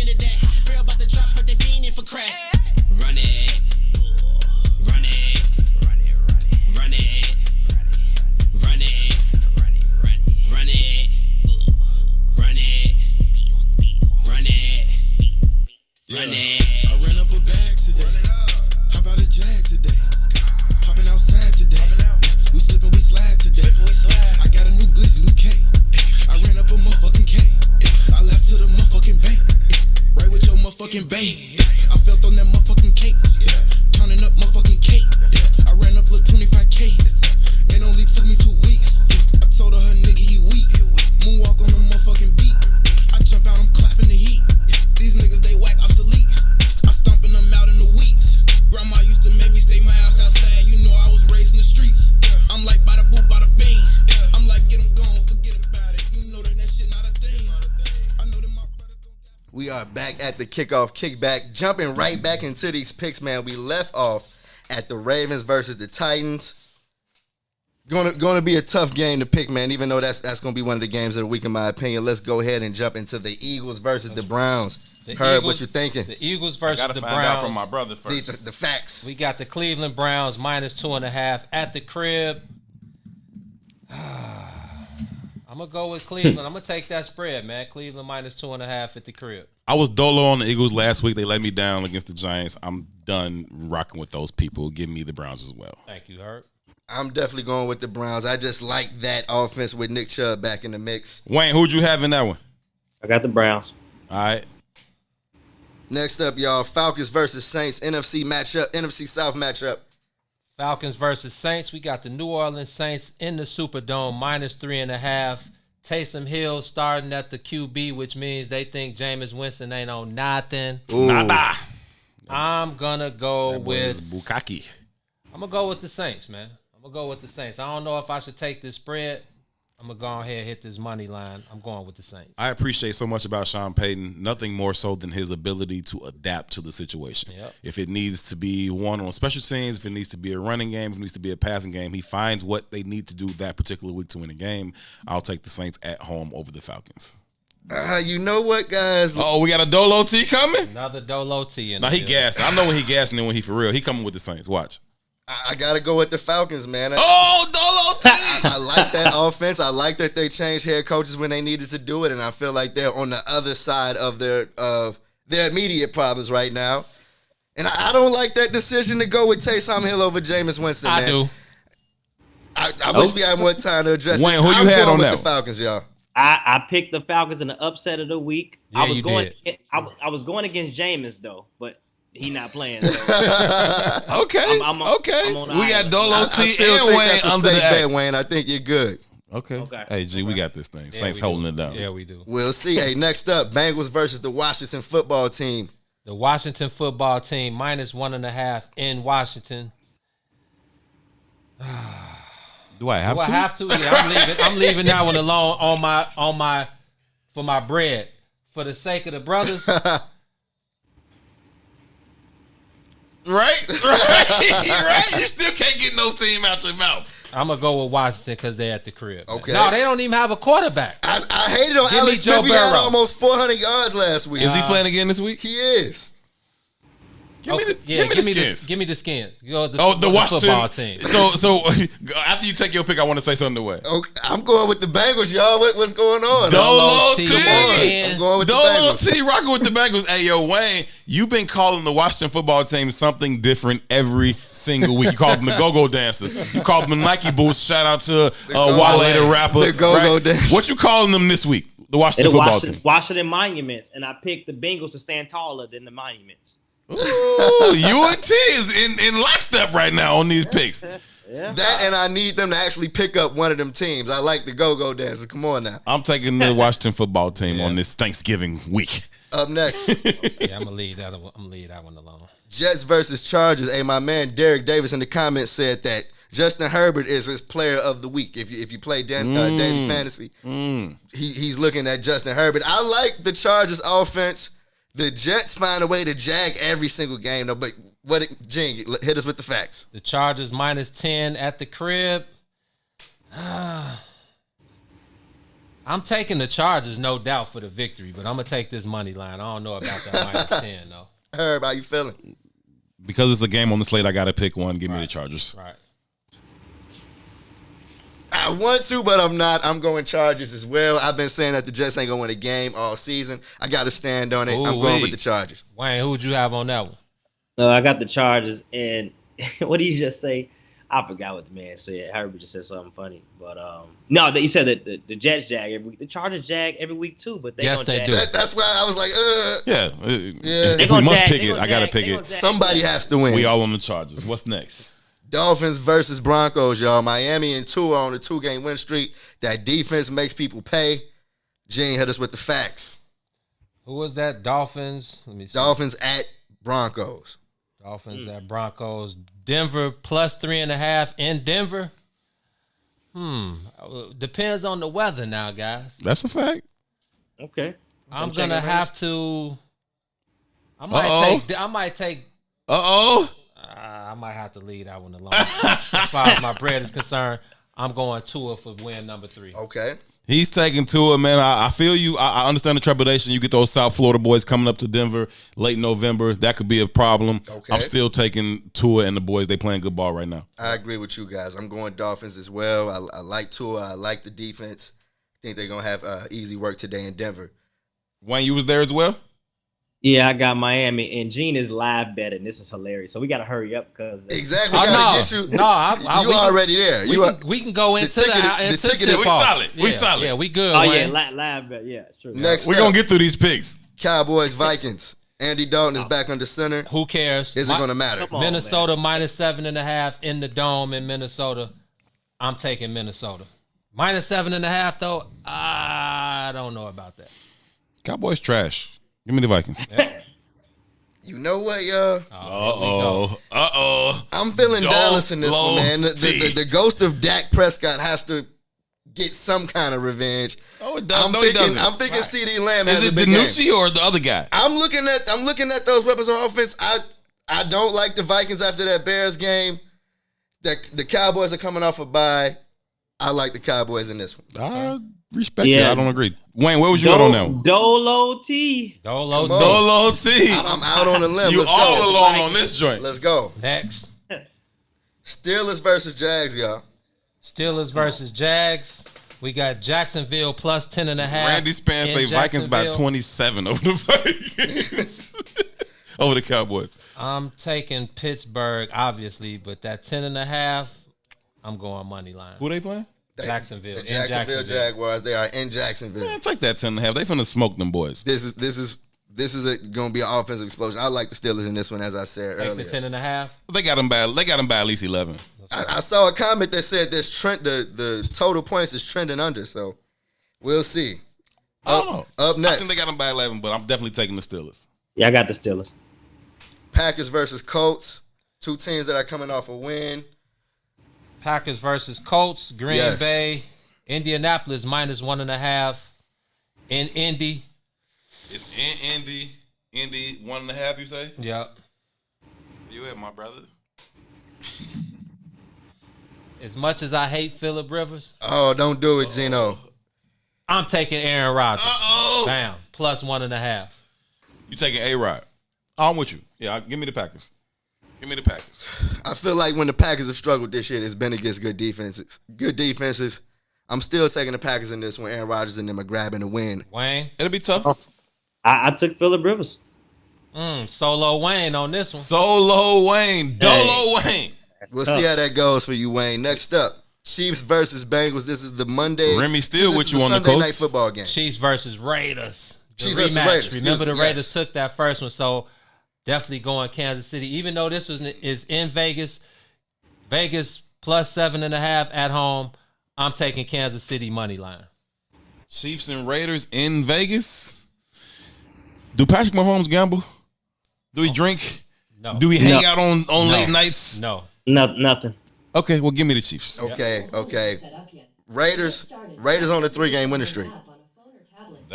are back at the Kickoff Kickback, jumping right back into these picks, man. We left off at the Ravens versus the Titans. Going to be a tough game to pick, man, even though that's going to be one of the games of the week, in my opinion. Let's go ahead and jump into the Eagles versus the Browns. Herb, what you thinking? The Eagles versus the Browns. I got to find out from my brother first. The facts. We got the Cleveland Browns minus 2.5 at the crib. I'm going to go with Cleveland. I'm going to take that spread, man. Cleveland minus 2.5 at the crib. I was dolo on the Eagles last week. They let me down against the Giants. I'm done rocking with those people. Give me the Browns as well. Thank you, Herb. I'm definitely going with the Browns. I just like that offense with Nick Chubb back in the mix. Wayne, who'd you have in that one? I got the Browns. All right. Next up, y'all, Falcons versus Saints, NFC South matchup. Falcons versus Saints. We got the New Orleans Saints in the Superdome, minus 3.5. Taysom Hill starting at the QB, which means they think Jameis Winston ain't on nothing. Nada. I'm gonna go with Bukaki. I'm gonna go with the Saints, man. I'm gonna go with the Saints. I don't know if I should take this spread. I'm gonna go ahead and hit this money line. I'm going with the Saints. I appreciate so much about Sean Payton. Nothing more so than his ability to adapt to the situation. Yep. If it needs to be one on special teams, if it needs to be a running game, if it needs to be a passing game, he finds what they need to do that particular week to win a game. I'll take the Saints at home over the Falcons. You know what, guys? Oh, we got a Dolo T coming? Another Dolo T. Now, he gassed. I know when he gassing and when he for real. He coming with the Saints. Watch. I got to go with the Falcons, man. Oh, Dolo T! I like that offense. I like that they changed head coaches when they needed to do it, and I feel like they're on the other side of their immediate problems right now. And I don't like that decision to go with Taysom Hill over Jameis Winston, man. I do. I wish we had more time to address Wayne, it. who you had on that the Falcons, y'all. I picked the Falcons in the upset of the week. Yeah, I was you going. did. I was going against Jameis though, but he not playing. So. Okay. Okay. We got Dolo T and Wayne under the bet, Wayne. I think you're good. Okay. Hey, G, we got this thing. Saints holding it down. Yeah, we do. We'll see. Hey, next up, Bengals versus the Washington football team. The Washington football team minus 1.5 in Washington. Do I have Do to? I have to? Yeah, I'm leaving that one alone for my bread. For the sake of the brothers. Right? Right? You still can't get no team out your mouth. I'm going to go with Washington because they're at the crib. Okay. No, they don't even have a quarterback. I hated on Give me Alex Joe Smith. He had Burrow. almost 400 yards last week. Is he playing again this week? He is. Give me the skins. Give me the skins. Go the Washington football team. So after you take your pick, I want to say something away. Okay, I'm going with the Bengals, y'all. What's going on? Dolo T. I'm going with the Dolo Bengals. T. Rocking with the Bengals. Hey, yo, Wayne, you've been calling the Washington football team something different every single week. You called them the go-go dancers. You called them the Nike boots. Shout out to Wale the rapper. The go-go dancers. What you calling them this week? The Washington football team. Washington Monuments, and I picked the Bengals to stand taller than the Monuments. Ooh, UNT is in lockstep right now on these picks. Yeah. That and I need them to actually pick up one of them teams. I like the go-go dancers. Come on now. I'm taking the Washington football team on this Thanksgiving week. Up next, Yeah, I'm gonna leave that one alone. Jets versus Chargers. Hey, my man Derek Davis in the comments said that Justin Herbert is his player of the week. If you play daily fantasy, he's looking at Justin Herbert. I like the Chargers offense. The Jets find a way to jag every single game, though. But Gene, hit us with the facts. The Chargers minus 10 at the crib. I'm taking the Chargers, no doubt, for the victory, but I'm going to take this money line. I don't know about that minus 10, though. Herb, how you feeling? Because it's a game on the slate, I got to pick one. Give me the Chargers. Right. I want to, but I'm not. I'm going Chargers as well. I've been saying that the Jets ain't going to win a game all season. I got to stand on it. I'm going with the Chargers. Wayne, who would you have on that one? No, I got the Chargers, and what did you just say? I forgot what the man said. Herbert just said something funny, but no, you said that the Jets jag every week. The Chargers jag every week too, but they yes, they do. That's why I was like, yeah. Yeah. If we must pick it, I got to pick it. Somebody has to win. We all on the Chargers. What's next? Dolphins versus Broncos, y'all. Miami and Tua on a 2-game win streak. That defense makes people pay. Gene hit us with the facts. Who was that? Dolphins. Let me see. Dolphins at Broncos. Dolphins at Broncos. Denver plus 3.5 in Denver. Depends on the weather now, guys. That's a fact. Okay. I'm gonna have to I might take. I might have to leave that one alone. As far as my bread is concerned, I'm going Tua for win number 3. Okay. He's taking Tua, man. I feel you. I understand the trepidation. You get those South Florida boys coming up to Denver late November. That could be a problem. Okay. I'm still taking Tua and the boys. They playing good ball right now. I agree with you guys. I'm going Dolphins as well. I like Tua. I like the defense. I think they're going to have easy work today in Denver. Wayne, you was there as well? Yeah, I got Miami, and Gene is live betting. This is hilarious. So we got to hurry up because exactly. We got to get you. No, you already there. We can go into the ticket is we solid. Yeah, we solid. Yeah, we good. Oh Wayne. yeah, live bet. Yeah, it's true. Next, we're gonna get through these picks. Cowboys, Vikings. Andy Dalton is back under center. Who cares? Is it going to matter? Come on, Minnesota -7.5 in the dome in Minnesota. I'm taking Minnesota. -7.5 though. I don't know about that. Cowboys trash. Give me the Vikings. You know what, y'all? Uh-oh. I'm feeling Dallas in this one, man. The ghost of Dak Prescott has to get some kind of revenge. Oh, it does. I'm thinking CeeDee Lamb Is has it a big game. DiNucci or the other guy? I'm looking at those weapons on offense. I don't like the Vikings after that Bears game. The Cowboys are coming off a bye. I like the Cowboys in this one. I respect it. I don't agree. Wayne, where was you at on that one? Dolo T. I'm out on a limb. You Let's all go. alone on this joint. Let's go. Next. Steelers versus Jags, y'all. Steelers versus Jags. We got Jacksonville +10.5. Randy Span say Vikings by 27 over the Vikings. Over the Cowboys. I'm taking Pittsburgh, obviously, but that 10.5, I'm going money line. Who they playing? Jacksonville. The Jacksonville Jaguars. They are in Jacksonville. Man, take that 10.5. They finna smoke them boys. This is going to be an offensive explosion. I like the Steelers in this one, as I said earlier. Take the 10.5. They got them by at least 11. I saw a comment that said this trend, the total points is trending under, so we'll see. Up next. I think they got them by 11, but I'm definitely taking the Steelers. Yeah, I got the Steelers. Packers versus Colts. Two teams that are coming off a win. Packers versus Colts. Green Bay. Indianapolis -1.5. In Indy. It's in Indy. Indy 1.5, you say? Yep. You at, my brother. As much as I hate Phillip Rivers. Oh, don't do it, Gino. I'm taking Aaron Rodgers. Bam. +1.5. You taking A-Rod. I'm with you. Yeah, give me the Packers. Give me the Packers. I feel like when the Packers have struggled this year, it's been against good defenses. I'm still taking the Packers in this one. Aaron Rodgers and them are grabbing the win. Wayne? It'll be tough. I took Phillip Rivers. Solo Wayne on this one. Solo Wayne. Dolo Wayne. We'll see how that goes for you, Wayne. Next up, Chiefs versus Bengals. This is the Monday. Remy still with you on the Sunday coast. night football game. Chiefs versus Raiders. The Chiefs rematch. versus Raiders. Remember the Yes. Raiders took that first one, so definitely going Kansas City. Even though this is in Vegas, Vegas +7.5 at home. I'm taking Kansas City money line. Chiefs and Raiders in Vegas. Do Patrick Mahomes gamble? Do he drink? No. Do we hang out on late nights? No. Nothing. Okay, well, give me the Chiefs. Okay. Raiders on a 3-game winning streak.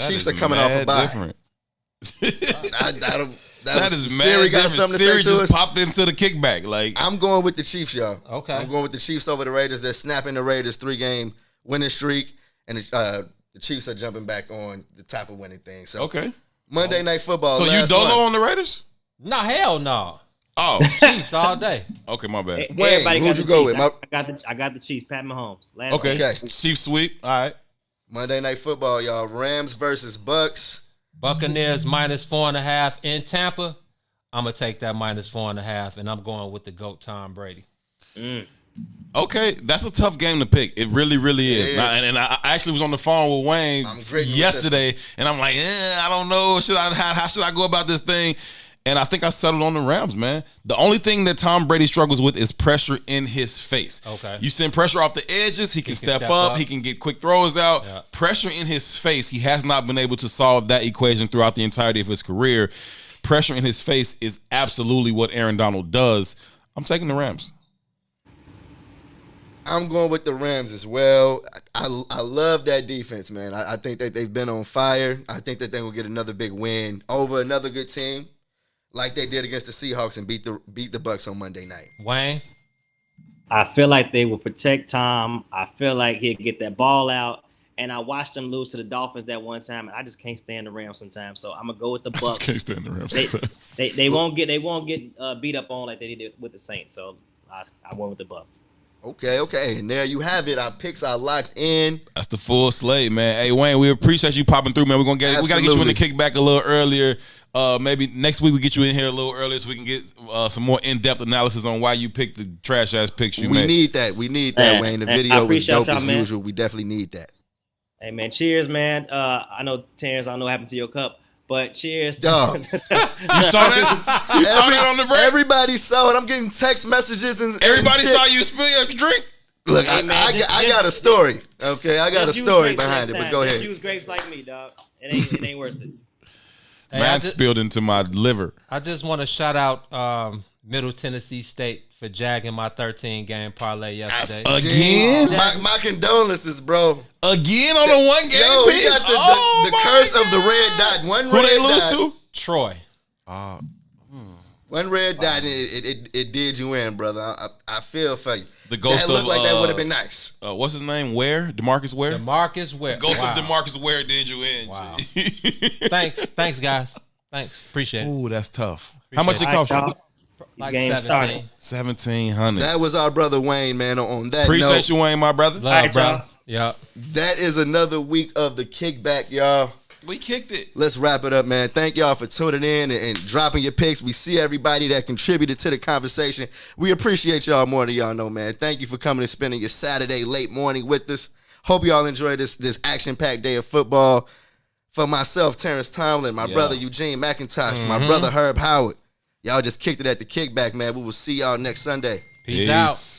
Chiefs are coming off a bye. Different. That is Siri mad got different. something to Siri say to just us? popped into the kickback. Like, I'm going with the Chiefs, y'all. Okay. I'm going with the Chiefs over the Raiders. They're snapping the Raiders' 3-game winning streak, and the Chiefs are jumping back on the type of winning thing. So okay. Monday Night Football. So you last dolo one. on the Raiders? No, hell no. Oh. Chiefs all day. Okay, my bad. Wayne, Everybody who'd got you the go Chiefs. with? I got the Chiefs. Pat Mahomes. Last Okay. week. Okay. Chiefs sweep. All right. Monday Night Football, y'all. Rams versus Bucks. Buccaneers -4.5 in Tampa. I'm going to take that -4.5, and I'm going with the GOAT Tom Brady. Okay, that's a tough game to pick. It really, really is. is. And I actually was on the phone with Wayne yesterday, and I'm like, I don't know. How should I go about this thing? And I think I settled on the Rams, man. The only thing that Tom Brady struggles with is pressure in his face. Okay. You send pressure off the edges, he can step up, he can get quick throws out. Yeah. Pressure in his face, he has not been able to solve that equation throughout the entirety of his career. Pressure in his face is absolutely what Aaron Donald does. I'm taking the Rams. I'm going with the Rams as well. I love that defense, man. I think that they've been on fire. I think that they're going to get another big win over another good team. like they did against the Seahawks and beat the Bucks on Monday night? Wayne? I feel like they will protect Tom. I feel like he'll get that ball out. And I watched them lose to the Dolphins that one time, and I just can't stand the Rams sometimes. So I'm gonna go with the Bucks. Can't stand the Rams sometimes. They won't get beat up on like they did with the Saints. So I went with the Bucks. Okay. And there you have it. Our picks are locked in. That's the full slate, man. Hey, Wayne, we appreciate you popping through, man. We gotta get you in the kickback a little earlier. Maybe next week we get you in here a little earlier so we can get some more in-depth analysis on why you picked the trash ass picks you made. We need that, Wayne. The video was dope as usual. We definitely need that. Hey man, cheers, man. I know Terrence, I don't know what happened to your cup, but cheers. Dog. You saw that? You saw that on the break? Everybody saw it. I'm getting text messages and everybody shit. saw you spill your drink. Look, hey, I got a story. Okay, I got a story behind it, but go ahead. Use grapes like me, dog. It ain't worth it. Hey, Man spilled into my liver. I just want to shout out Middle Tennessee State for jagging my 13-game parlay yesterday. Again? My condolences, bro. Again on the one game? Yo, we got the curse of the red dot. Who they lose to? Troy. One red dot, it did you in, brother. I feel for you. The ghost that looked like that would have been nice. What's his name? Ware? DeMarcus Ware? DeMarcus Ware. The ghost of DeMarcus Ware did you in. Wow. Thanks, guys. Thanks. Appreciate it. Ooh, that's tough. How much it cost you? Like Game 17. 1,700. That was our brother Wayne, man. On that Appreciate note, you, Wayne, my brother. Love, bro. Yeah. that is another week of the kickback, y'all. We kicked it. Let's wrap it up, man. Thank y'all for tuning in and dropping your picks. We see everybody that contributed to the conversation. We appreciate y'all more than y'all know, man. Thank you for coming and spending your Saturday late morning with us. Hope y'all enjoy this action-packed day of football. For myself, Terrence Tomlin, my brother Eugene McIntosh, my brother Herb Howard. Y'all just kicked it at the kickback, man. We will see y'all next Sunday. Peace out.